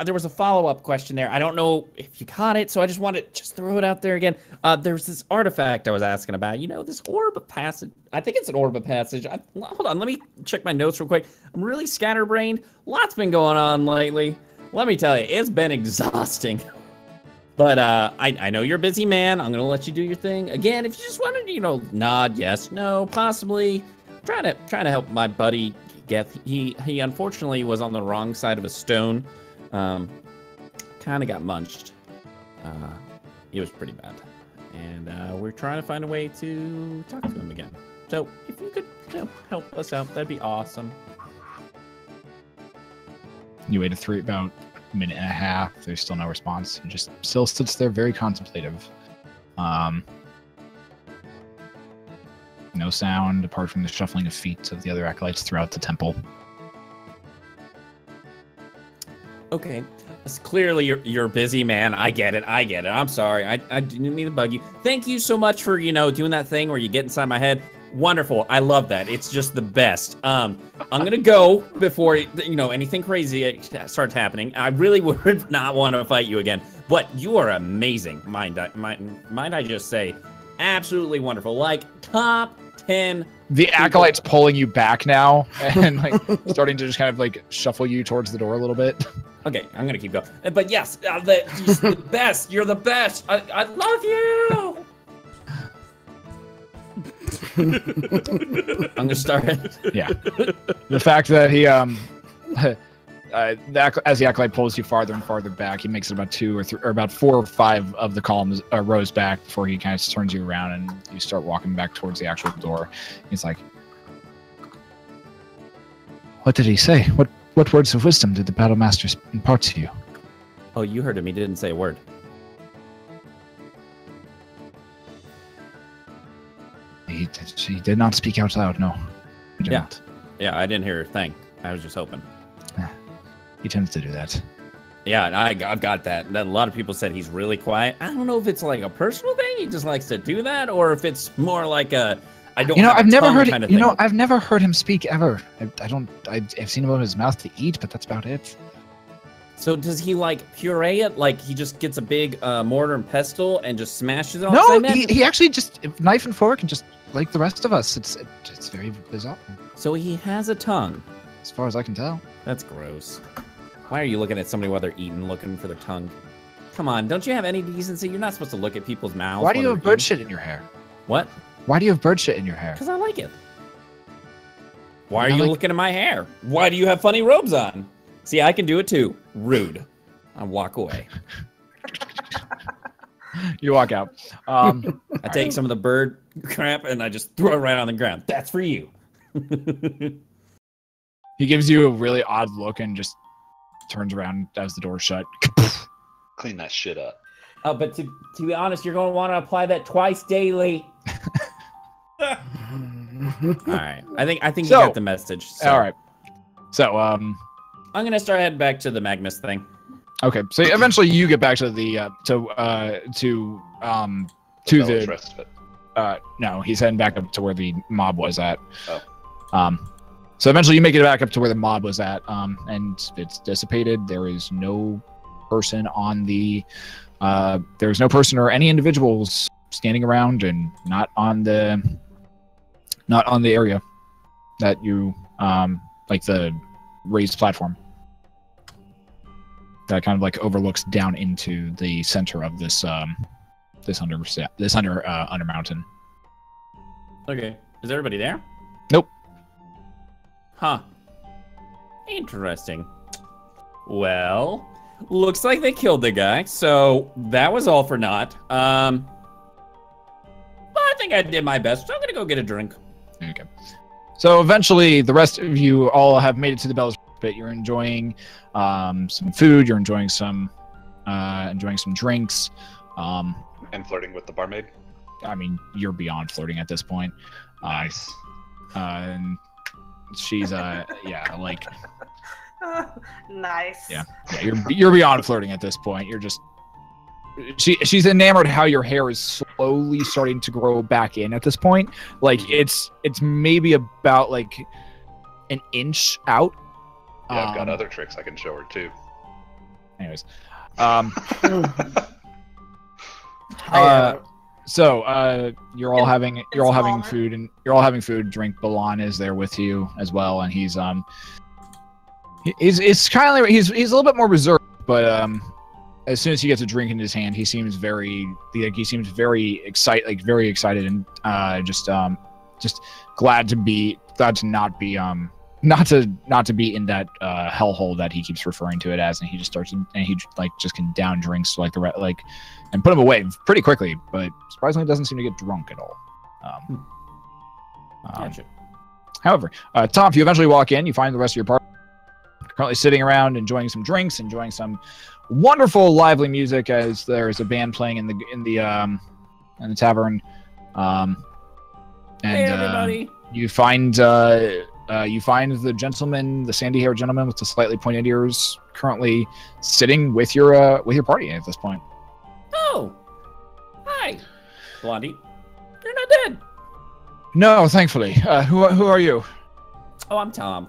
there was a follow-up question there. I don't know if you caught it, so I just wanted to throw it out there again. There's this artifact I was asking about. This orb of passage. I think it's an orb of passage. Hold on, let me check my notes real quick. I'm really scatterbrained. Lots been going on lately. Let me tell you, it's been exhausting. But I know you're a busy man. I'm gonna let you do your thing. Again, if you just wanted to, nod yes, no, possibly. Trying to help my buddy Geth. He unfortunately was on the wrong side of a stone. Kind of got munched. It was pretty bad. And we're trying to find a way to talk to him again. So if you could help us out, that'd be awesome. You wait about a minute and a half. There's still no response. He just still sits there very contemplative. No sound apart from the shuffling of feet of the other acolytes throughout the temple. Okay. It's clearly you're a busy man. I get it. I'm sorry. I didn't mean to bug you. Thank you so much for, doing that thing where you get inside my head. Wonderful. I love that. It's just the best. I'm gonna go before anything crazy starts happening. I really would not want to fight you again, but you are amazing. Might I just say, absolutely wonderful. Like top 10. The acolyte's pulling you back now and like starting to just kind of like shuffle you towards the door a little bit. Okay, I'm gonna keep going. But yes, the best. You're the best. I love you. I'm gonna start. Yeah. The fact that he as the acolyte pulls you farther and farther back, he makes it about 2 or 3 or about 4 or 5 of the columns rows back before he kind of turns you around and you start walking back towards the actual door. He's like, "What did he say? What words of wisdom did the battle master impart to you?" Oh, you heard him. He didn't say a word. He did not speak out loud, no. Yeah, I didn't hear a thing. I was just hoping. He tends to do that. Yeah, and I've got that. A lot of people said he's really quiet. I don't know if it's like a personal thing, he just likes to do that, or if it's more like a I've never heard kind of I've never heard him speak ever. I've seen him open his mouth to eat, but that's about it. So does he like puree it? Like he just gets a big mortar and pestle and just smashes it on? No, he actually just knife and fork and just like the rest of us. It's very bizarre. So he has a tongue, as far as I can tell. That's gross. Why are you looking at somebody while they're eating, looking for their tongue? Come on, don't you have any decency? You're not supposed to look at people's mouths. Why do you have bird shit in your hair? What? Why do you have bird shit in your hair? Because I like it. Why are you looking at my hair? Why do you have funny robes on? See, I can do it too. Rude. I walk away. You walk out. I take some of the bird crap and I just throw it right on the ground. That's for you. He gives you a really odd look and just turns around as the door's shut. Clean that shit up. But to be honest, you're going to want to apply that twice daily. All right. I think you got the message. So. All right. So I'm gonna start heading back to the Magnus thing. Okay. So eventually you get back to the the rest of it. No, he's heading back up to where the mob was at. Oh. So eventually you make it back up to where the mob was at, and it's dissipated. There is no person on the there's no person or any individuals standing around, and not on the area that you like the raised platform that kind of like overlooks down into the center of this under mountain. Okay. Is everybody there? Nope. Huh. Interesting. Well, looks like they killed the guy, so that was all for naught. Well, I think I did my best, so I'm gonna go get a drink. Okay. So eventually, the rest of you all have made it to the Bell's Pit. You're enjoying some food. You're enjoying some drinks. And flirting with the barmaid. I mean, you're beyond flirting at this point. Nice. And she's yeah, like. Nice. Yeah, you're beyond flirting at this point. You're just. She's enamored how your hair is slowly starting to grow back in at this point. Like it's maybe about like an inch out. Yeah, I've got other tricks I can show her too. Anyways, so you're all having food and drink. Balan is there with you as well, and he's kind of like, he's a little bit more reserved, but as soon as he gets a drink in his hand, he seems very excited and just glad to not be in that hellhole that he keeps referring to it as, and he just can down drinks like and put them away pretty quickly, but surprisingly doesn't seem to get drunk at all. Gotcha. However, Tonph, you eventually walk in, you find the rest of your party currently sitting around enjoying some drinks, enjoying some wonderful lively music as there's a band playing in the tavern. And hey, everybody. You find the sandy-haired gentleman with the slightly pointed ears currently sitting with your party at this point. Oh, hi, Blondie. You're not dead. No, thankfully. Who are you? Oh, I'm Tom.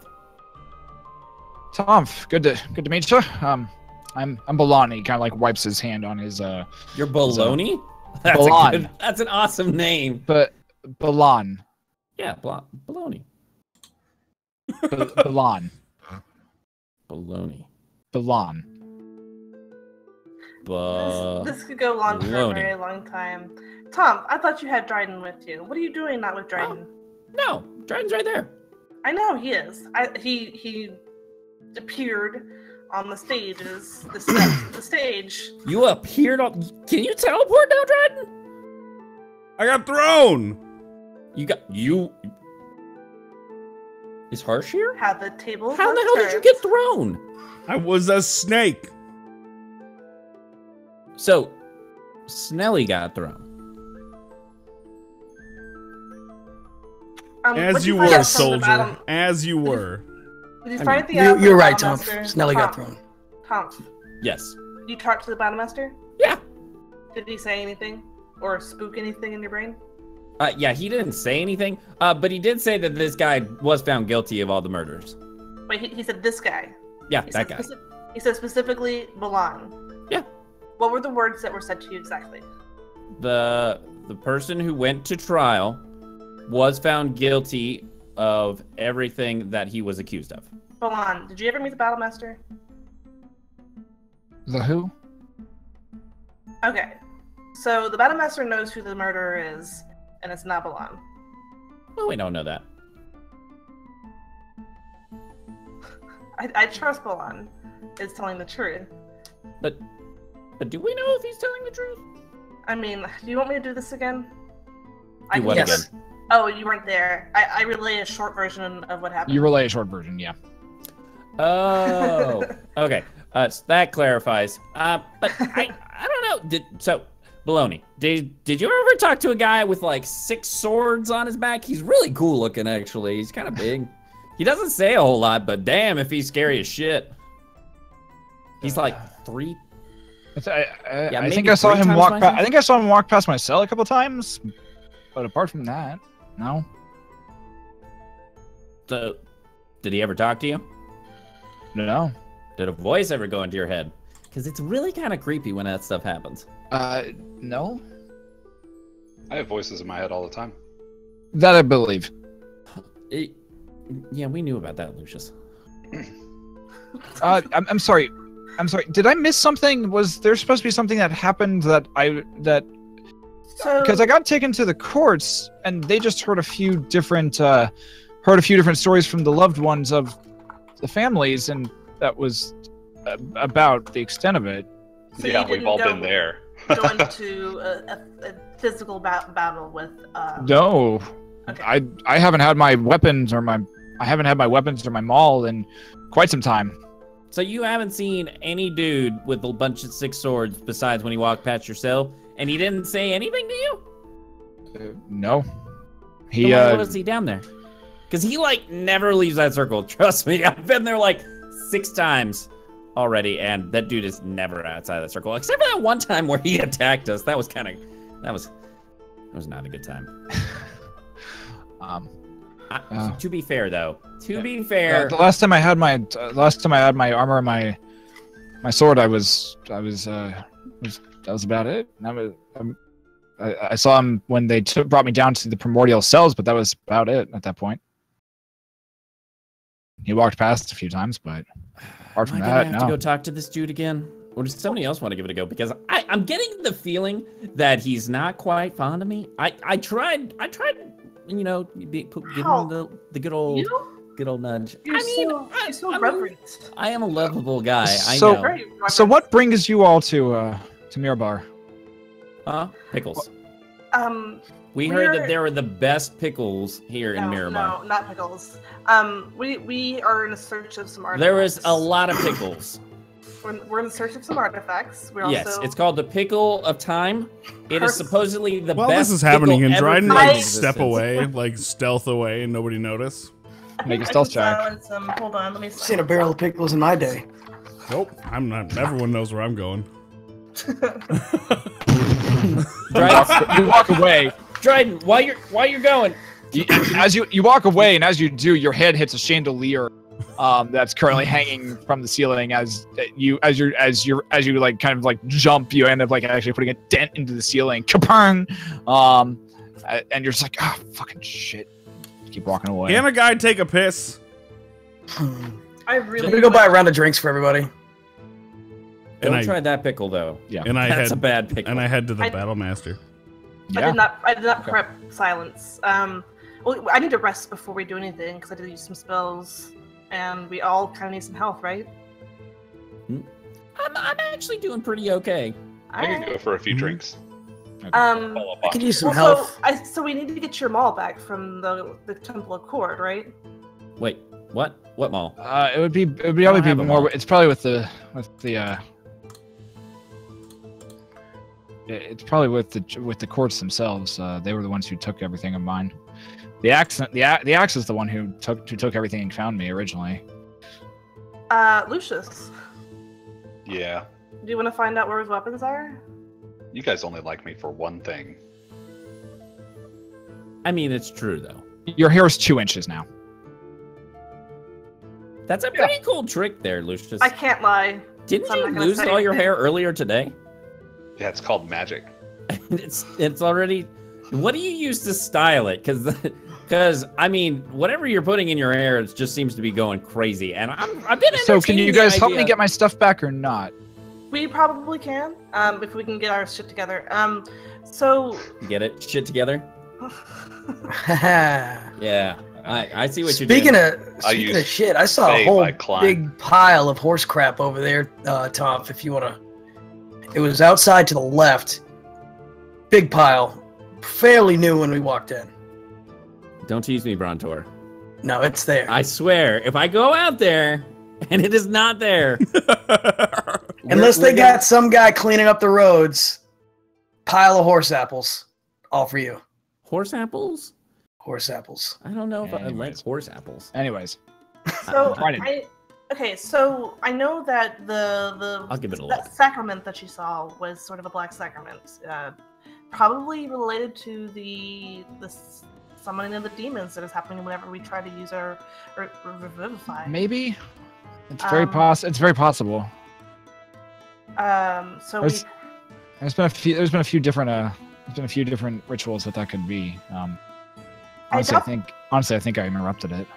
Tonph. Good to meet you. I'm Balan. He kind of like wipes his hand on his You're Baloney? Balan. That's an awesome name. But Balan. Yeah, Baloney. Balan. Baloney. Balan. This could go on for a very long time. Tom, I thought you had Dryden with you. What are you doing not with Dryden? No, Dryden's right there. I know he is. He appeared on the stages, the steps of the stage. You appeared on. Can you teleport now, Dryden? I got thrown. You. Is Harsh here? Had the table. How the hell did you get thrown? I was a snake. So, Snelly got thrown. As you were, soldier. As you were. Did you find anything out? You're right, Tom. Snelly got thrown. Tom. Yes. You talked to the Battlemaster? Yeah. Did he say anything? Or spook anything in your brain? Yeah, he didn't say anything, but he did say that this guy was found guilty of all the murders. Wait, he said this guy? Yeah, that guy. He said specifically Balan. Yeah. What were the words that were said to you exactly? The person who went to trial was found guilty of everything that he was accused of. Balan, did you ever meet the Battlemaster? The who? Okay. So the Battlemaster knows who the murderer is, and it's not Balan. Well, we don't know that. I trust Balan is telling the truth. But do we know if he's telling the truth? I mean, do you want me to do this again? Do what again? Oh, you weren't there. I relay a short version of what happened. You relay a short version, yeah. Oh, okay. So that clarifies. But I don't know. Baloney, did you ever talk to a guy with like 6 swords on his back? He's really cool looking, actually. He's kind of big. He doesn't say a whole lot, but damn, if he's scary as shit. He's like 3. I think I saw him walk. I think I saw him walk past my cell a couple times, but apart from that, no. So, did he ever talk to you? No. Did a voice ever go into your head? Because it's really kind of creepy when that stuff happens. No. I have voices in my head all the time. That I believe. Yeah, we knew about that, Lucius. I'm sorry. I'm sorry. Did I miss something? Was there supposed to be something that happened that because I got taken to the courts and they just heard a few different stories from the loved ones of the families, and that was about the extent of it. So yeah, we've all been there. Go into a physical battle with. No, okay. I haven't had my weapons or my maul in quite some time. So you haven't seen any dude with a bunch of 6 swords besides when he walked past your cell, and he didn't say anything to you? No. What was he down there? Because he like never leaves that circle. Trust me, I've been there like 6 times already, and that dude is never outside that circle, except for that one time where he attacked us. That was not a good time. To be fair, though, the last time I had my armor and my sword, that was about it. I saw him when they brought me down to the primordial cells, but that was about it at that point. He walked past a few times, but apart from that, I have to go talk to this dude again, or does somebody else want to give it a go? Because I'm getting the feeling that he's not quite fond of me. I tried. You know, give him the good old nudge. You're so reverent. I am a lovable guy. So, I know. So what brings you all to Mirbar? Pickles. We We're- heard that there were the best pickles here in Mirbar. No, not pickles. We are in a search of some artifacts. There is a lot of pickles. We're in search of some artifacts. We're Yes, also... it's called the Pickle of Time. It is supposedly the While best this is happening, pickle and ever Dryden put in like existence. step away, like stealth away, and nobody notice. Make a stealth check. Hold on, let me Seen a barrel of pickles in my day. Nope, I'm not. Everyone knows where I'm going. Dryden, You walk away. Dryden, while you're going, As you walk away, and as you do, your head hits a chandelier that's currently hanging from the ceiling. As you like kind of like jump, you end up like actually putting a dent into the ceiling. Kapang! And you're just like, oh, fucking shit. Keep walking away. Can a guy take a piss? I really. I'm gonna go buy a round of drinks for everybody. Don't try that pickle though. Yeah, and that's a bad pickle. And I head to the Battle Master. Yeah. I did not prep silence. Well, I need to rest before we do anything because I did use some spells, and we all kind of need some health, right? I'm actually doing pretty okay. I can go for a few drinks. I could use some health. So we need to get your maul back from the Temple of Cord, right? Wait, what? What mall? It would probably be more. It's probably with the. It's probably with the courts themselves. They were the ones who took everything of mine. The axe is the one who took everything and found me originally. Lucius. Yeah. Do you want to find out where his weapons are? You guys only like me for one thing. I mean, it's true though. Your hair is 2 inches now. That's a pretty cool trick there, Lucius. I can't lie. Didn't you lose all your hair earlier today? Yeah, it's called magic. it's already. What do you use to style it? Because I mean, whatever you're putting in your hair, it just seems to be going crazy. And I've been. So can you guys help me get my stuff back or not? We probably can, if we can get our shit together. So get it shit together. Yeah, I see what you're Speaking doing. Speaking of shit, I saw a whole big pile of horse crap over there, Tonph. If you wanna, it was outside to the left. Big pile, fairly new when we walked in. Don't tease me, Brontor. No, it's there. I swear, if I go out there and it is not there, unless they got some guy cleaning up the roads, pile of horse apples, all for you. Horse apples? Horse apples. I don't know if I like horse apples. Anyways. So so I know that I'll give it a look. Sacrament that you saw was sort of a black sacrament, probably related to the summoning of the demons that is happening whenever we try to use our revivify. Maybe. It's very possible. So there's been a few different rituals that could be. Honestly, I think I interrupted it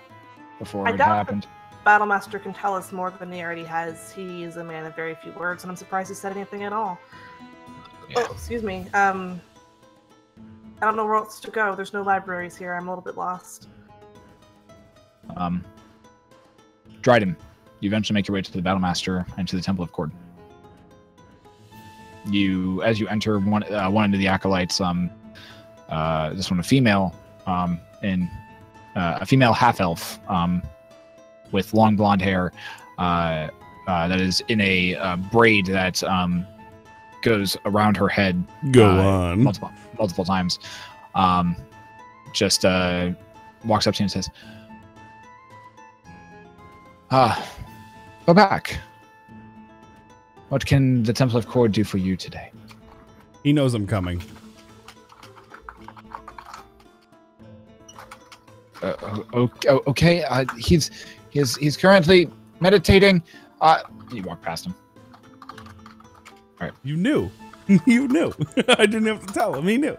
before it happened. Battlemaster can tell us more than he already has. He is a man of very few words, and I'm surprised he said anything at all. Yeah. Oh, excuse me. I don't know where else to go. There's no libraries here. I'm a little bit lost. Dryden, you eventually make your way to the Battlemaster and to the Temple of Cord. As you enter one end of the acolytes, this one a female, a female half elf, with long blonde hair, that is in a braid that goes around her head. Go on. Multiple times. Just walks up to you and says, go back. What can the Temple of Cord do for you today? He knows I'm coming. Okay. He's currently meditating. You walk past him. All right. You knew. You knew. I didn't have to tell him. He knew.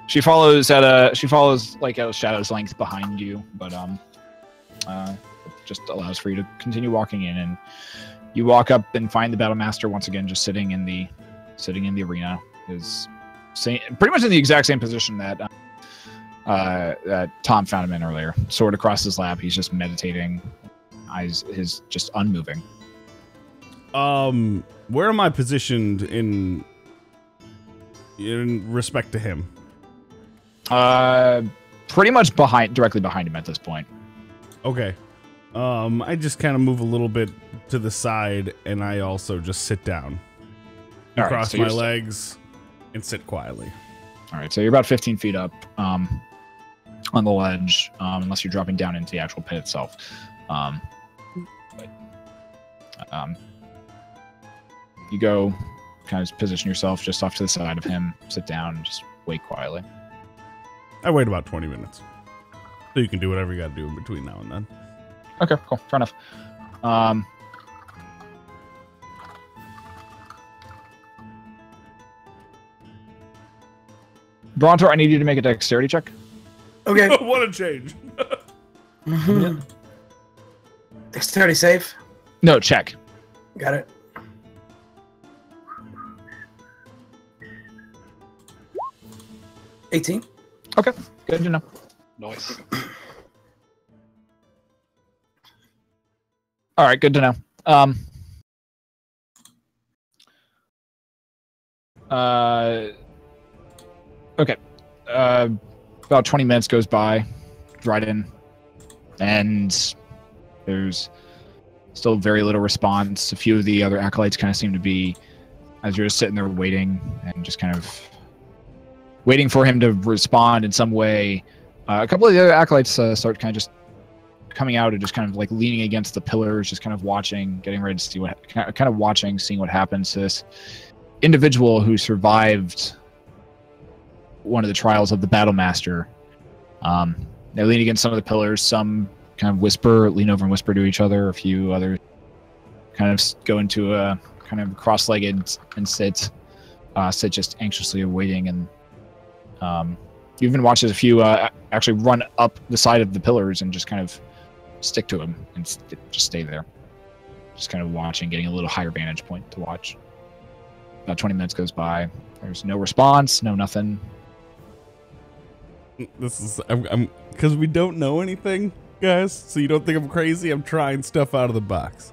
She follows like a shadow's length behind you, but just allows for you to continue walking in, and you walk up and find the Battlemaster once again just sitting in the arena, pretty much in the exact same position that Tom found him in earlier. Sword across his lap, he's just meditating, eyes his just unmoving. Where am I positioned in respect to him? Pretty much directly behind him at this point. Okay. I just kind of move a little bit to the side, and I also just sit down. Cross my legs and sit quietly. All right, so you're about 15 feet up on the ledge, unless you're dropping down into the actual pit itself. You go kind of position yourself just off to the side of him, sit down, and just wait quietly. I wait about 20 minutes. So you can do whatever you got to do in between now and then. Okay, cool. Fair enough. Brontor, I need you to make a dexterity check. Okay. What a change. Mhm. Dexterity save. No, check. Got it. $18. Okay, good to know. Nice. All right, good to know. Okay. About 20 minutes goes by, Dryden, and there's still very little response. A few of the other acolytes kind of seem to be, as you're just sitting there waiting and just kind of waiting for him to respond in some way. A couple of the other acolytes start kind of just coming out and just kind of like leaning against the pillars, just kind of watching, getting ready to see what, kind of watching, seeing what happens to this individual who survived one of the trials of the Battle Master. They lean against some of the pillars. Some kind of lean over and whisper to each other. A few others kind of go into a kind of cross-legged and sit just anxiously awaiting. And you even watch as a few actually run up the side of the pillars and just kind of stick to him and just stay there, just kind of watching, getting a little higher vantage point to watch. About 20 minutes goes by. There's no response, no nothing. This is I'm because we don't know anything, guys, so you don't think I'm crazy. I'm trying stuff out of the box.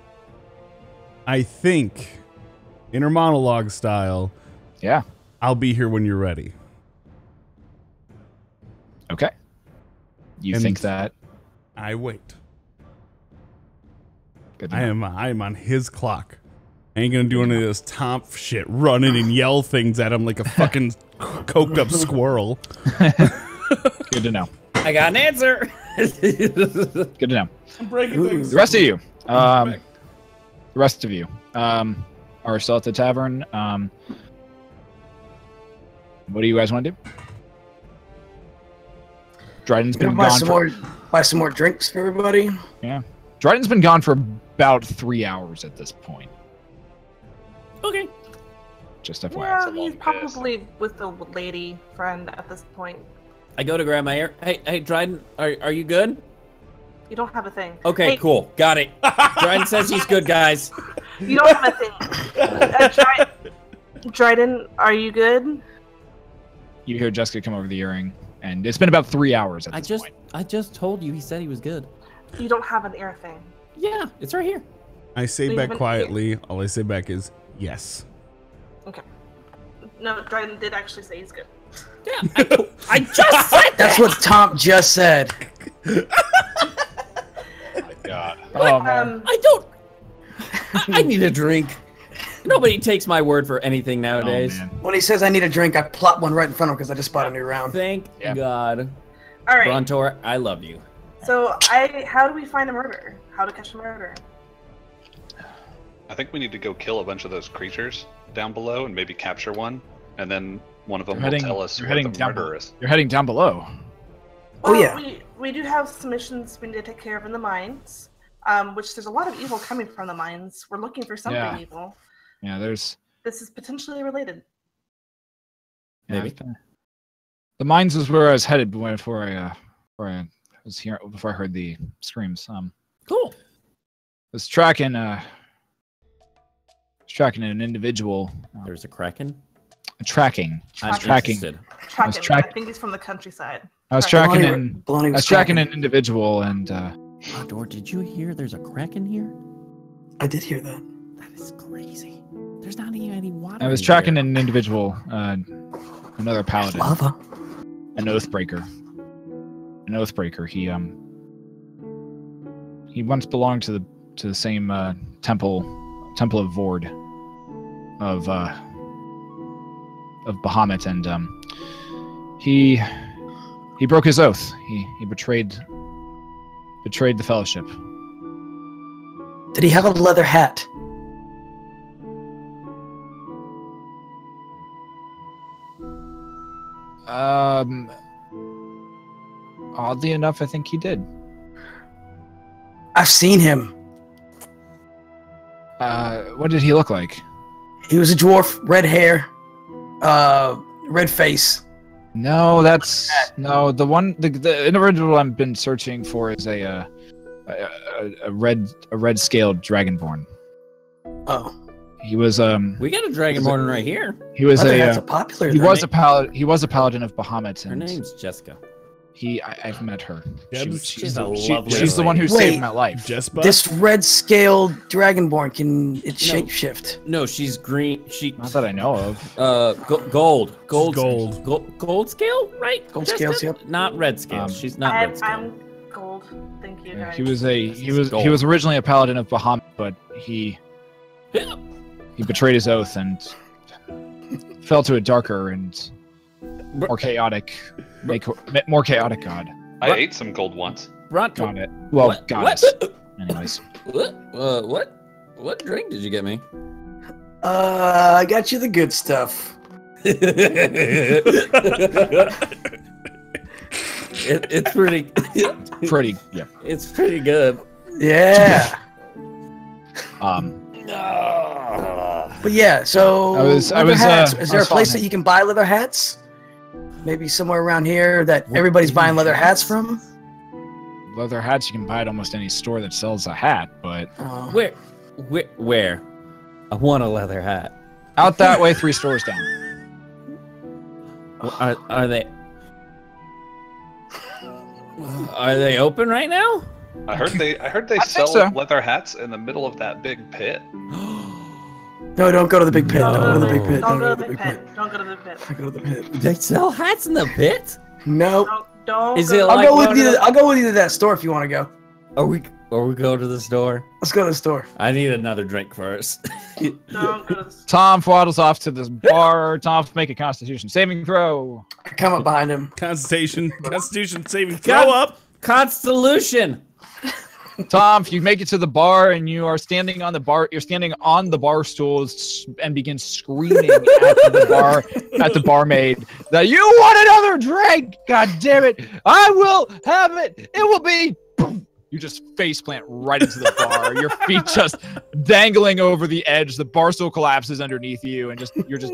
I think inner monologue style. Yeah. I'll be here when you're ready. Okay. You And think that? I wait. Good to I know. am on his clock. I ain't gonna do any of this Tonph shit, running and yell things at him like a fucking coked up squirrel. Good to know. I got an answer. Good to know. I'm breaking things. The rest of you, are still at the tavern. What do you guys want to do? Dryden's been Buy gone some more drinks for everybody. Yeah. Dryden's been gone for about 3 hours at this point. Okay. Just FYI. Yeah, he's probably with the lady friend at this point. I go to grab my air. Hey, Dryden, are you good? You don't have a thing. Okay, Hey, cool. Got it. Dryden says he's good, guys. You don't have a thing. Dryden, are you good? You hear Jeska come over the earring, and it's been about 3 hours at this point. I just told you he said he was good. You don't have an ear thing. Yeah, it's right here. I say Leave back it quietly. All I say back is yes. Okay. No, Dryden did actually say he's good. Yeah, I just said That's what Tonph just said. Oh my god. Oh, man. I don't. I need a drink. Nobody takes my word for anything nowadays. Oh, man. When he says I need a drink, I plop one right in front of him because I just bought a new round. Thank Yeah. God. All right. Brontor, I love you. So, how do we find a murderer? How to catch a murderer? I think we need to go kill a bunch of those creatures down below and maybe capture one, and then one of them will tell us who the murderer is. You're heading down below. Oh, yeah. We do have some missions we need to take care of in the mines, which there's a lot of evil coming from the mines. We're looking for something evil. Yeah, there's... This is potentially related. Yeah, Maybe. the mines is where I was headed before I was here, before I heard the screams. Cool. Was tracking an individual. There's a kraken. Tracking. I was I'm tracking. interested. I think he's from the countryside. I was Tracking. tracking Bologna I was tracking an individual, and Brontor, did you hear there's a kraken here? I did hear that. That is crazy. There's not even any water. I was in tracking here. an individual, another paladin, Lava. an oathbreaker. An oathbreaker. He once belonged to the same temple of Vord of Bahamut, and he broke his oath. He betrayed the fellowship. Did he have a leather hat? Oddly enough, I think he did. I've seen him. What did he look like? He was a dwarf, red hair, red face. No, that's no. The individual I've been searching for is a red scaled dragonborn. Oh, he was We got a dragonborn right here. He was that's a popular. He was a paladin of Bahamut. Her name's Jeska. I've met her. She's a lovely. She's the one who saved my life. Jespa? This red-scaled dragonborn can shapeshift. No, she's green. Not that I know of. Gold scale, right? Gold Jessica? scales, yep. Not red scale. She's not red scale. I'm gold. Thank you. Yeah, Guys. he was originally a paladin of Bahamut, but he betrayed his oath and fell to a darker and more chaotic god. I ate some gold once. Brontor. Got it. Well, What? goddess. Anyways. What drink did you get me? I got you the good stuff. It's pretty. Yeah. It's pretty good. Yeah. But yeah, so leather hats. Is there a place that you can buy leather hats? Maybe somewhere around here that everybody's buying leather hats from? Leather hats you can buy at almost any store that sells a hat, but Where? I want a leather hat. out that way 3 stores down. Are they? Are they open right now? I heard they I sell think so. leather hats in the middle of that big pit. No, don't go to the big pit. Don't go to the big pit. Don't go to the big pit. Don't go to the pit. Don't go to the pit. They sell hats in the pit? Nope. Don't. Is go it to- like- I'll go with you to that store if you want to go. Are we going to the store? Let's go to the store. I need another drink first. Don't go to the. Tonph waddles off to this bar. Tonph, make a Constitution saving throw. I come up behind him. Constitution saving throw up. Constellation. Tonph, you make it to the bar and you are standing on the bar. You're standing on the bar stools and begin screaming at the barmaid that you want another drink. God damn it! I will have it. It will be. Boom. You just face plant right into the bar. Your feet just dangling over the edge. The bar stool collapses underneath you, and you're just.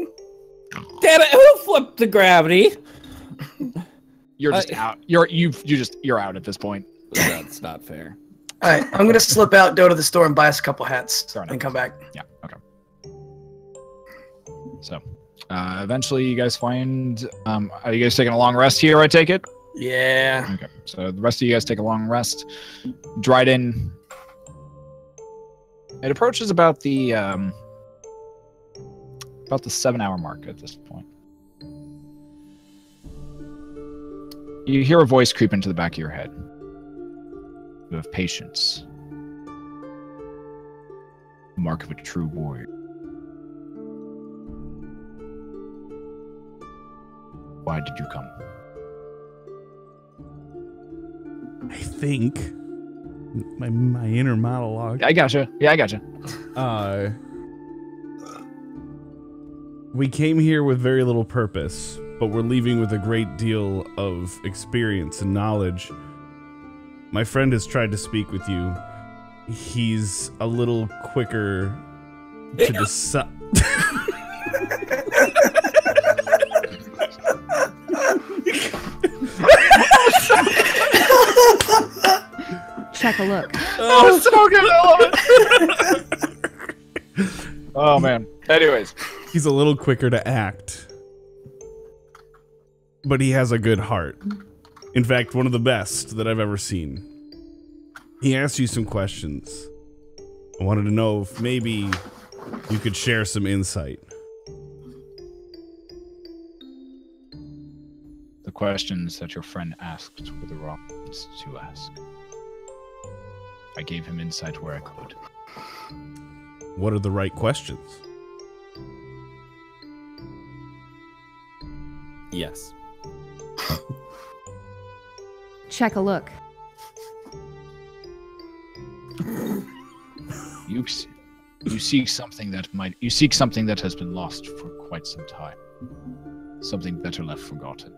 Damn it! Who flipped the gravity? You're just out. You're out at this point. That's not fair. All right, I'm gonna slip out, go to the store, and buy us a couple hats, Fair enough. and come back. Yeah. Okay. So, eventually, you guys find. Are you guys taking a long rest here? I take it. Yeah. Okay. So the rest of you guys take a long rest. Dryden. It approaches about the 7-hour mark at this point. You hear a voice creep into the back of your head. You have patience. The mark of a true warrior. Why did you come? I think my inner monologue. I gotcha. Yeah, I gotcha. We came here with very little purpose, but we're leaving with a great deal of experience and knowledge. My friend has tried to speak with you. He's a little quicker to decide. Check a look. Oh, so good. I love it. Oh, man. Anyways. He's a little quicker to act. But he has a good heart. In fact, one of the best that I've ever seen. He asked you some questions. I wanted to know if maybe you could share some insight. The questions that your friend asked were the wrong ones to ask. I gave him insight where I could. What are the right questions? Yes. Check a look. You seek something that has been lost for quite some time. Something better left forgotten.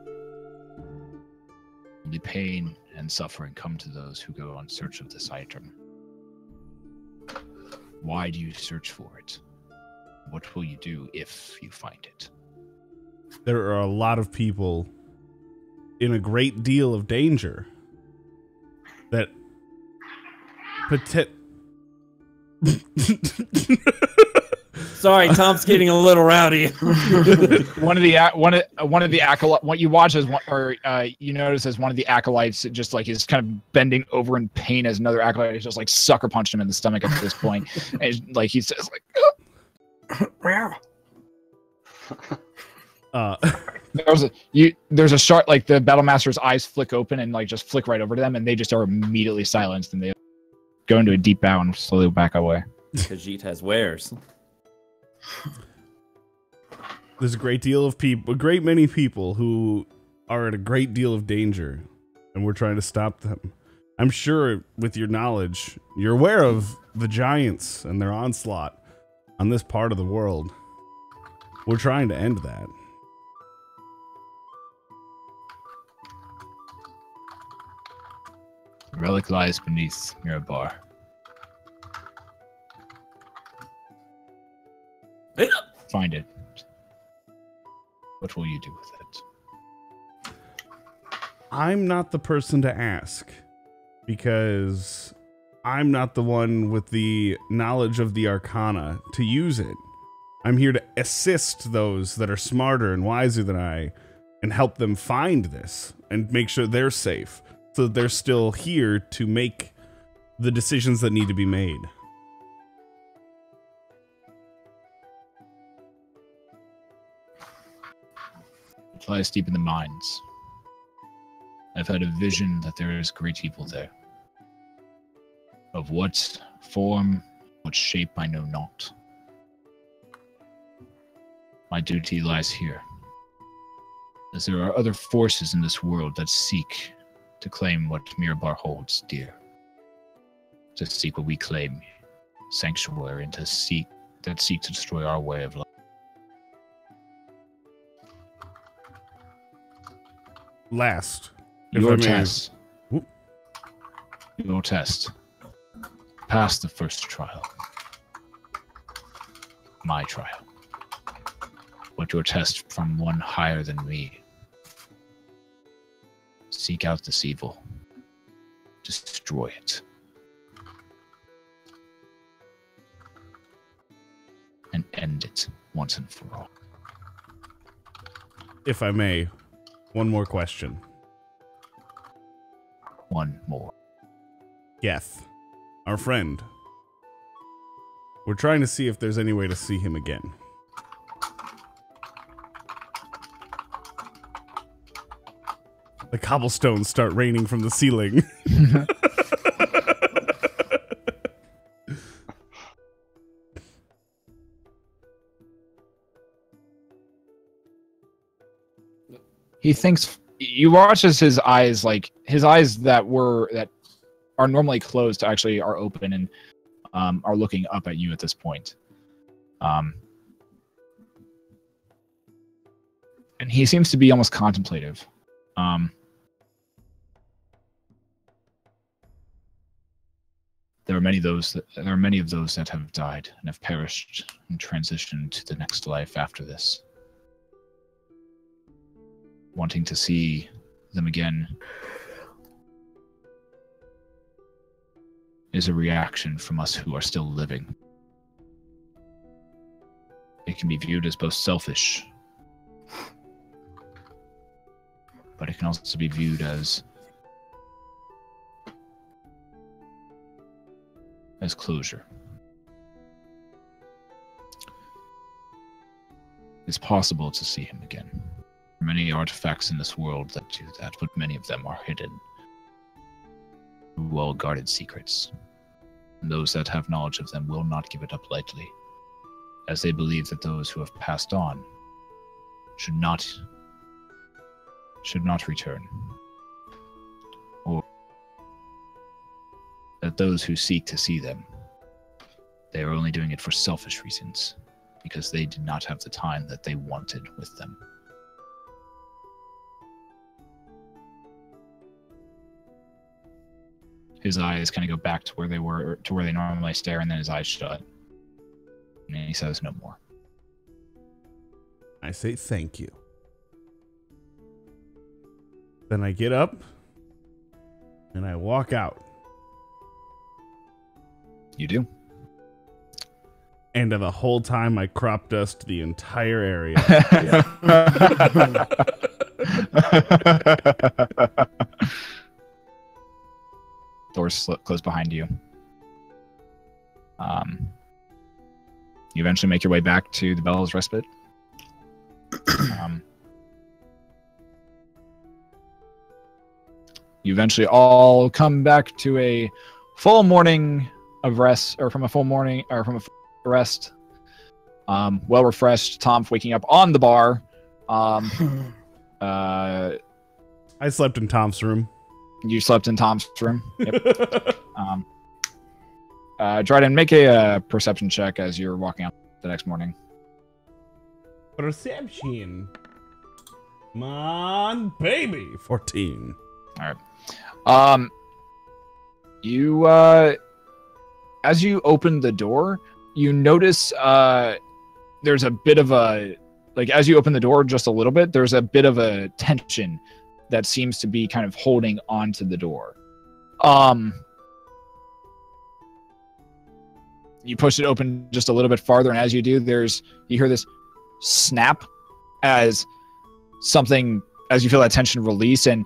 Only pain and suffering come to those who go on search of this item. Why do you search for it? What will you do if you find it? There are a lot of people in a great deal of danger that Sorry, Tom's getting a little rowdy. one of the acolytes. What you watch as one, or you notice as one of the acolytes, just like is kind of bending over in pain as another acolyte is just like sucker punched him in the stomach at this point, and like he says like. There's a shot like the battle master's eyes flick open and like just flick right over to them, and they just are immediately silenced, and they go into a deep bow and slowly back away. Khajiit has wares. There's a great deal of people, a great many people who are at a great deal of danger, and we're trying to stop them. I'm sure with your knowledge, you're aware of the giants and their onslaught on this part of the world. We're trying to end that. The relic lies beneath Mirabar. Find it. What will you do with it? I'm not the person to ask, because I'm not the one with the knowledge of the Arcana to use it. I'm here to assist those that are smarter and wiser than I and help them find this and make sure they're safe so that they're still here to make the decisions that need to be made. It lies deep in the mines. I've had a vision that there is great evil there. Of what form, what shape, I know not. My duty lies here, as there are other forces in this world that seek to claim what Mirabar holds dear. To seek what we claim, sanctuary, and to seek to destroy our way of life. Last. Your test. Your test. Pass the first trial. My trial. But your test from one higher than me. Seek out this evil. Destroy it. And end it once and for all. If I may, one more question. One more. Geth, our friend. We're trying to see if there's any way to see him again. The cobblestones start raining from the ceiling. He thinks you watch as his eyes, like his eyes that are normally closed, actually are open and are looking up at you at this point. And he seems to be almost contemplative. There are many of those that have died and have perished and transitioned to the next life after this. Wanting to see them again is a reaction from us who are still living. It can be viewed as both selfish, but it can also be viewed as closure. It's possible to see him again. There are many artifacts in this world that do that, but many of them are hidden. Well-guarded secrets. And those that have knowledge of them will not give it up lightly, as they believe that those who have passed on should not return. Or that those who seek to see them, they are only doing it for selfish reasons, because they did not have the time that they wanted with them. his eyes kind of go back to where they were, to where they normally stare, and then his eyes shut. And he says no more. I say thank you. Then I get up and I walk out. You do. And the whole time I crop dust the entire area. Doors close behind you. You eventually make your way back to the Bell's Respite. You eventually all come back to a full morning of rest, or from a full morning, or from a rest. Well refreshed. Tonph waking up on the bar. I slept in Tom's room. You slept in Tom's room. Yep. Dryden, make a perception check as you're walking out the next morning. Perception. Come on, baby. 14. All right. You as you open the door, you notice there's a bit of a, like, as you open the door just a little bit, there's a bit of a tension that seems to be kind of holding onto the door. You push it open just a little bit farther, and as you do, you hear this snap as something, as you feel that tension release, and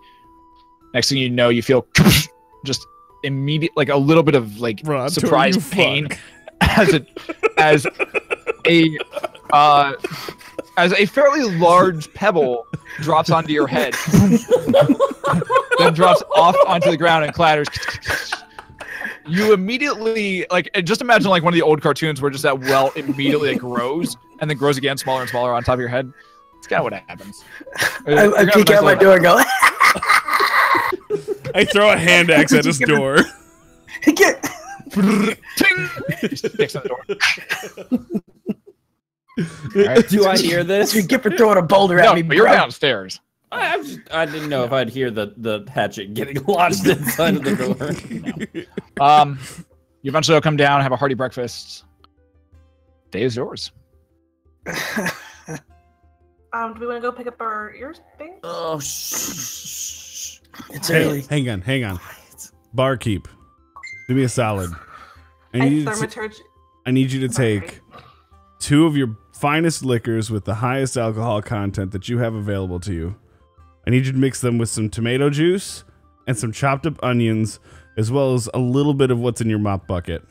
next thing you know, you feel just immediate, like a little bit of like Brontor, surprise pain as a fairly large pebble drops onto your head, then drops off onto the ground and clatters. You immediately, like, just imagine like one of the old cartoons where just that well immediately like, grows and then grows again, smaller and smaller on top of your head. It's kind of what happens. I peek out my door and go. I throw a hand axe at his door. Get. Sticks on the door. Right. Do I hear this? You get for throwing a boulder at me, but you're bro. downstairs. I didn't know if I'd hear the hatchet getting lodged inside of the door. No. You eventually will come down, have a hearty breakfast. Day is yours. Do we want to go pick up our ears, thing? Oh, shh. It's early. Hang on. Barkeep, do me a solid. I need you to take 2 of your finest liquors with the highest alcohol content that you have available to you. I need you to mix them with some tomato juice and some chopped up onions, as well as a little bit of what's in your mop bucket.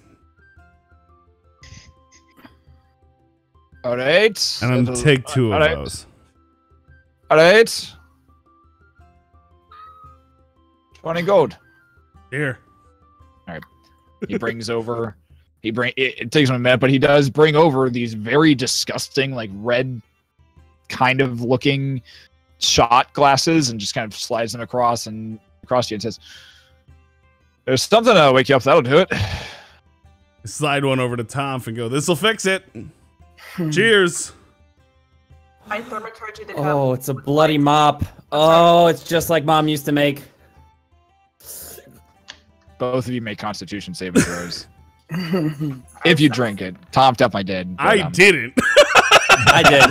All right. And I'll take 2 of those. All right. 20 gold. Here. All right. He brings over. It takes him a minute, but he does bring over these very disgusting, like red, kind of looking shot glasses, and just kind of slides them across to you and says, "There's something to wake you up. That'll do it." Slide one over to Tonph and go, "This'll fix it." Cheers. I thaumaturgy the cup. Oh, it's a bloody mop. Oh, it's just like Mom used to make. Both of you make Constitution saving throws. If you drink it. Tonph definitely did. But, I didn't. I did.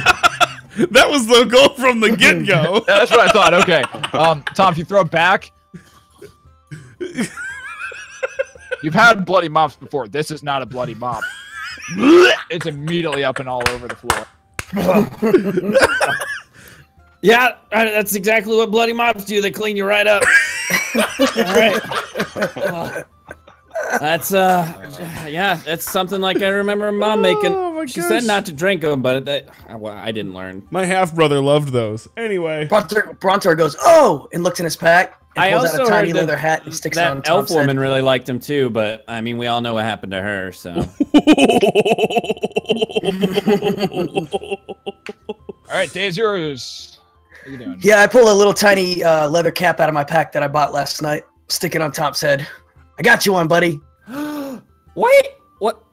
That was the goal from the get-go. That's what I thought. Okay. Tonph, you throw it back. You've had bloody mops before. This is not a bloody mop. It's immediately up and all over the floor. Yeah, that's exactly what bloody mops do. They clean you right up. All right. That's yeah, that's something like I remember Mom making. Oh, she said not to drink them, but I didn't learn. My half-brother loved those. Anyway. Brontor goes, "Oh," and looks in his pack. And I pulls also out a tiny heard leather hat and sticks it on that elf Tom's head. woman really liked him too, but I mean, we all know what happened to her, so. All right, day is yours. What are you doing? Yeah, I pull a little tiny leather cap out of my pack that I bought last night. Stick it on Tom's head. I got you one, buddy. Wait, what?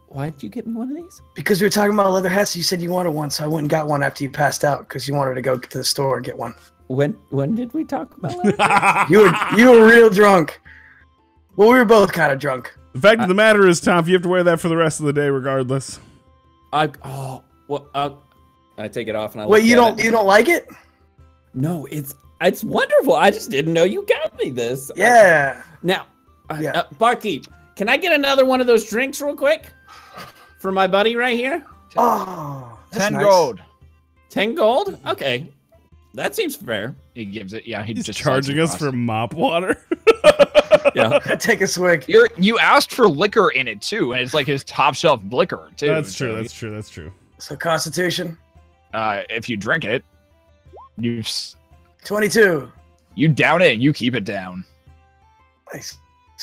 Why did you get me one of these? Because we were talking about leather hats. You said you wanted one, so I went and got one after you passed out because you wanted to go to the store and get one. When did we talk about that? You were real drunk. Well, we were both kind of drunk. The fact of the matter is, Tonph, you have to wear that for the rest of the day, regardless. I take it off and I. Wait, you look at don't like it? No, it's wonderful. I just didn't know you got me this. Yeah. Now, barkeep, can I get another one of those drinks real quick for my buddy right here? Oh, 10 nice. gold. 10 gold? Okay, that seems fair. He gives it. Yeah, He's just charging us for mop water. Yeah. Take a swig. You asked for liquor in it too, and it's like his top shelf liquor too. That's true. so That's true. That's true. So Constitution. If you drink it, you 22. you down it and you keep it down. Nice.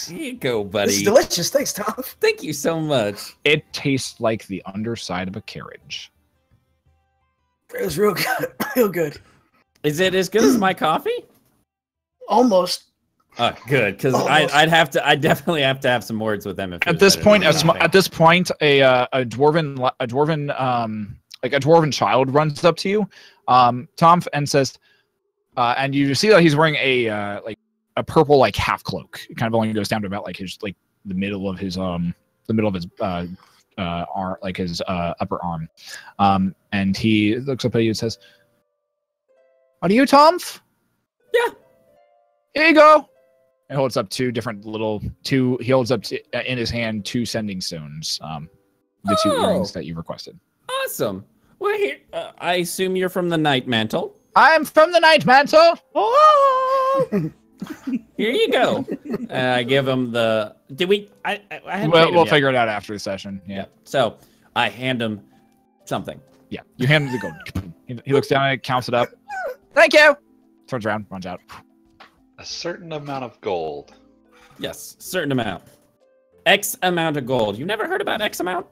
Here you go, buddy. This is delicious. Thanks, Tom. Thank you so much. It tastes like the underside of a carriage. It was real good. Real good. Is it as good as my coffee? Almost. Good, because Almost. I'd definitely have to have some words with them. If it At was this better point, than a dwarven child runs up to you, Tonph, and says, and you see that he's wearing a purple half cloak. It kind of only goes down to about the middle of his arm, his upper arm. And he looks up at you and says, "Are you Tonph?" Yeah. Here you go. He holds up he holds up in his hand 2 sending stones. The 2 earrings that you requested. Awesome. Well, here, I assume you're from the Night Mantle. I'm from the Night Mantle. Oh! Here you go. I give him the. Did we? I hadn't paid him We'll yet. figure it out after the session. Yeah. So I hand him something. Yeah. You hand him the gold. He looks down at it, counts it up. Thank you. Turns around, runs out. A certain amount of gold. Yes, certain amount. X amount of gold. You never heard about X amount?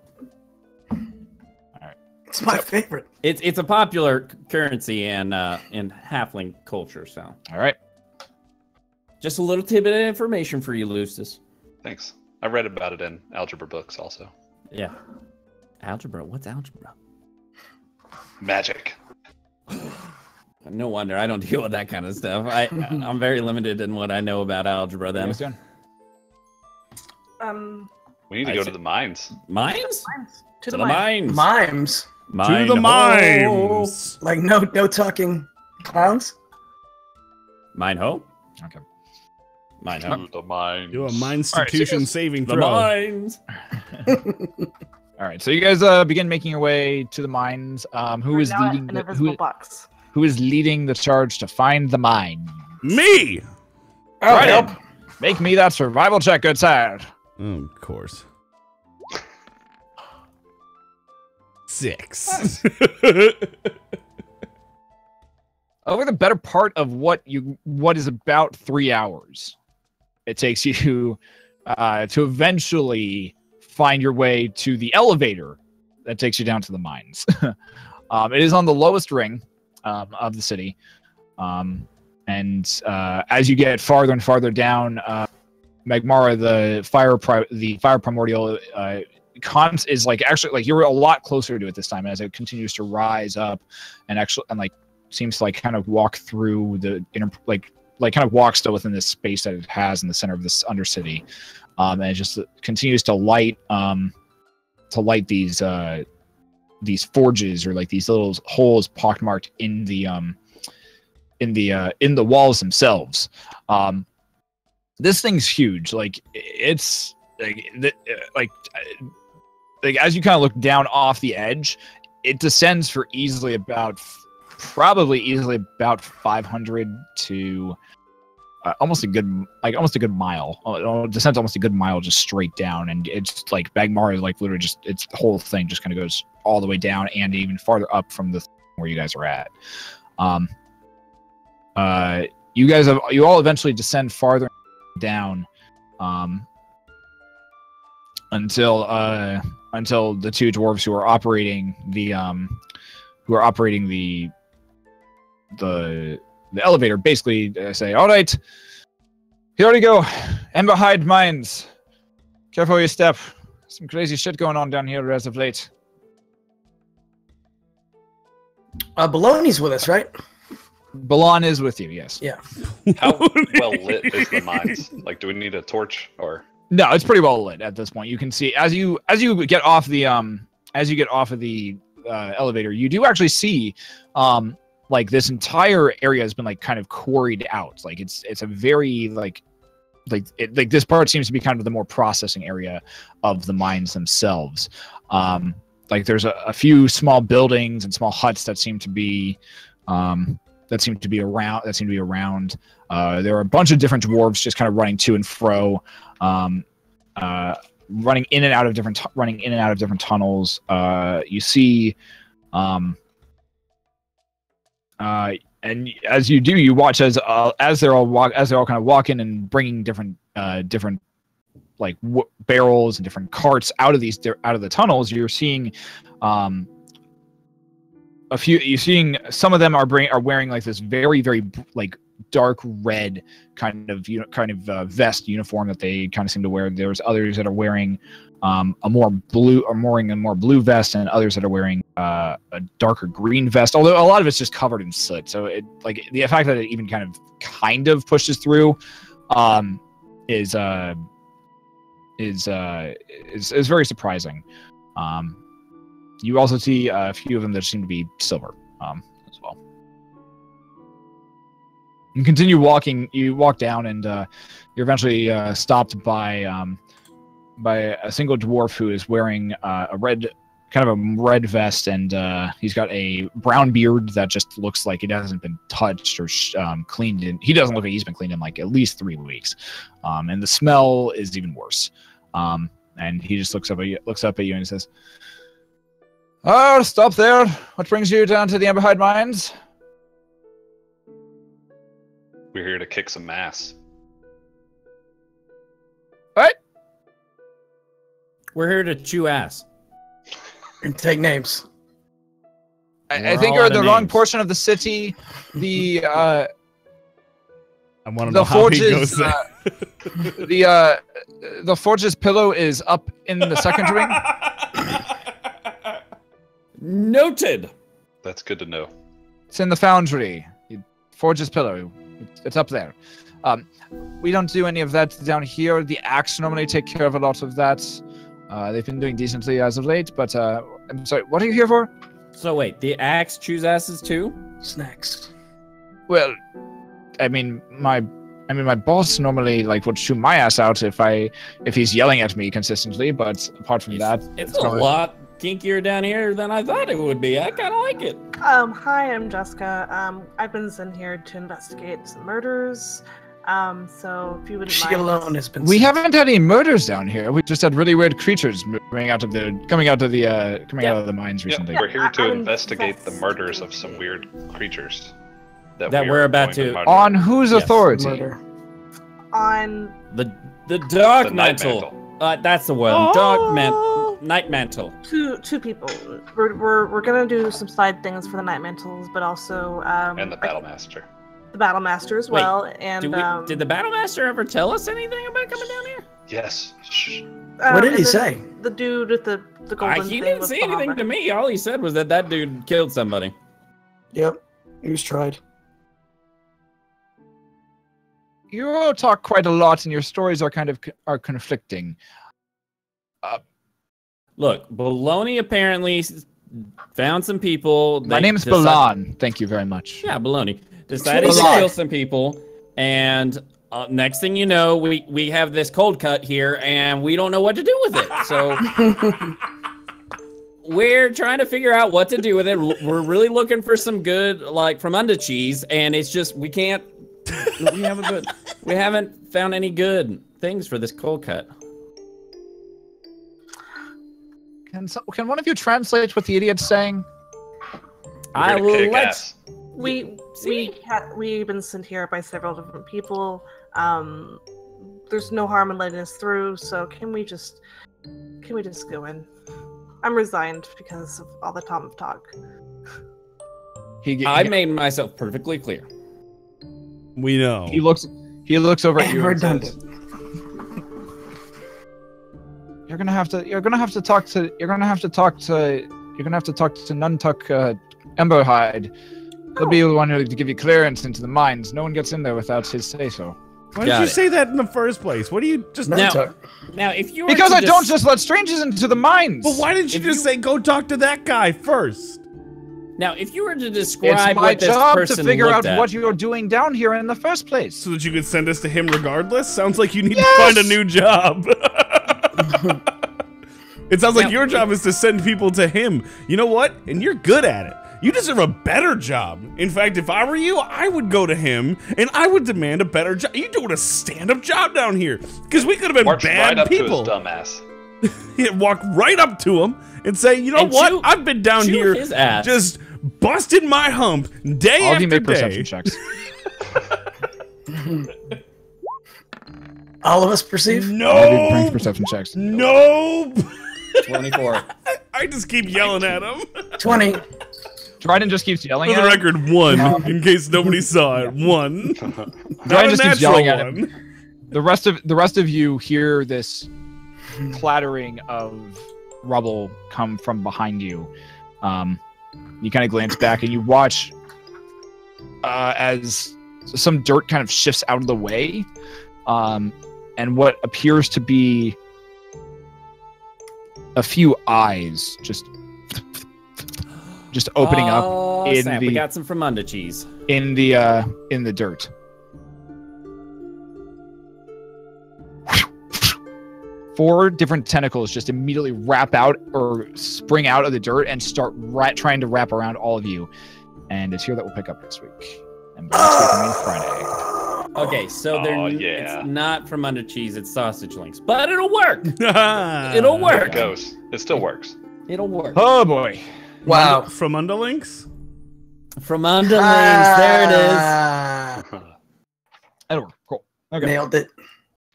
It's my favorite. It's a popular currency in halfling culture. So All right. just a little tidbit of information for you, Leucis. Thanks. I read about it in algebra books also. Yeah. Algebra. What's algebra? Magic. No wonder I don't deal with that kind of stuff. I'm very limited in what I know about algebra. Then What are you guys doing? We need to go to the mines. mines To to the the mines. mines. Mimes. To the Mine mimes. Like no talking clowns. Mine ho. Okay. Mine ho. To the mines. Do a All right, so Institution you guys- saving The throw. mines. All right. So you guys begin making your way to the mines. Who We're is now at leading? an invisible box. Who is leading the charge to find the mine? Me. Oh, Right. help. Make me that survival check, good sir. Oh, of course. 6. Over the better part of what is about 3 hours, it takes you to eventually find your way to the elevator that takes you down to the mines. It is on the lowest ring of the city, and as you get farther and farther down, Magmara, the fire primordial, is actually you're a lot closer to it this time as it continues to rise up, and seems to kind of walk through the inner kind of walk still within this space that it has in the center of this undercity, and it just continues to light these forges or these little holes pockmarked in the walls themselves. This thing's huge. It's as you kind of look down off the edge, it descends for probably easily about 500 to almost a good mile. It descends almost a good mile just straight down, and it's Bagmar is literally just the whole thing just kind of goes all the way down and even farther up from the where you guys are at. You all eventually descend farther down until the 2 dwarves who are operating the elevator basically say, "All right, here we go. Ember Hide Mines. Careful where you step. Some crazy shit going on down here as of late." Baloney's with us, right? Balon is with you. Yes. Yeah. How well lit is the mines? Like, do we need a torch or? No, it's pretty well lit at this point. You can see as you get off the elevator, you do actually see like this entire area has been like kind of quarried out. Like it's a very like this part seems to be kind of the more processing area of the mines themselves. Like there's a few small buildings and small huts that seem to be around. There are a bunch of different dwarves just kind of running to and fro, running in and out of different tunnels. You see, and as you do, you watch as they're all kind of walking and bringing different like barrels and different carts out of the tunnels. You're seeing some of them are wearing like this very, very like dark red kind of vest uniform that they kind of seem to wear. There's others that are wearing a more blue vest, and others that are wearing a darker green vest. Although a lot of it's just covered in soot, so it like the fact that it even kind of pushes through is very surprising. You also see a few of them that seem to be silver as well. You continue walking. You walk down, and you're eventually stopped by a single dwarf who is wearing a red vest, and he's got a brown beard that just looks like it hasn't been touched or cleaned in. He doesn't look like he's been cleaned in like at least 3 weeks, and the smell is even worse. And he just looks up at you and he says, "Oh, stop there. What brings you down to the Amberhide Mines?" We're here to kick some ass. What? We're here to chew ass. And take names. I think you're in the wrong portion of the city. The I want to know how he goes there. The forge's pillow is up in the second ring. Noted. That's good to know. It's in the foundry. Forge's pillow. It's up there. We don't do any of that down here. The Axe normally take care of a lot of that. They've been doing decently as of late, but I'm sorry, what are you here for? So wait, the Axe chews asses too? Snacks. Well, I mean my boss normally would chew my ass out if he's yelling at me consistently, but apart from that, it's a lot kinkier down here than I thought it would be. I kind of like it. Hi, I'm Jeska. I've been sent here to investigate some murders. So if you wouldn't She mind. alone has been. We haven't had any murders down here. We just had really weird creatures coming out of the mines recently. Yeah. We're here to I'm investigate the murders of some weird creatures that we're about to murder. On whose authority? Murder. On the Dark The Night Mantle. That's the one. Dark Night Mantle. two people. We're gonna do some side things for the Night Mantles, but also And the Battlemaster. the Battlemaster as Wait, well. And did the Battlemaster ever tell us anything about coming down here? Yes. Shh. What did and he then say? The dude with the golden He thing didn't with say the anything hammer. to me. All he said was that dude killed somebody. Yep. He was tried. You all talk quite a lot, and your stories are conflicting. Look, Baloney apparently found some people. My name's Balan. Thank you very much. Yeah, Baloney. Decided to kill some people, and next thing you know, we have this cold cut here, and we don't know what to do with it. So we're trying to figure out what to do with it. We're really looking for some good, from under cheese, and it's just we can't. We haven't found any good things for this cold cut. Can one of you translate what the idiot's saying? I We're here to will kick let. ass. We've been sent here by several different people. There's no harm in letting us through, so can we just go in? I'm resigned because of all the Tonph talk. I made myself perfectly clear. We know. He looks over at you and Redundant. says, You're gonna have to talk to Nuntuck Emberhide. He'll be the one to give you clearance into the mines. No one gets in there without his say-so. Why did you say that in the first place? What do you just... Now, if you were Because to I don't just let strangers into the mines! But why didn't you just say, go talk to that guy first? Now, if you were to describe it's my what this job person to figure out at, what you're doing down here in the first place. So that you could send us to him regardless? Sounds like you need to find a new job. It sounds like your job is to send people to him. You know what? And you're good at it. You deserve a better job. In fact, if I were you, I would go to him and I would demand a better job. You're doing a stand-up job down here because we could have been bad right people. Up to his dumbass. Yeah, walk right up to him and say, you know what? I've been down here just busting my hump day All of after you make day. perception checks. All of us perceive? No. All of you make perception checks. No. 24. I just keep yelling at him. 20. Dryden just keeps yelling For at the him. record, 1, in case nobody saw it. 1. Dryden just keeps yelling at one. him. The rest of you hear this clattering of rubble come from behind you. You kind of glance back and you watch as some dirt kind of shifts out of the way, and what appears to be a few eyes just opening up in snap. the We got some Fromunda cheese in the dirt. Four different tentacles just immediately wrap out or spring out of the dirt and start trying to wrap around all of you. And it's here that we'll pick up next week. And next week on Friday. Okay, so it's not Fromunda cheese, it's sausage links. But it'll work! It'll It'll work! There it goes. It still works. It'll work. Oh boy. Wow. From Underlinks? Fromunda links, there it is. That'll work. Cool. Okay. Nailed it.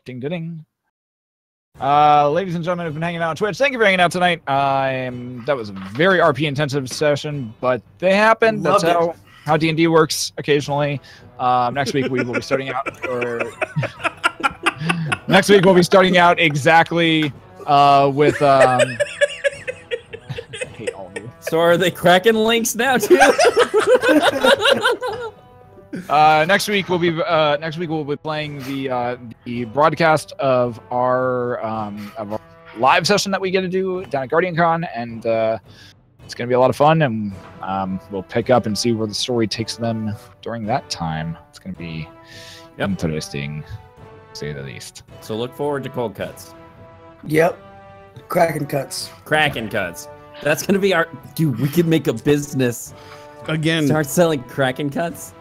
Ding ding. Ladies and gentlemen who've been hanging out on Twitch, thank you for hanging out tonight. That was a very RP intensive session, but they happened. That's how D&D works occasionally. Next week we will be starting out next week we'll be starting out exactly with I hate all of you. So are they cracking links now too? Next week we'll be playing the broadcast of our live session that we get to do down at GuardianCon, and it's gonna be a lot of fun, and we'll pick up and see where the story takes them during that time. It's gonna be interesting, to say the least. So look forward to cold cuts. Yep. Cracking cuts. Cracking cuts. That's gonna be our dude. We could make a business. Again, Start selling Kraken cuts.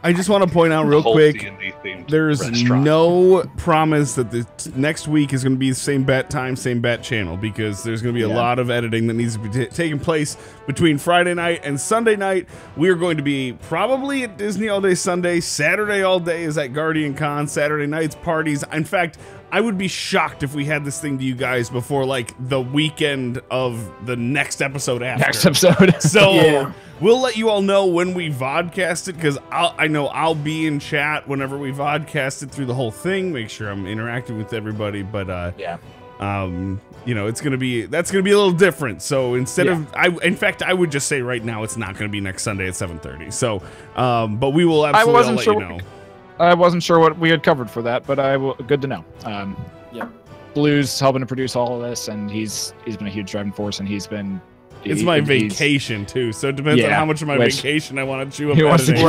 I just want to point out real Whole quick, D&D themed there's restaurant. no promise that the next week is going to be the same bat time, same bat channel, because there's going to be a lot of editing that needs to be taking place between Friday night and Sunday night. We are going to be probably at Disney all day Sunday. Saturday all day is at GuardianCon. Saturday nights parties. In fact, I would be shocked if we had this thing to you guys before like the weekend of the next episode after. Next episode. So we'll let you all know when we vodcast it, because I know I'll be in chat whenever we vodcast it through the whole thing. Make sure I'm interacting with everybody, but you know, that's gonna be a little different. So instead of in fact, I would just say right now it's not gonna be next Sunday at 7:30. So, but we will absolutely let you know. I wasn't sure what we had covered for that, but good to know. Blue's helping to produce all of this, and he's been a huge driving force, and It's my vacation too, so it depends on how much of my vacation I want to chew up editing.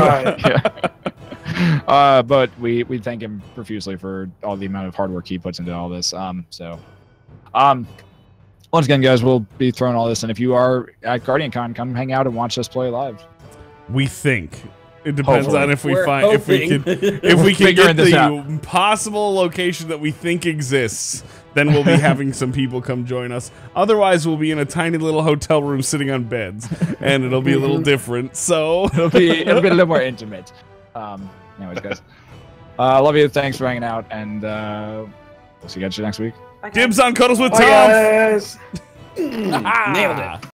But we thank him profusely for all the amount of hard work he puts into all this. Once again, guys, we'll be throwing all this, and if you are at GuardianCon, come hang out and watch us play live. We think. It depends on if we can Figure get this the out. possible location that we think exists. Then we'll be having some people come join us. Otherwise, we'll be in a tiny little hotel room sitting on beds, and it'll be a little different. So it'll be a little more intimate. Anyways, guys, love you. Thanks for hanging out, and we'll see you guys next week. Dibs on Cuddles with Tonph. Bye, guys. Nailed it.